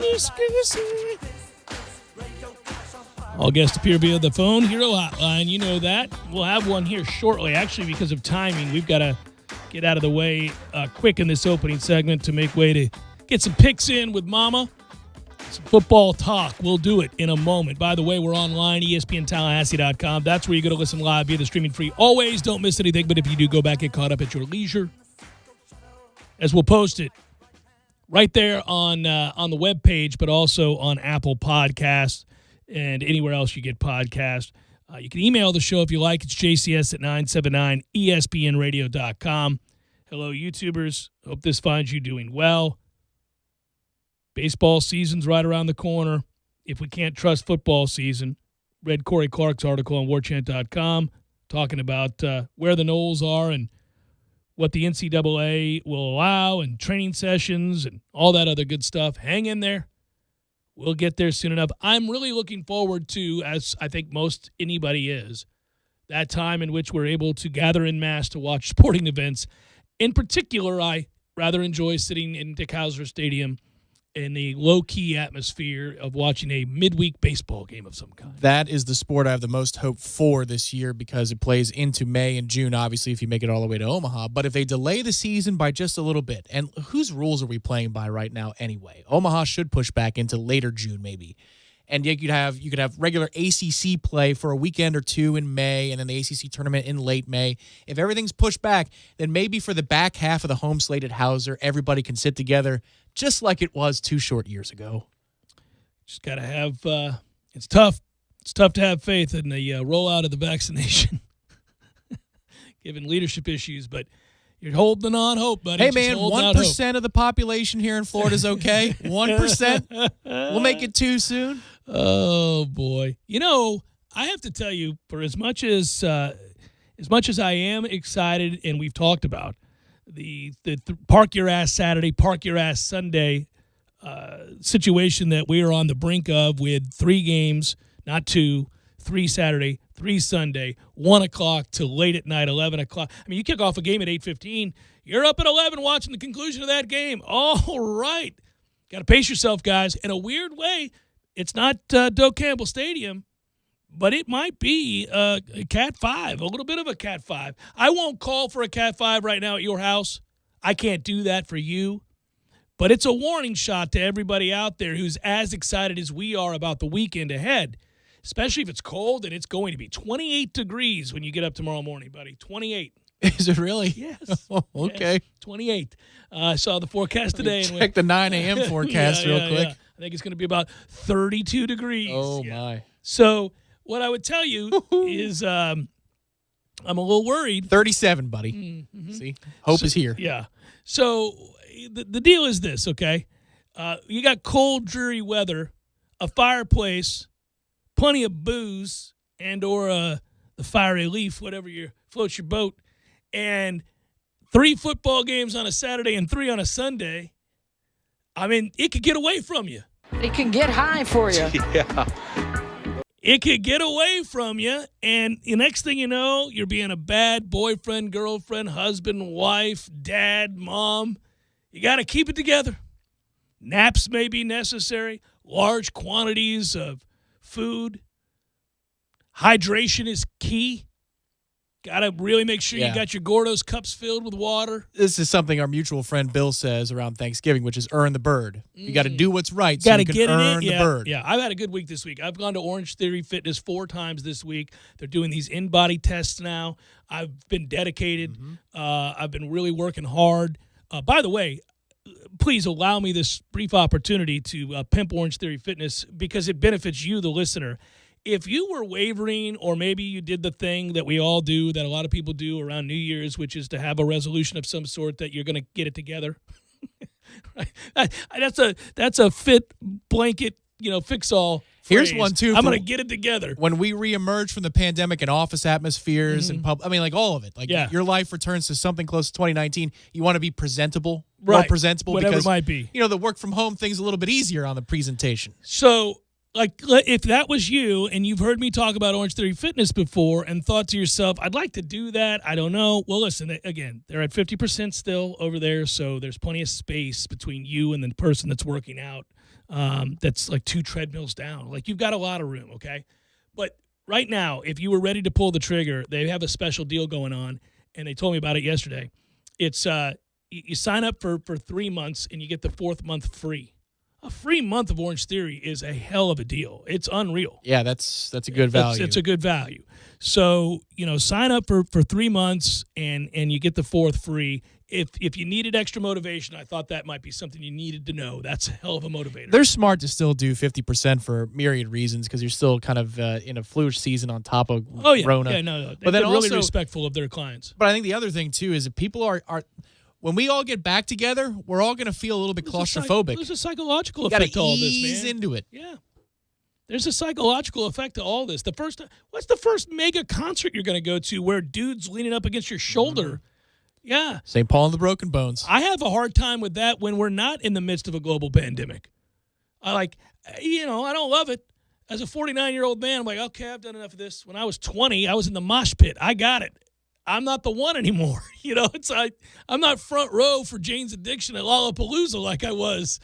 All guests appear via the Phone Hero Hotline. You know that. We'll have one here shortly. Actually, because of timing, we've got to get out of the way quick in this opening segment to make way to get some picks in with Mama. Some football talk. We'll do it in a moment. By the way, we're online, ESPNTallahassee.com. That's where you go to listen live via the streaming free. Always don't miss anything, but if you do, go back, get caught up at your leisure. As we'll post it right there on the webpage, but also on Apple Podcasts and anywhere else you get podcasts. You can email the show if you like. It's jcs@979espnradio.com. Hello, YouTubers. Hope this finds you doing well. Baseball season's right around the corner. If we can't trust football season, read Corey Clark's article on warchant.com talking about where the Noles are and what the NCAA will allow and training sessions and all that other good stuff. Hang in there. We'll get there soon enough. I'm really looking forward to, as I think most anybody is, that time in which we're able to gather in mass to watch sporting events. In particular, I rather enjoy sitting in Dick Howser Stadium in the low-key atmosphere of watching a midweek baseball game of some kind. That is the sport I have the most hope for this year because it plays into May and June, obviously, if you make it all the way to Omaha. But if they delay the season by just a little bit, and whose rules are we playing by right now anyway? Omaha should push back into later June maybe. And you could have regular ACC play for a weekend or two in May, and then the ACC tournament in late May. If everything's pushed back, then maybe for the back half of the home slate at Howser, everybody can sit together just like it was 2 short years ago. Just got to have it's tough. It's tough to have faith in the rollout of the vaccination, given leadership issues, but you're holding on hope, buddy. Hey, man, 1% of the population here in Florida is okay. 1%. We'll make it 2 soon. Oh, boy. You know, I have to tell you, for as much as I am excited, and we've talked about the park your ass Saturday, park your ass Sunday situation that we are on the brink of with 3 games, not 2, 3 Saturday, 3 Sunday, 1 o'clock to late at night, 11 o'clock. I mean, you kick off a game at 8:15. You're up at 11 watching the conclusion of that game. All right. Got to pace yourself, guys. In a weird way, it's not Doak Campbell Stadium, but it might be a Cat 5, a little bit of a Cat 5. I won't call for a Cat 5 right now at your house. I can't do that for you. But it's a warning shot to everybody out there who's as excited as we are about the weekend ahead, especially if it's cold and it's going to be 28 degrees when you get up tomorrow morning, buddy. 28. Is it really? Yes. Oh, okay. Yes, 28. I saw the forecast today. Check the 9 a.m. forecast real quick. Yeah. I think it's going to be about 32 degrees. Oh, my. So what I would tell you is I'm a little worried. 37, buddy. Mm-hmm. See? Hope is here. Yeah. So the deal is this, okay? You got cold, dreary weather, a fireplace, plenty of booze, and or the fiery leaf, whatever floats your boat, and 3 football games on a Saturday and 3 on a Sunday. I mean, it could get away from you. It can get high for you. Yeah. It could get away from you, and the next thing you know, you're being a bad boyfriend, girlfriend, husband, wife, dad, mom. You got to keep it together. Naps may be necessary. Large quantities of food. Hydration is key. Got to really make sure you got your Gordo's cups filled with water. This is something our mutual friend Bill says around Thanksgiving, which is earn the bird. You got to do what's right so you can earn the bird. Yeah, I've had a good week this week. I've gone to Orange Theory Fitness 4 times this week. They're doing these in-body tests now. I've been dedicated. I've been really working hard. By the way, please allow me this brief opportunity to pimp Orange Theory Fitness because it benefits you, the listener. If you were wavering, or maybe you did the thing that we all do, that a lot of people do around New Year's, which is to have a resolution of some sort that you're going to get it together. Right? That's a fit blanket, fix-all phrase. Here's one, too. I'm going to get it together. When we reemerge from the pandemic and office atmospheres and all of it. Your life returns to something close to 2019. You want to be presentable, more presentable. Whatever because, it might be. The work from home thing's a little bit easier on the presentation. So if that was you and you've heard me talk about Orange Theory Fitness before and thought to yourself, I'd like to do that, I don't know. Well, listen, again, they're at 50% still over there, so there's plenty of space between you and the person that's working out. That's like 2 treadmills down. Like, you've got a lot of room, okay? But right now, if you were ready to pull the trigger, they have a special deal going on, and they told me about it yesterday. It's you sign up for 3 months, and you get the 4th month free. A free month of Orange Theory is a hell of a deal. It's unreal. Yeah, that's a good value. It's a good value. So, sign up for 3 months and you get the 4th free. If you needed extra motivation, I thought that might be something you needed to know. That's a hell of a motivator. They're smart to still do 50% for myriad reasons because you're still kind of in a flu season on top of Rona. Yeah, no. But then they're really also respectful of their clients. But I think the other thing, too, is that people are when we all get back together, we're all going to feel a little bit claustrophobic. There's a psychological You gotta effect to all this, man. ease into it. Yeah. There's a psychological effect to all this. What's the first mega concert you're going to go to where dude's leaning up against your shoulder? Yeah. St. Paul and the Broken Bones. I have a hard time with that when we're not in the midst of a global pandemic. I don't love it. As a 49-year-old man, I'm like, okay, I've done enough of this. When I was 20, I was in the mosh pit. I got it. I'm not the one anymore. I'm not front row for Jane's Addiction at Lollapalooza like I was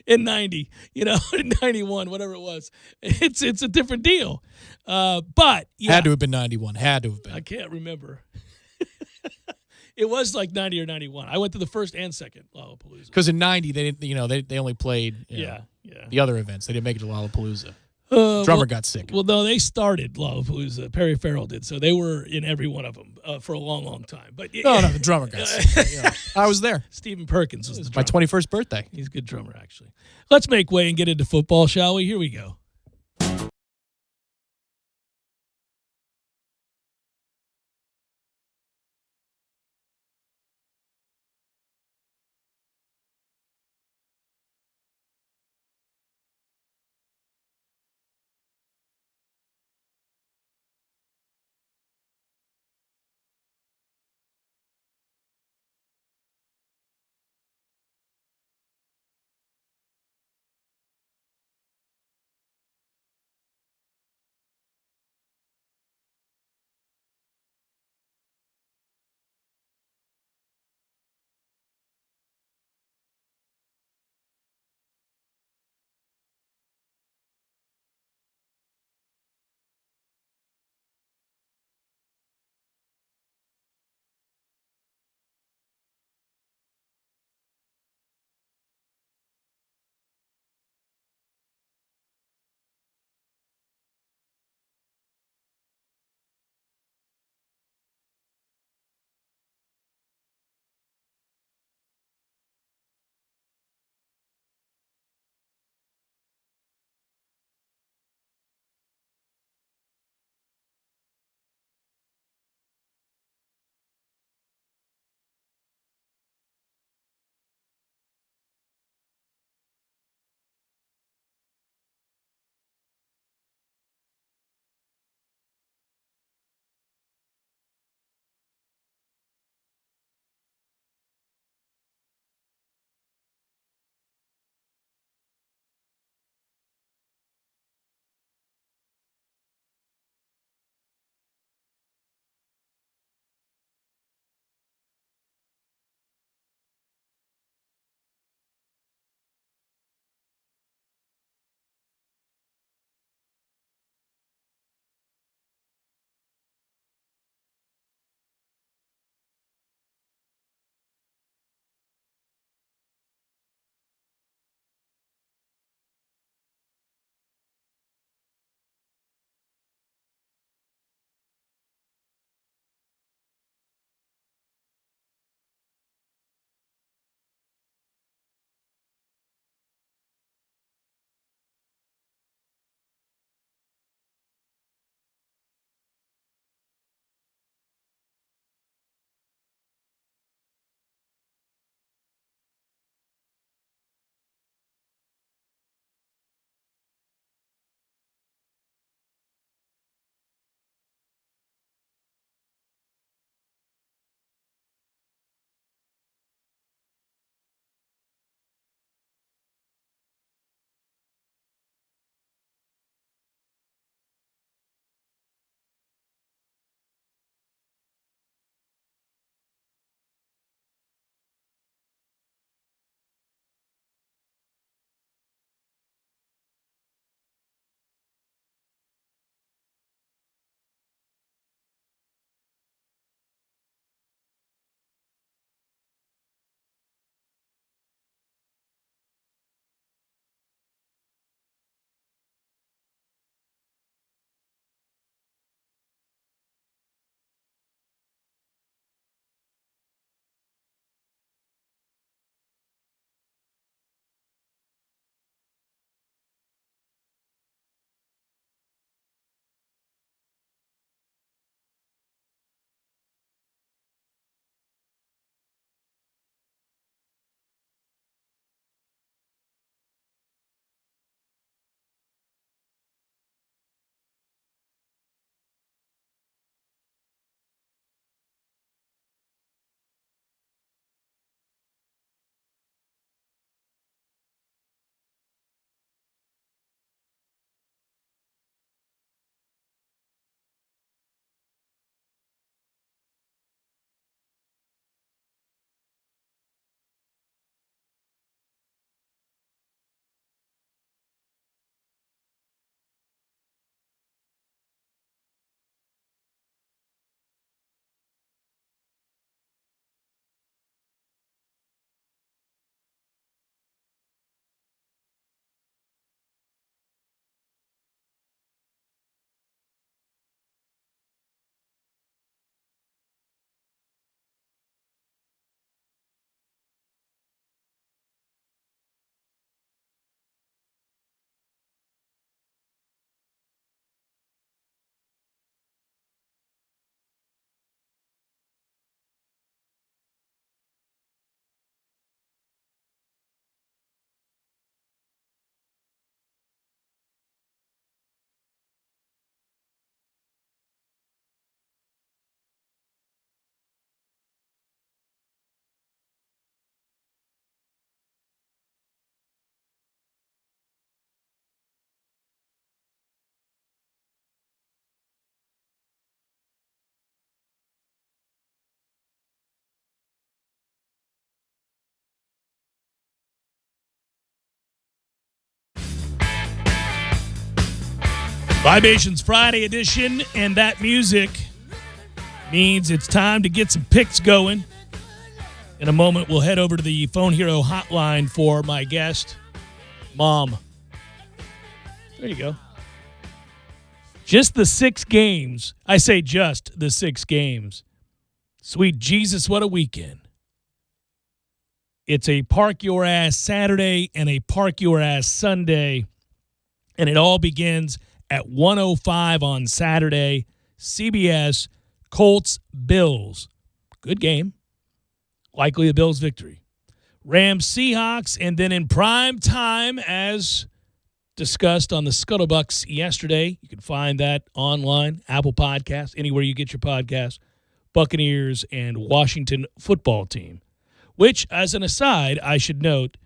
in 90, in 91, whatever it was. It's a different deal. But yeah, Had to have been 91. Had to have been. I can't remember. It was like 90 or 91. I went to the first and second Lollapalooza. Because in 90, they didn't, they only played Yeah. the other events. They didn't make it to Lollapalooza. Drummer got sick. Well, no, they started Lollapalooza. Perry Farrell did, so they were in every one of them for a long, long time. But No, the drummer got sick. I was there. Stephen Perkins was the My drummer. 21st birthday. He's a good drummer, actually. Let's make way and get into football, shall we? Here we go. Vibations Friday edition, and that music means it's time to get some picks going. In a moment, we'll head over to the Phone Hero hotline for my guest, Mom. There you go. Just the 6 games. I say just the 6 games. Sweet Jesus, what a weekend. It's a Park Your Ass Saturday and a Park Your Ass Sunday, and it all begins at 1:05 on Saturday. CBS, Colts, Bills. Good game. Likely a Bills victory. Rams, Seahawks, and then in prime time, as discussed on the Scuttlebucks yesterday, you can find that online, Apple Podcasts, anywhere you get your podcasts, Buccaneers and Washington football team, which, as an aside, I should note,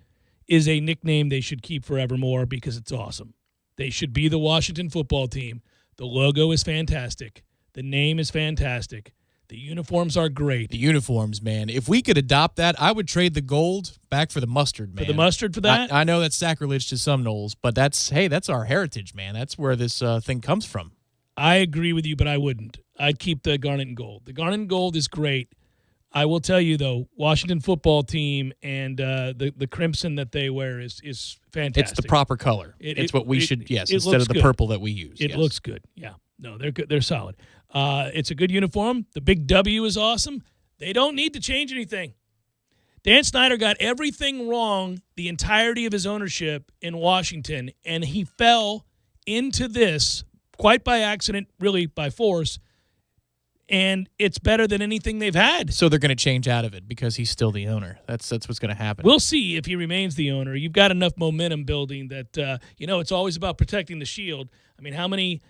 is a nickname they should keep forevermore because it's awesome. They should be the Washington football team. The logo is fantastic. The name is fantastic. The uniforms are great. The uniforms, man. If we could adopt that, I would trade the gold back for the mustard, man. For the mustard for that? I know that's sacrilege to some Knowles, but that's our heritage, man. That's where this thing comes from. I agree with you, but I wouldn't. I'd keep the garnet and gold. The garnet and gold is great. I will tell you, though, Washington football team and the crimson that they wear is fantastic. It's the proper color. It's what we should, instead of the good. Purple that we use. It looks good. Yeah. No, they're good. They're solid. It's a good uniform. The big W is awesome. They don't need to change anything. Dan Snyder got everything wrong the entirety of his ownership in Washington, and he fell into this quite by accident, really by force, and it's better than anything they've had. So they're going to change out of it because he's still the owner. That's what's going to happen. We'll see if he remains the owner. You've got enough momentum building that, it's always about protecting the shield. I mean, how many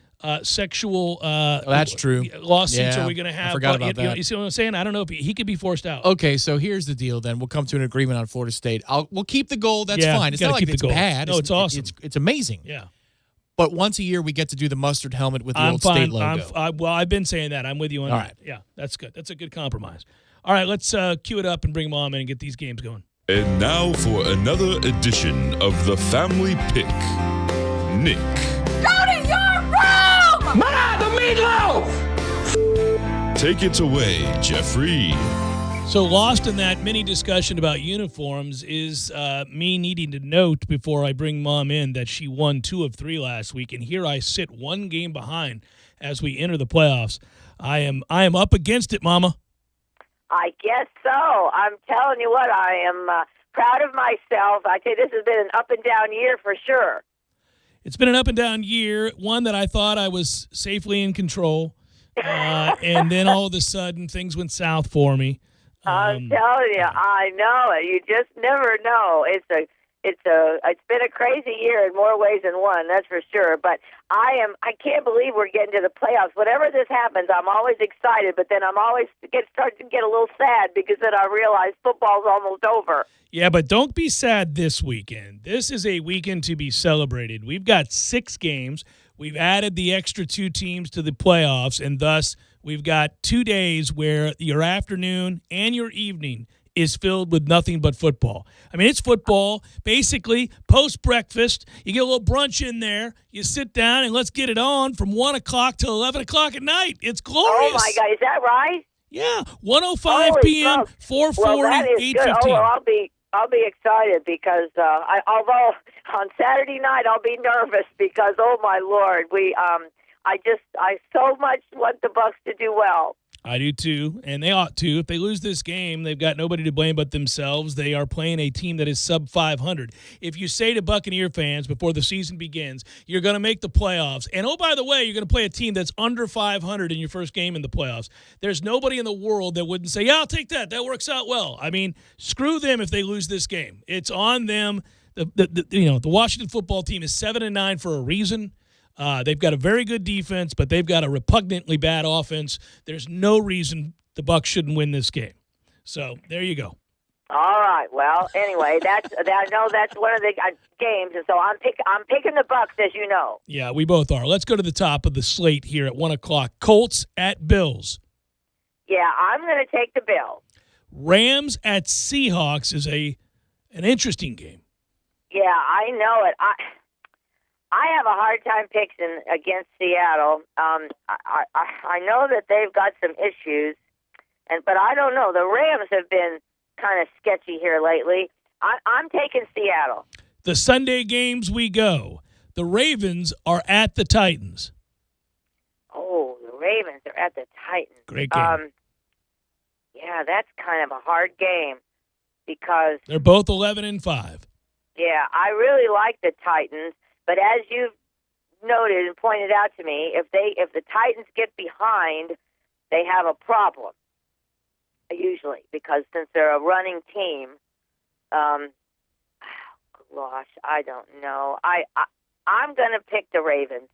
sexual that's true. lawsuits are we going to have? I forgot about that. You see what I'm saying? I don't know if he could be forced out. Okay, so here's the deal then. We'll come to an agreement on Florida State. We'll keep the gold. That's fine. It's not like it's bad. No, it's awesome. It's amazing. Yeah. But once a year, we get to do the mustard helmet with the old state logo. I've been saying that. I'm with you on that. All right. Yeah, that's good. That's a good compromise. All right, let's cue it up and bring Mom in and get these games going. And now for another edition of the Family Pick. Nick. Go to your room! Ma, the meatloaf! Take it away, Jeffrey. So lost in that mini discussion about uniforms is me needing to note before I bring Mom in that she won 2 of 3 last week, and here I sit 1 game behind as we enter the playoffs. I am up against it, Mama. I guess so. I'm telling you what, I am proud of myself. I tell you, this has been an up and down year for sure. It's been an up and down year, one that I thought I was safely in control, and then all of a sudden things went south for me. I'm telling you, I know it. You just never know. It's been a crazy year in more ways than one, that's for sure. But I can't believe we're getting to the playoffs. Whenever this happens, I'm always excited, but then I'm always start to get a little sad because then I realize football's almost over. Yeah, but don't be sad this weekend. This is a weekend to be celebrated. We've got 6 games. We've added the extra 2 teams to the playoffs, and thus we've got 2 days where your afternoon and your evening is filled with nothing but football. I mean, it's football. Basically, post-breakfast, you get a little brunch in there, you sit down, and let's get it on from 1 o'clock till 11 o'clock at night. It's glorious. Oh, my God. Is that right? Yeah, 1:05 p.m., 4:40, well, that is 8:15. Good. Oh, well, I'll be excited because although on Saturday night I'll be nervous because, oh, my Lord, I so much want the Bucs to do well. I do too, and they ought to. If they lose this game, they've got nobody to blame but themselves. They are playing a team that is sub 500. If you say to Buccaneer fans before the season begins, you're going to make the playoffs, and oh, by the way, you're going to play a team that's under 500 in your first game in the playoffs, there's nobody in the world that wouldn't say, yeah, I'll take that. That works out well. I mean, screw them if they lose this game. It's on them. The Washington football team is 7-9 for a reason. They've got a very good defense, but they've got a repugnantly bad offense. There's no reason the Bucs shouldn't win this game. So there you go. All right. Well, anyway, that's one of the games, and so I'm picking the Bucs, as you know. Yeah, we both are. Let's go to the top of the slate here at 1 o'clock. Colts at Bills. Yeah, I'm going to take the Bills. Rams at Seahawks is an interesting game. Yeah, I know it. I have a hard time picking against Seattle. I know that they've got some issues, but I don't know. The Rams have been kind of sketchy here lately. I'm taking Seattle. The Sunday games we go. The Ravens are at the Titans. Oh, the Ravens are at the Titans. Great game. Yeah, that's kind of a hard game because they're both 11-5. Yeah, I really like the Titans, but as you've noted and pointed out to me, if the Titans get behind, they have a problem. Usually, because since they're a running team, gosh, I don't know. I'm going to pick the Ravens.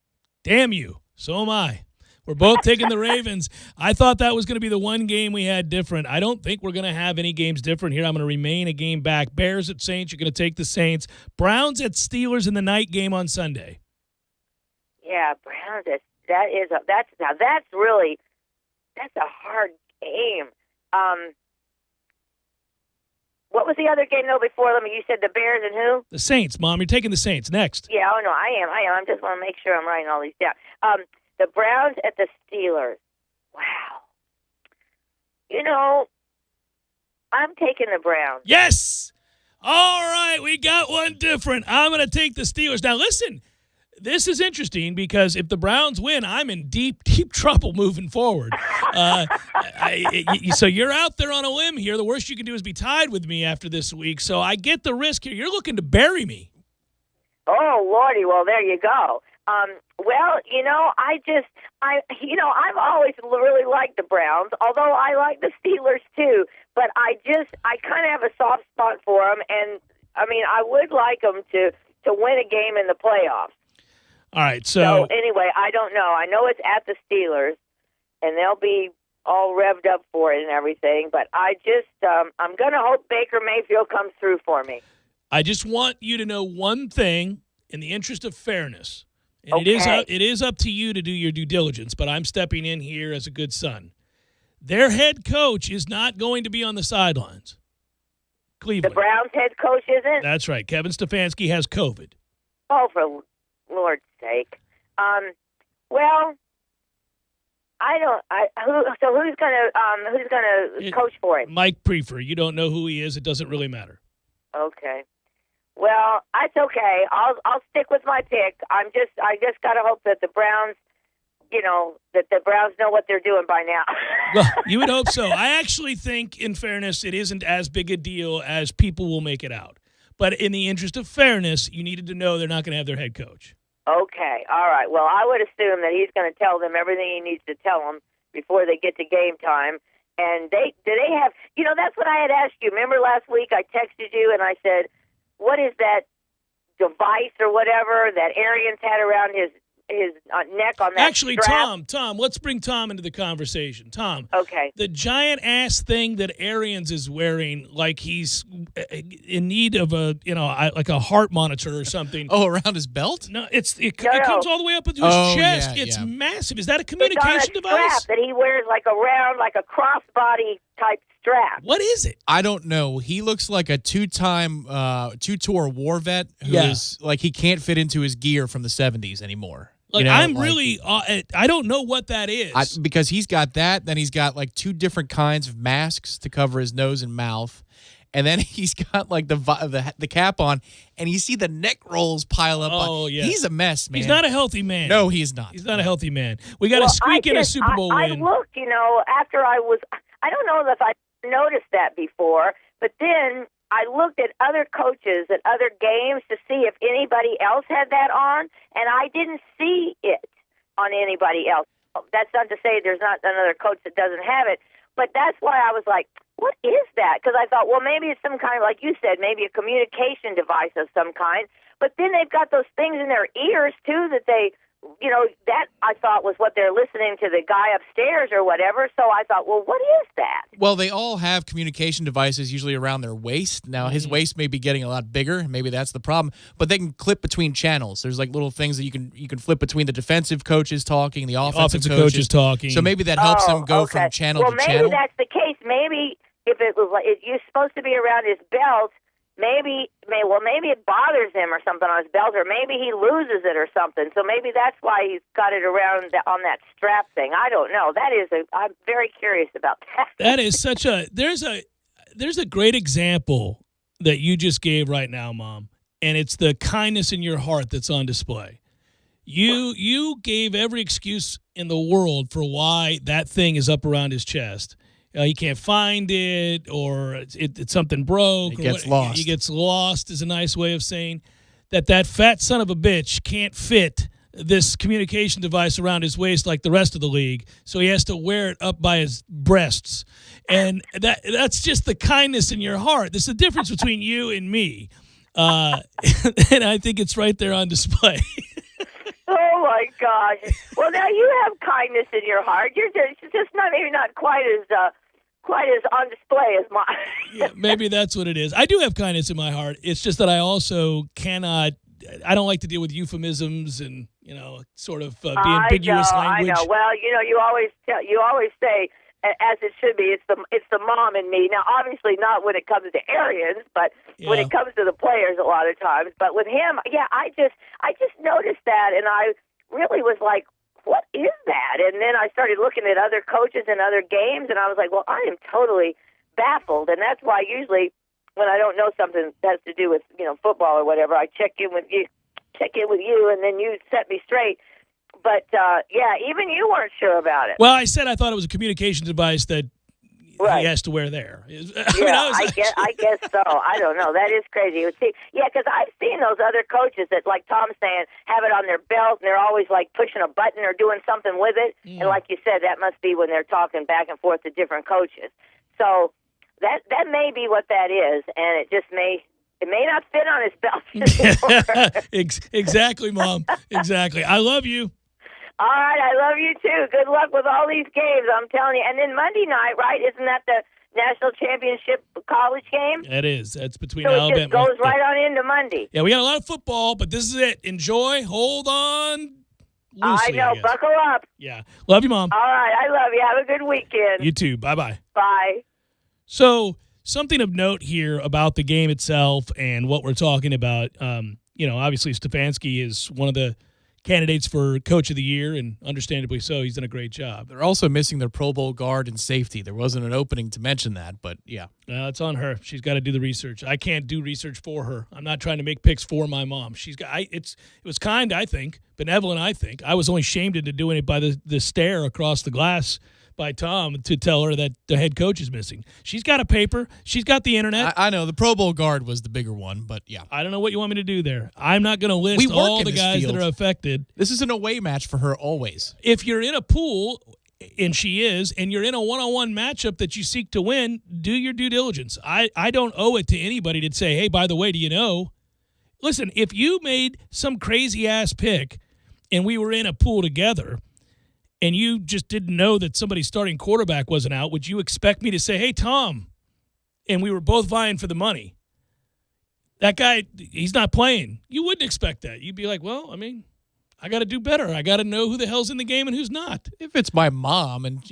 Damn you. So am I. We're both taking the Ravens. I thought that was going to be the one game we had different. I don't think we're going to have any games different here. I'm going to remain a game back. Bears at Saints, you're going to take the Saints. Browns at Steelers in the night game on Sunday. Yeah, Browns. That's a hard game. What was the other game though before? You said the Bears and who? The Saints, Mom. You're taking the Saints next. Yeah, oh no, I am. I just want to make sure I'm writing all these down. The Browns at the Steelers. Wow. I'm taking the Browns. Yes. All right, we got one different. I'm going to take the Steelers. Now, listen, this is interesting because if the Browns win, I'm in deep, deep trouble moving forward. So you're out there on a limb here. The worst you can do is be tied with me after this week. So I get the risk here. You're looking to bury me. Oh, Lordy. Well, there you go. I've always really liked the Browns, although I like the Steelers too. But I kind of have a soft spot for them, and I would like them to win a game in the playoffs. All right. So anyway, I don't know. I know it's at the Steelers, and they'll be all revved up for it and everything. But I'm going to hope Baker Mayfield comes through for me. I just want you to know one thing in the interest of fairness. And okay. It is up to you to do your due diligence, but I'm stepping in here as a good son. Their head coach is not going to be on the sidelines. Cleveland. The Browns head coach isn't? That's right. Kevin Stefanski has COVID. Oh, for Lord's sake. Who's gonna coach for him? Mike Prefer. You don't know who he is. It doesn't really matter. Okay. Well, that's okay. I'll stick with my pick. I just got to hope that the Browns, that the Browns know what they're doing by now. Well, you would hope so. I actually think, in fairness, it isn't as big a deal as people will make it out. But in the interest of fairness, you needed to know they're not going to have their head coach. Okay. All right. Well, I would assume that he's going to tell them everything he needs to tell them before they get to game time. And do they have, that's what I had asked you. Remember last week I texted you and I said, what is that device or whatever that Arians had around his neck on that Actually, strap? Tom, let's bring Tom into the conversation. Tom. Okay. The giant ass thing that Arians is wearing, like he's in need of like a heart monitor or something. Oh, around his belt? No, it comes all the way up into his chest. Yeah, it's massive. Is that a communication it's on a device? strap that he wears like a crossbody type strap. What is it? I don't know. He looks like a two-tour war vet who is like he can't fit into his gear from the 70s anymore. Like I don't know what that is. Because he's got that, then he's got like two different kinds of masks to cover his nose and mouth, and then he's got like the cap on, and you see the neck rolls pile up. Oh, yeah. He's a mess, man. He's not a healthy man. No, he is not. He's not a healthy man. We got to squeak in a Super Bowl win. I looked, after I don't know if I noticed that before, but then I looked at other coaches at other games to see if anybody else had that on, and I didn't see it on anybody else. That's not to say there's not another coach that doesn't have it, but that's why I was like, what is that? Because I thought, well, maybe it's some kind of, like you said, maybe a communication device of some kind. But then they've got those things in their ears, too, that they, that I thought was what they're listening to the guy upstairs or whatever. So I thought, well, what is that? Well, they all have communication devices usually around their waist. Now, his waist may be getting a lot bigger. Maybe that's the problem. But they can clip between channels. There's like little things that you can flip between the defensive coaches talking, the offensive coaches talking. So maybe that helps them go from channel to channel. Well, maybe that's the case. Maybe if it was like you're supposed to be around his belt, maybe it bothers him or something on his belt, or maybe he loses it or something. So maybe that's why he's got it around on that strap thing. I don't know. I'm very curious about that. That is there's a great example that you just gave right now, Mom, and it's the kindness in your heart that's on display. You gave every excuse in the world for why that thing is up around his chest. He can't find it, or it's something broke. It gets lost. He gets lost is a nice way of saying that fat son of a bitch can't fit this communication device around his waist like the rest of the league, so he has to wear it up by his breasts. And that's just the kindness in your heart. There's a difference between you and me. And I think it's right there on display. Oh my gosh! Well, now you have kindness in your heart. You're just not quite as on display as mine. Yeah, maybe that's what it is. I do have kindness in my heart. It's just that I also cannot. I don't like to deal with euphemisms and sort of the ambiguous language. I know. Well, you always say, as it should be, it's the mom in me. Now, obviously not when it comes to Arians, but when it comes to the players a lot of times. But with him, I just noticed that, and I really was like, what is that? And then I started looking at other coaches and other games, and I was like, well, I am totally baffled. And that's why usually when I don't know something that has to do with football or whatever, I check in with you, and then you set me straight. But, even you weren't sure about it. Well, I said I thought it was a communication device that he has to wear there. I guess so. I don't know. That is crazy. Because I've seen those other coaches that, like Tom's saying, have it on their belt, and they're always, like, pushing a button or doing something with it. And like you said, that must be when they're talking back and forth to different coaches. So that may be what that is, and it just may not fit on his belt anymore. Exactly, Mom. Exactly. I love you. All right, I love you too. Good luck with all these games, I'm telling you. And then Monday night, right? Isn't that the national championship college game? It is. That's between Alabama. Alabama. It just goes right on into Monday. Yeah, we got a lot of football, but this is it. Enjoy. Hold on. Loosely, I know. Buckle up. Yeah. Love you, Mom. All right, I love you. Have a good weekend. You too. Bye-bye. Bye. So something of note here about the game itself and what we're talking about. Obviously Stefanski is one of the candidates for Coach of the Year, and understandably so. He's done a great job. They're also missing their Pro Bowl guard and safety. There wasn't an opening to mention that, but yeah. It's on her. She's got to do the research. I can't do research for her. I'm not trying to make picks for my mom. It was kind, I think, benevolent, I think. I was only shamed into doing it by the stare across the glass by Tom to tell her that the head coach is missing. She's got a paper. She's got the internet. I know. The Pro Bowl guard was the bigger one, but yeah. I don't know what you want me to do there. I'm not going to list all the guys that are affected. This is an away match for her always. If you're in a pool, and she is, and you're in a one-on-one matchup that you seek to win, do your due diligence. I don't owe it to anybody to say, hey, by the way, do you know? Listen, if you made some crazy-ass pick and we were in a pool together – and you just didn't know that somebody's starting quarterback wasn't out, would you expect me to say, hey, Tom, and we were both vying for the money, that guy, he's not playing? You wouldn't expect that. You'd be like, well, I got to do better. I got to know who the hell's in the game and who's not. If it's my mom and,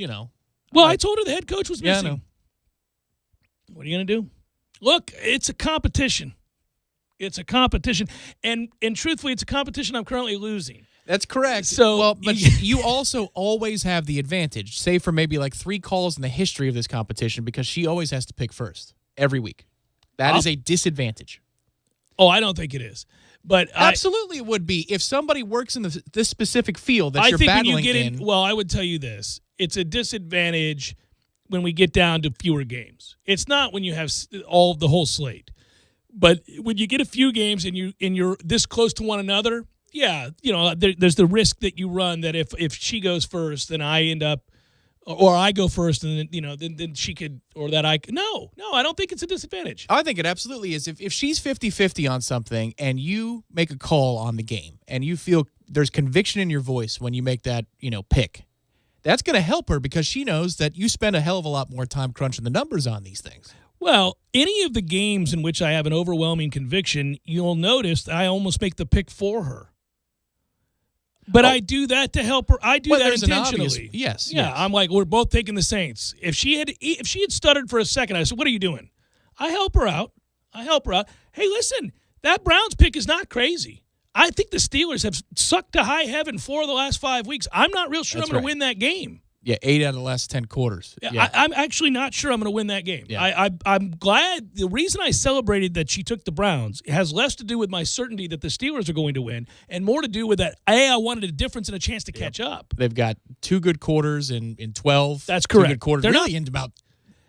Well, I told her the head coach was missing. I know. What are you going to do? Look, it's a competition. It's a competition. And truthfully, it's a competition I'm currently losing. That's correct. So, but you also always have the advantage, save for maybe like 3 calls in the history of this competition, because she always has to pick first every week. That is a disadvantage. Oh, I don't think it is. But absolutely it would be if somebody works in this specific field that you're battling when you get in. Well, I would tell you this. It's a disadvantage when we get down to fewer games. It's not when you have the whole slate. But when you get a few games and you're this close to one another, yeah, there's the risk that you run that if she goes first, then I end up, or I go first, and then she could, or that I could. No, I don't think it's a disadvantage. I think it absolutely is. If she's 50-50 on something and you make a call on the game and you feel there's conviction in your voice when you make that, pick, that's going to help her because she knows that you spend a hell of a lot more time crunching the numbers on these things. Well, any of the games in which I have an overwhelming conviction, you'll notice that I almost make the pick for her. But I do that to help her. I do that intentionally. Yes. I'm like, we're both taking the Saints. If she had stuttered for a second, I said, what are you doing? I help her out. I help her out. Hey, listen, that Browns pick is not crazy. I think the Steelers have sucked to high heaven 4 of the last 5 weeks. I'm not real sure That's I'm going right. to win that game. Yeah, 8 out of the last 10 quarters. Yeah. I'm actually not sure I'm going to win that game. Yeah. I'm glad. The reason I celebrated that she took the Browns has less to do with my certainty that the Steelers are going to win and more to do with that, I wanted a difference and a chance to catch up. They've got 2 good quarters in 12. That's 2 correct. good quarters. They're Really into about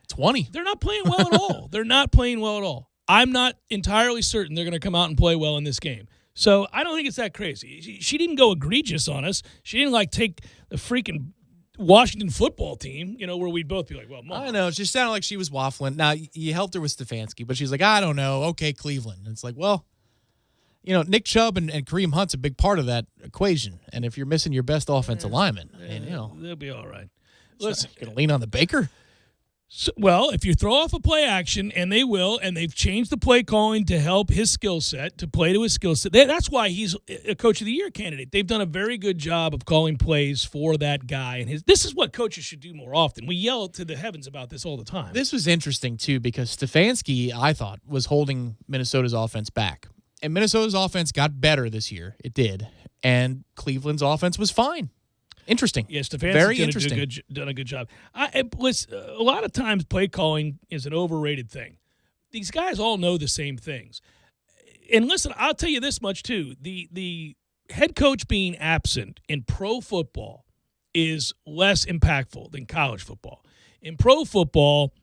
20. They're not playing well at all. They're not playing well at all. I'm not entirely certain they're going to come out and play well in this game. So I don't think it's that crazy. She didn't go egregious on us. She didn't take the freaking Washington football team, where we'd both be like, well, Mom. I know. It just sounded like she was waffling. Now, you helped her with Stefanski, but she's like, I don't know. Okay, Cleveland. And it's like, well, Nick Chubb and Kareem Hunt's a big part of that equation. And if you're missing your best offensive lineman, they'll be all right. Listen, going to lean on the Baker? So, well, if you throw off a play action, and they will, and they've changed the play calling to help his skill set, to play to his skill set, that's why he's a Coach of the Year candidate. They've done a very good job of calling plays for that guy. And this is what coaches should do more often. We yell to the heavens about this all the time. This was interesting, too, because Stefanski, I thought, was holding Minnesota's offense back. And Minnesota's offense got better this year. It did. And Cleveland's offense was fine. Interesting. Yes, Stefanski's very interesting. Done a good job. Listen, a lot of times play calling is an overrated thing. These guys all know the same things. And listen, I'll tell you this much too: the head coach being absent in pro football is less impactful than college football. In pro football,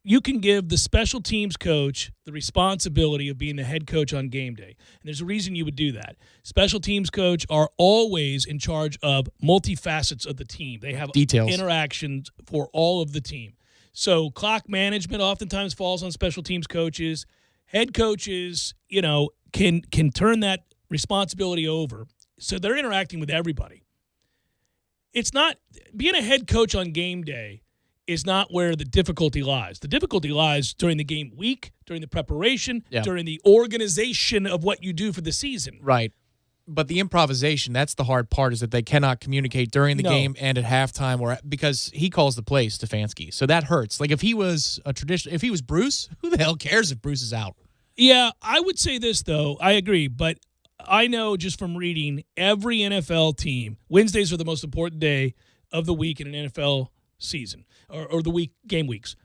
you can give the special teams coach the responsibility of being the head coach on game day. And there's a reason you would do that. Special teams coach are always in charge of multifacets of the team. They have details, interactions for all of the team. So clock management oftentimes falls on special teams coaches. Head coaches, can turn that responsibility over. So they're interacting with everybody. It's not being a head coach on game day is not where the difficulty lies. The difficulty lies during the game week, during the preparation, during the organization of what you do for the season. Right. But the improvisation, that's the hard part, is that they cannot communicate during the game and at halftime because he calls the plays, Stefanski. So that hurts. Like if he was if he was Bruce, who the hell cares if Bruce is out? Yeah, I would say this, though. I agree, but I know just from reading every NFL team, Wednesdays are the most important day of the week in an NFL season or the game weeks.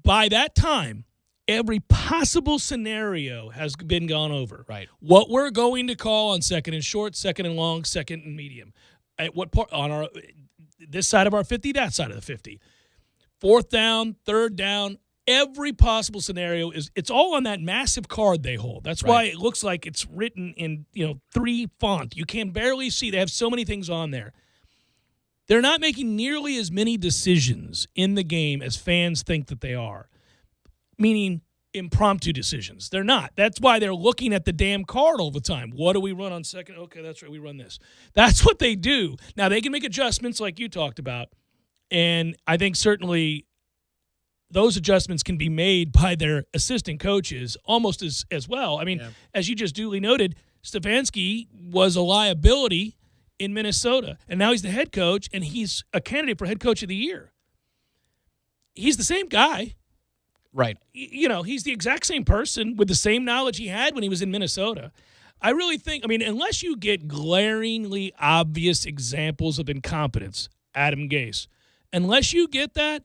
By that time, every possible scenario has been gone over. Right. What we're going to call on second and short, second and long, second and medium. At what part on this side of our 50, that side of the 50. 4th down, 3rd down, every possible scenario it's all on that massive card they hold. That's why it looks like it's written in 3 font. You can barely see. They have so many things on there. They're not making nearly as many decisions in the game as fans think that they are, meaning impromptu decisions. They're not. That's why they're looking at the damn card all the time. What do we run on second? Okay, that's right. We run this. That's what they do. Now, they can make adjustments like you talked about, and I think certainly those adjustments can be made by their assistant coaches almost as well. I mean, as you just duly noted, Stefanski was a liability in Minnesota, and now he's the head coach, and he's a candidate for head coach of the year. He's the same guy. Right. He's the exact same person with the same knowledge he had when he was in Minnesota. I really think, unless you get glaringly obvious examples of incompetence, Adam Gase, unless you get that,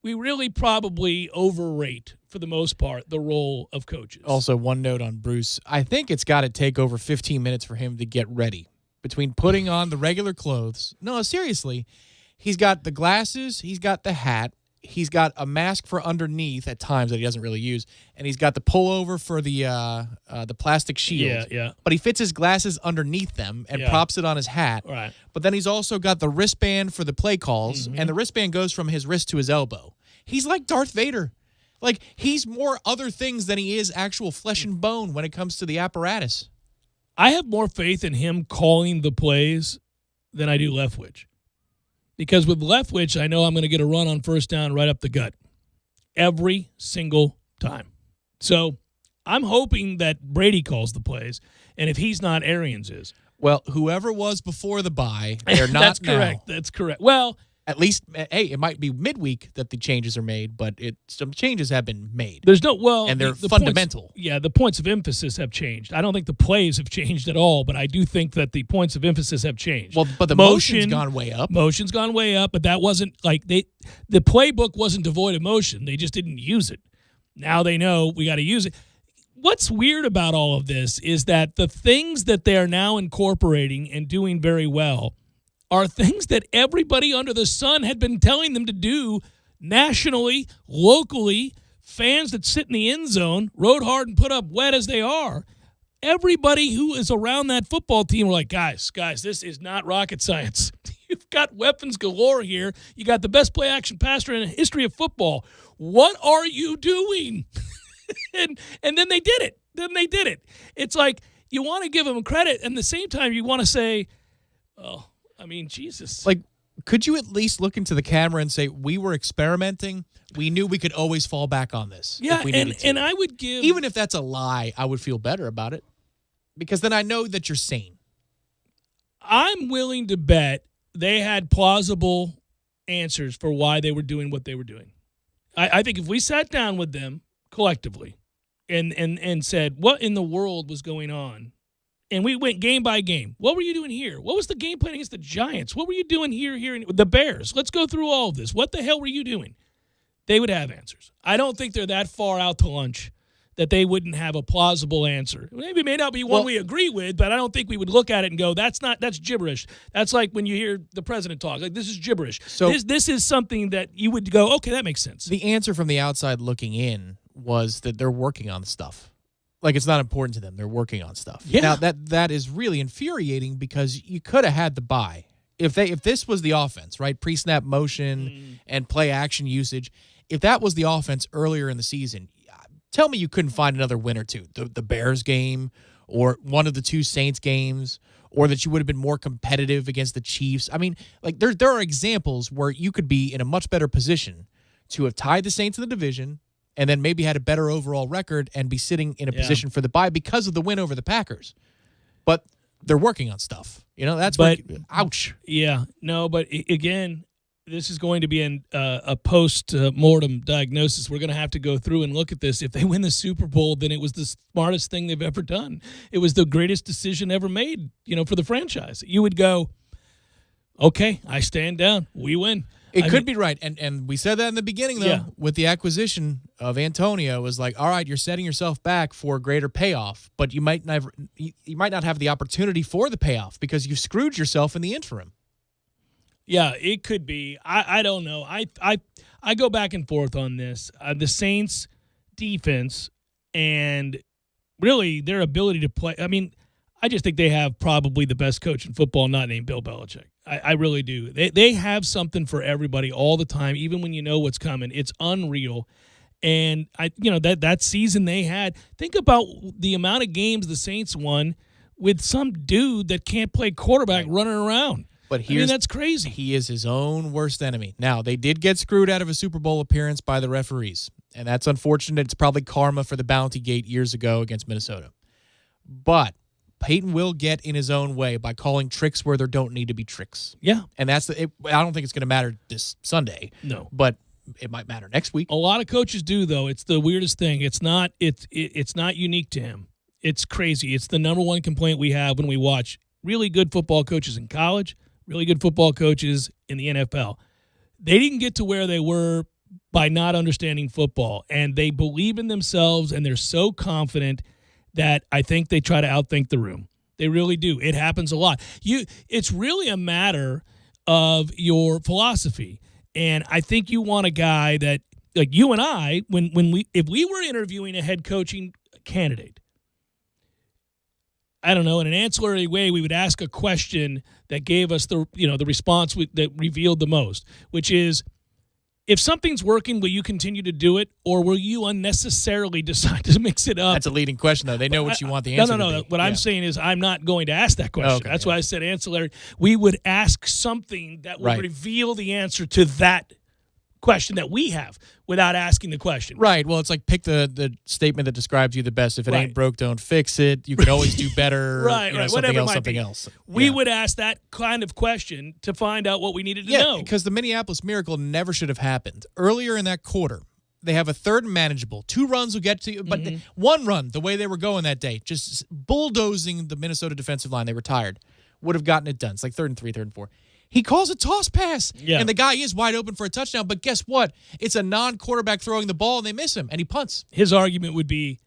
we really probably overrate, for the most part, the role of coaches. Also, one note on Bruce. I think it's got to take over 15 minutes for him to get ready. Between putting on the regular clothes. No, seriously. He's got the glasses. He's got the hat. He's got a mask for underneath at times that he doesn't really use. And he's got the pullover for the plastic shield. Yeah. But he fits his glasses underneath them and props it on his hat. Right. But then he's also got the wristband for the play calls. And the wristband goes from his wrist to his elbow. He's like Darth Vader. Like, he's more other things than he is actual flesh and bone when it comes to the apparatus. I have more faith in him calling the plays than I do Leftwich. Because with Leftwich, I know I'm going to get a run on first down right up the gut every single time. So I'm hoping that Brady calls the plays, and if he's not, Arians is. Well, whoever was before the bye, they're not That's now. correct. That's correct. Well, At least, hey, it might be midweek that the changes are made, but some changes have been made. There's no and they're the fundamental. The points of emphasis have changed. I don't think the plays have changed at all, but I do think that the points of emphasis have changed. Well, but the motion's gone way up. Motion's gone way up, but that wasn't like the playbook wasn't devoid of motion. They just didn't use it. Now they know we got to use it. What's weird about all of this is that the things that they are now incorporating and doing very well are things that everybody under the sun had been telling them to do nationally, locally, fans that sit in the end zone, rode hard and put up wet as they are. Everybody who is around that football team were like, guys, this is not rocket science. You've got weapons galore here. You got the best play-action passer in the history of football. What are you doing? and then they did it. It's like you want to give them credit, and at the same time you want to say, oh, I mean, Jesus. Like, could you at least look into the camera and say, we were experimenting? We knew we could always fall back on this. Yeah, if we needed to. And I would give... Even if that's a lie, I would feel better about it. Because then I know that you're sane. I'm willing to bet they had plausible answers for why they were doing what they were doing. I think if we sat down with them collectively and said, what in the world was going on? And we went game by game. What were you doing here? What was the game plan against the Giants? What were you doing here, the Bears? Let's go through all of this. What the hell were you doing? They would have answers. I don't think they're that far out to lunch that they wouldn't have a plausible answer. Maybe it may not be one we agree with, but I don't think we would look at it and go, that's gibberish. That's like when you hear the president talk. Like, this is gibberish. So this is something that you would go, okay, that makes sense. The answer from the outside looking in was that they're working on stuff. Like, it's not important to them. They're working on stuff. Yeah. Now, that is really infuriating because you could have had the bye. If this was the offense, right, pre-snap motion and play action usage, if that was the offense earlier in the season, tell me you couldn't find another win or two. The Bears game or one of the two Saints games, or that you would have been more competitive against the Chiefs. I mean, like, there are examples where you could be in a much better position to have tied the Saints in the division and then maybe had a better overall record and be sitting in a position for the bye because of the win over the Packers. But they're working on stuff. You know, that's ouch. Yeah. No, but again, this is going to be a post-mortem diagnosis. We're going to have to go through and look at this. If they win the Super Bowl, then it was the smartest thing they've ever done. It was the greatest decision ever made, for the franchise. You would go, okay, I stand down. We win. It could be right. And we said that in the beginning, though, with the acquisition of Antonio. It was like, all right, you're setting yourself back for a greater payoff, but you might not have the opportunity for the payoff because you screwed yourself in the interim. Yeah, it could be. I don't know. I go back and forth on this. The Saints' defense and really their ability to play. I mean, I just think they have probably the best coach in football, not named Bill Belichick. I really do. They have something for everybody all the time, even when you know what's coming. It's unreal. And that season they had, think about the amount of games the Saints won with some dude that can't play quarterback running around. But that's crazy. He is his own worst enemy. Now, they did get screwed out of a Super Bowl appearance by the referees, and that's unfortunate. It's probably karma for the Bounty Gate years ago against Minnesota. But Peyton will get in his own way by calling tricks where there don't need to be tricks. Yeah. And I don't think it's going to matter this Sunday. No. But it might matter next week. A lot of coaches do, though. It's the weirdest thing. It's not unique to him. It's crazy. It's the number one complaint we have when we watch really good football coaches in college, really good football coaches in the NFL. They didn't get to where they were by not understanding football, and they believe in themselves, and they're so confident that I think they try to outthink the room. They really do. It happens a lot. It's really a matter of your philosophy, and I think you want a guy that, like you and I, if we were interviewing a head coaching candidate, I don't know, in an ancillary way, we would ask a question that gave us the response that revealed the most, which is, if something's working, will you continue to do it, or will you unnecessarily decide to mix it up? That's a leading question, though. They know what you want the answer to be. No. What I'm saying is I'm not going to ask that question. Okay, That's why I said ancillary. We would ask something that would reveal the answer to that question that we have without asking the question. Right. Well, it's like pick the statement that describes you the best. If it Right. ain't broke, don't fix it. You can always do better. Right, you know, right. Something Whatever it else. might Something be. else. We Yeah. would ask that kind of question to find out what we needed to Yeah, know. because the Minneapolis Miracle never should have happened. Earlier in that quarter, they have a third and manageable. 2 runs will get to you, but one run, the way they were going that day, just bulldozing the Minnesota defensive line, they were tired, would have gotten it done. It's like 3rd and 3, 3rd and 4. He calls a toss pass, Yeah. and the guy is wide open for a touchdown, but guess what? It's a non-quarterback throwing the ball, and they miss him, and he punts. His argument would be,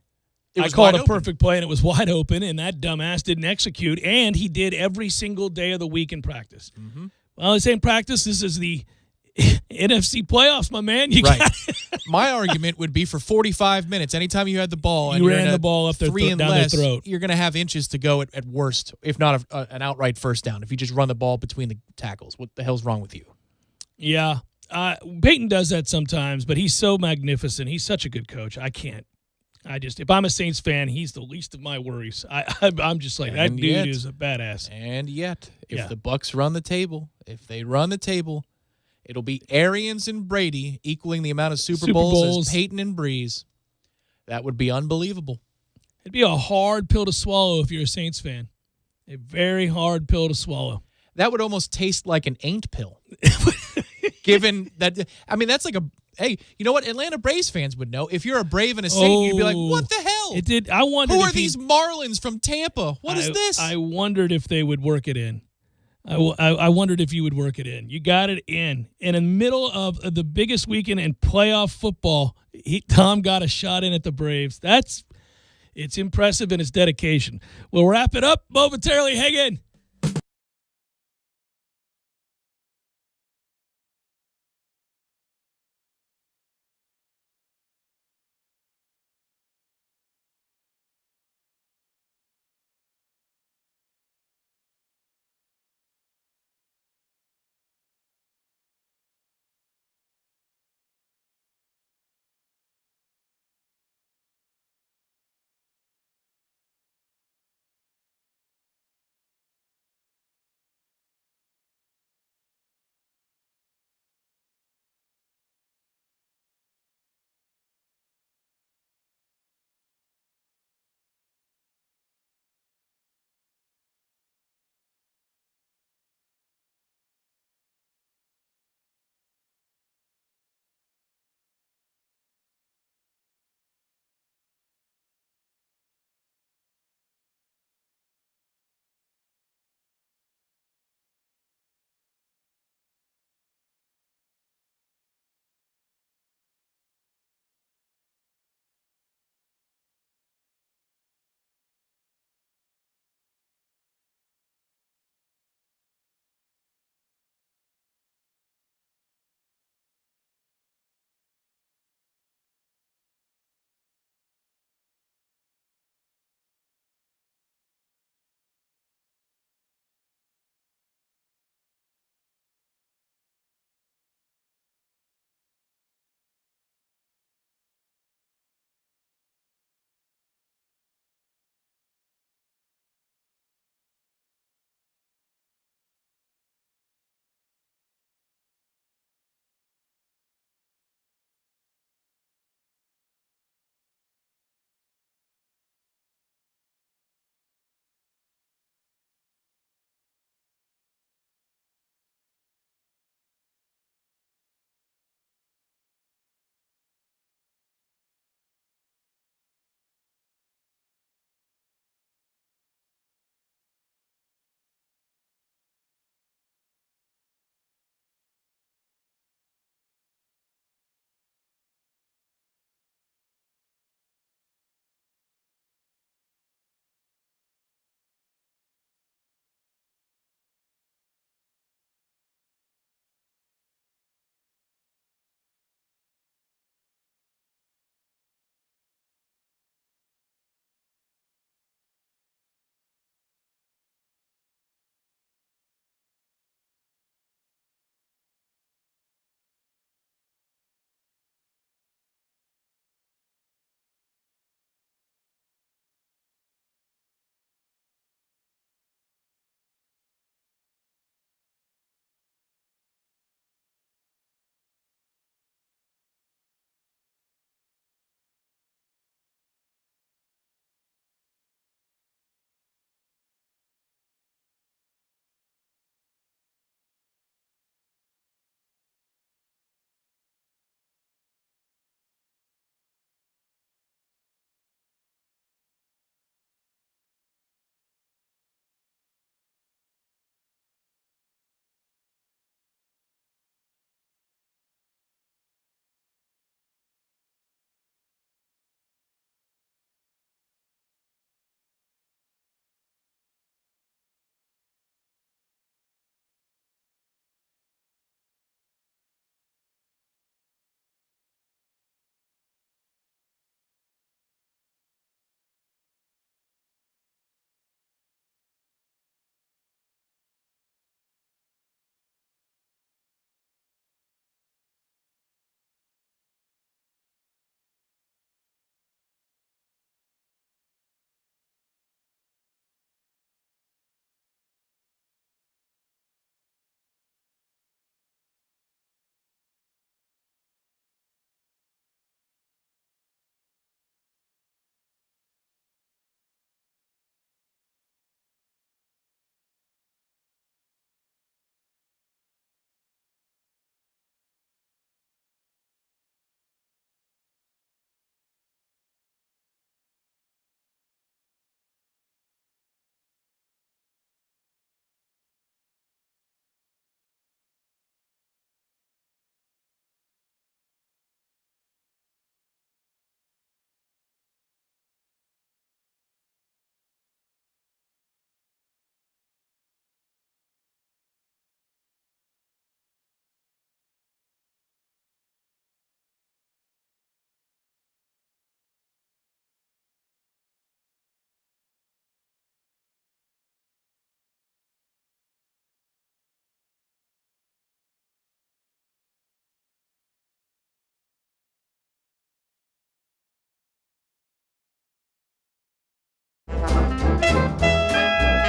It I was called wide a open. perfect play and it was wide open, and that dumbass didn't execute, and he did every single day of the week in practice. Mm-hmm. Well, this ain't practice. This is the NFC playoffs, my man. You Right. got My argument would be for 45 minutes, anytime you had the ball and You you're ran in the a ball up their 3 and down their less, throat. you're going to have inches to go at worst, if not an outright first down. If you just run the ball between the tackles, what the hell's wrong with you? Yeah. Peyton does that sometimes, but he's so magnificent. He's such a good coach. If I'm a Saints fan, he's the least of my worries. I'm just like, that And dude yet- is a badass. And yet, if Yeah. the Bucks run the table, it'll be Arians and Brady equaling the amount of Super Bowls as Peyton and Breeze. That would be unbelievable. It'd be a hard pill to swallow if you're a Saints fan. A very hard pill to swallow. That would almost taste like an ain't pill. Given that, I mean, that's like hey, you know what? Atlanta Braves fans would know. If you're a Brave and a Saint, you'd be like, what the hell? It did. I wondered Who are if he- these Marlins from Tampa? What is this? I wondered if they would work it in. I wondered if you would work it in. You got it in. And in the middle of the biggest weekend in playoff football, Tom got a shot in at the Braves. It's impressive in its dedication. We'll wrap it up momentarily. Hang in.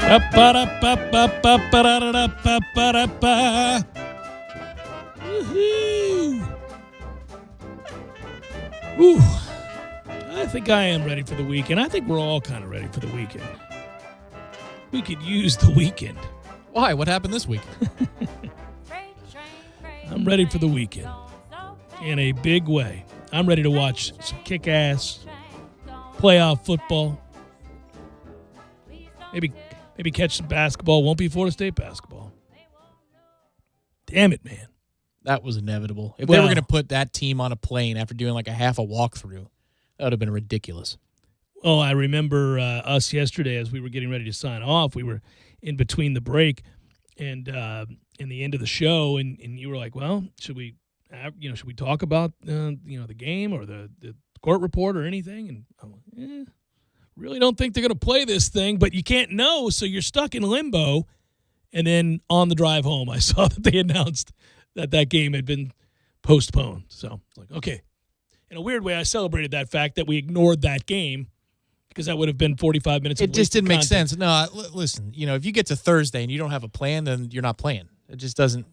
Woohoo! Woo. I think I am ready for the weekend. I think we're all kind of ready for the weekend. We could use the weekend. Why? What happened this week? I'm ready for the weekend in a big way. I'm ready to watch some kick-ass playoff football. Maybe catch some basketball. Won't be Florida State basketball. Damn it, man. That was inevitable. If they were going to put that team on a plane after doing like a half a walkthrough, that would have been ridiculous. Oh, I remember us yesterday as we were getting ready to sign off. We were in between the break and in the end of the show, and you were like, "Well, should we talk about the game or the court report or anything?" And I'm like, really don't think they're going to play this thing, but you can't know, so you're stuck in limbo. And then on the drive home, I saw that they announced that game had been postponed. So it's like, okay. In a weird way, I celebrated that fact that we ignored that game because that would have been 45 minutes. It just didn't make sense. No, listen, if you get to Thursday and you don't have a plan, then you're not playing. It just doesn't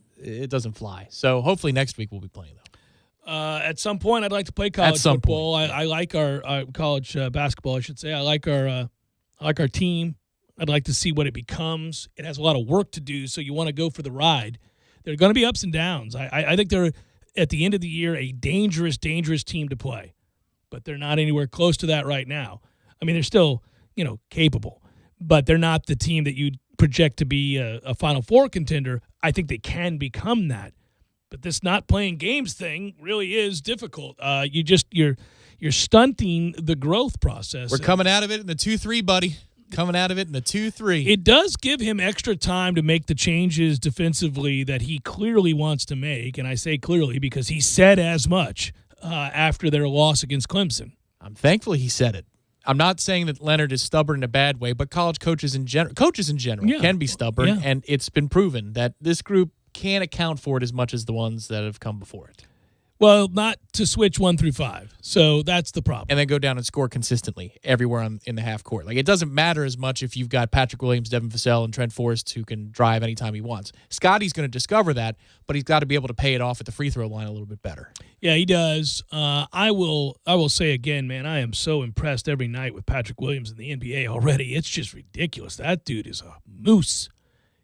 fly. So hopefully next week we'll be playing, though. At some point, I'd like to play college football. I like our college basketball, I should say. I like our team. I'd like to see what it becomes. It has a lot of work to do, so you want to go for the ride. There are going to be ups and downs. I think they're, at the end of the year, a dangerous, dangerous team to play. But they're not anywhere close to that right now. I mean, they're still, capable. But they're not the team that you'd project to be a Final Four contender. I think they can become that. But this not playing games thing really is difficult. You're stunting the growth process. We're coming out of it in the 2-3, buddy. Coming out of it in the 2-3. It does give him extra time to make the changes defensively that he clearly wants to make, and I say clearly because he said as much after their loss against Clemson. I'm thankful he said it. I'm not saying that Leonard is stubborn in a bad way, but college coaches in general can be stubborn, and it's been proven that this group can't account for it as much as the ones that have come before it. Well, not to switch 1 through 5. So that's the problem. And then go down and score consistently everywhere in the half court. Like, it doesn't matter as much if you've got Patrick Williams, Devin Vassell, and Trent Forrest who can drive anytime he wants. Scotty's going to discover that, but he's got to be able to pay it off at the free throw line a little bit better. Yeah, he does. I will say again, man, I am so impressed every night with Patrick Williams in the NBA already. It's just ridiculous. That dude is a moose.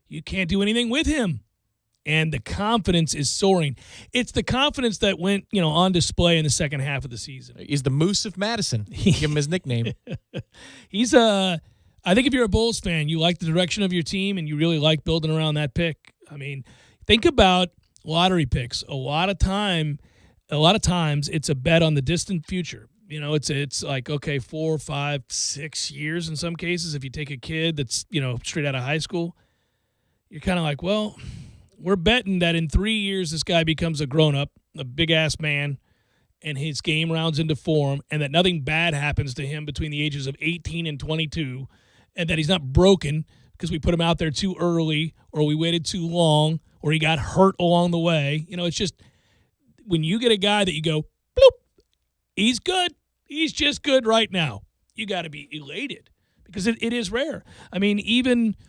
You can't do anything with him. And the confidence is soaring. It's the confidence that went, on display in the second half of the season. He's the Moose of Madison. Give him his nickname. He's I think if you're a Bulls fan, you like the direction of your team and you really like building around that pick. I mean, think about lottery picks. A lot of times it's a bet on the distant future. It's like, okay, 4, 5, 6 years in some cases. If you take a kid that's, straight out of high school, you're kind of like, well, we're betting that in 3 years this guy becomes a grown-up, a big-ass man, and his game rounds into form, and that nothing bad happens to him between the ages of 18 and 22, and that he's not broken because we put him out there too early or we waited too long or he got hurt along the way. It's just when you get a guy that you go, bloop, he's good. He's just good right now. You got to be elated because it is rare. I mean, even –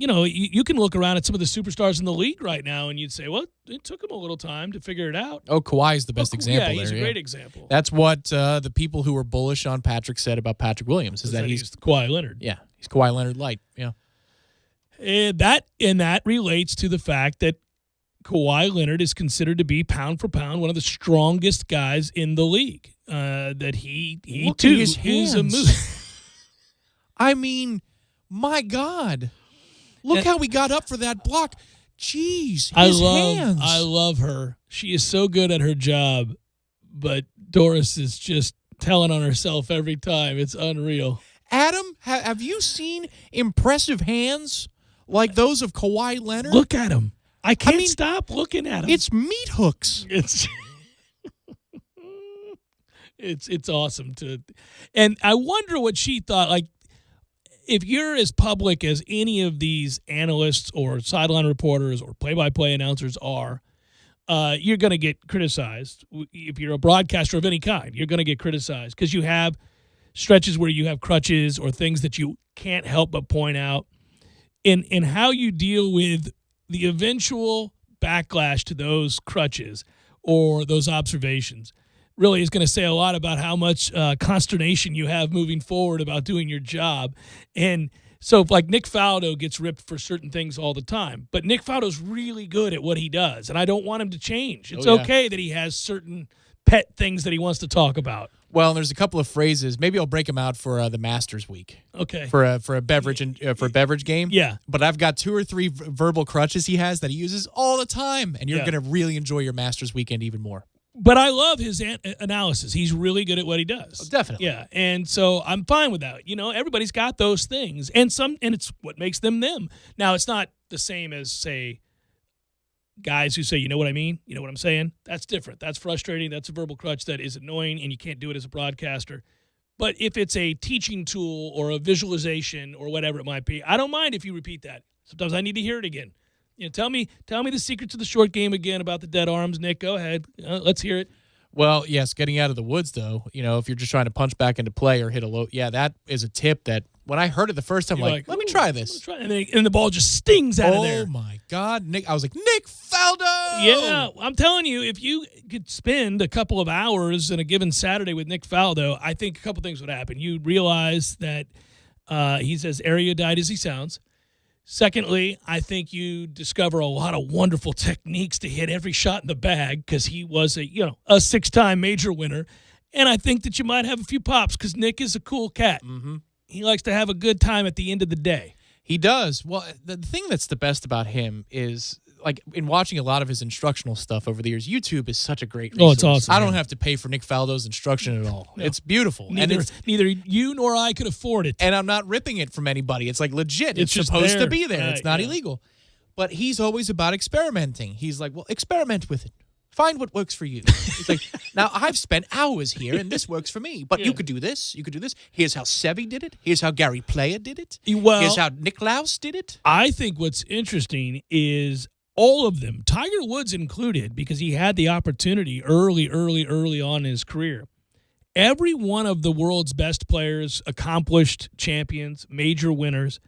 you can look around at some of the superstars in the league right now and you'd say, well, it took him a little time to figure it out. Oh, Kawhi is the best example. Yeah, he's there, a great example. That's what the people who were bullish on Patrick said about Patrick Williams, is that he's Kawhi Leonard. Yeah, he's Kawhi Leonard light. Yeah. And that relates to the fact that Kawhi Leonard is considered to be pound for pound one of the strongest guys in the league. That he Look too at his is a hands. moose. I mean, my God. Look how he got up for that block. Jeez, his hands. I love her. She is so good at her job, but Doris is just telling on herself every time. It's unreal. Adam, have you seen impressive hands like those of Kawhi Leonard? Look at him. I can't stop looking at him. It's meat hooks. It's awesome and I wonder what she thought. Like, if you're as public as any of these analysts or sideline reporters or play-by-play announcers are, you're going to get criticized. If you're a broadcaster of any kind, you're going to get criticized because you have stretches where you have crutches or things that you can't help but point out. in how you deal with the eventual backlash to those crutches or those observations really is going to say a lot about how much consternation you have moving forward about doing your job. And so, like, Nick Faldo gets ripped for certain things all the time, but Nick Faldo's really good at what he does, and I don't want him to change. It's okay that he has certain pet things that he wants to talk about. Well, there's a couple of phrases. Maybe I'll break them out for the Masters week. Okay. For a beverage for a beverage game. Yeah. But I've got 2 or 3 verbal crutches he has that he uses all the time, and you're Yeah. going to really enjoy your Masters weekend even more. But I love his analysis. He's really good at what he does. Oh, definitely. Yeah, and so I'm fine with that. You know, everybody's got those things, and it's what makes them them. Now, it's not the same as, say, guys who say, you know what I mean? You know what I'm saying? That's different. That's frustrating. That's a verbal crutch that is annoying, and you can't do it as a broadcaster. But if it's a teaching tool or a visualization or whatever it might be, I don't mind if you repeat that. Sometimes I need to hear it again. You know, tell me the secret to the short game again about the dead arms, Nick. Go ahead. Let's hear it. Well, yes, getting out of the woods, though, you know, if you're just trying to punch back into play or hit a low, that is a tip that when I heard it the first time, You're like, let me try this. And the ball just stings out of there. Oh, my God. Nick, I was like, Nick Faldo! Yeah, I'm telling you, if you could spend a couple of hours in a given Saturday with Nick Faldo, I think a couple things would happen. You'd realize that he's as erudite as he sounds. Secondly, I think you discover a lot of wonderful techniques to hit every shot in the bag because he was a 6-time major winner. And I think that you might have a few pops because Nick is a cool cat. Mm-hmm. He likes to have a good time at the end of the day. He does. Well, the thing that's the best about him is, like, in watching a lot of his instructional stuff over the years, YouTube is such a great resource. Oh, it's awesome. I don't have to pay for Nick Faldo's instruction at all. No. It's beautiful. Neither you nor I could afford it. And I'm not ripping it from anybody. It's like legit. It's just supposed there. to be there. It's not Yeah. illegal. But he's always about experimenting. He's like, well, experiment with it. Find what works for you. It's like, now I've spent hours here and this works for me. But you could do this. You could do this. Here's how Seve did it. Here's how Gary Player did it. Well, here's how Nicklaus did it. I think what's interesting is all of them, Tiger Woods included, because he had the opportunity early on in his career. Every one of the world's best players, accomplished champions, major winners,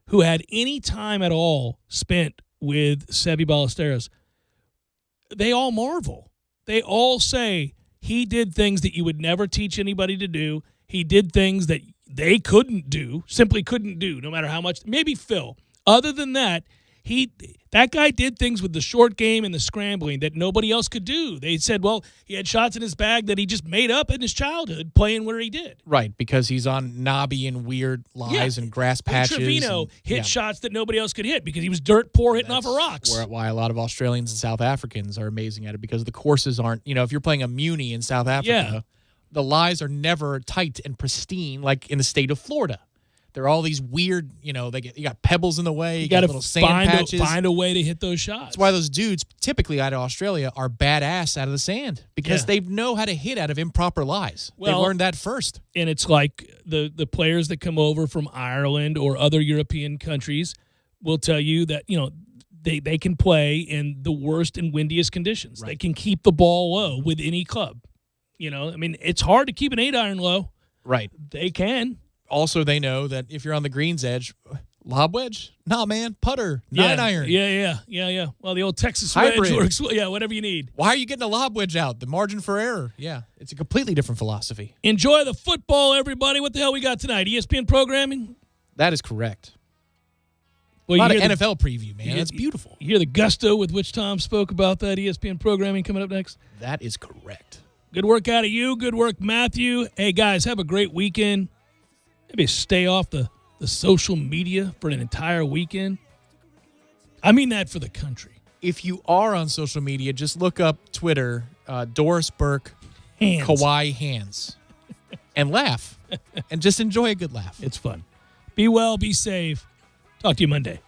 who had any time at all spent with Seve Ballesteros, they all marvel. They all say he did things that you would never teach anybody to do. He did things that they simply couldn't do, no matter how much. Maybe Phil. Other than that, that guy did things with the short game and the scrambling that nobody else could do. They said, well, he had shots in his bag that he just made up in his childhood playing where he did. Right, because he's on knobby and weird lies and grass patches. Trevino hit shots that nobody else could hit because he was dirt poor hitting off of rocks. Why a lot of Australians and South Africans are amazing at it, because the courses aren't, if you're playing a Muni in South Africa, the lies are never tight and pristine like in the state of Florida. There are all these weird, you got pebbles in the way. You got little sand patches. Find a way to hit those shots. That's why those dudes, typically out of Australia, are badass out of the sand, because they know how to hit out of improper lies. They learned that first. And it's like the players that come over from Ireland or other European countries will tell you that, they can play in the worst and windiest conditions. Right. They can keep the ball low with any club. It's hard to keep an 8-iron low. Right. They can. Also, they know that if you're on the green's edge, lob wedge, nah, man, putter, 9-iron. Yeah. Well, the old Texas hybrid wedge works. Yeah, whatever you need. Why are you getting a lob wedge out? The margin for error. Yeah, it's a completely different philosophy. Enjoy the football, everybody. What the hell we got tonight? ESPN programming? That is correct. Well, a lot of NFL preview, man. That's beautiful. You hear the gusto with which Tom spoke about that ESPN programming coming up next? That is correct. Good work out of you. Good work, Matthew. Hey, guys, have a great weekend. Maybe stay off the social media for an entire weekend. I mean that for the country. If you are on social media, just look up Twitter, Doris Burke, hands. Kawhi hands, and laugh. And just enjoy a good laugh. It's fun. Be well, be safe. Talk to you Monday.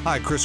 Hi, Chris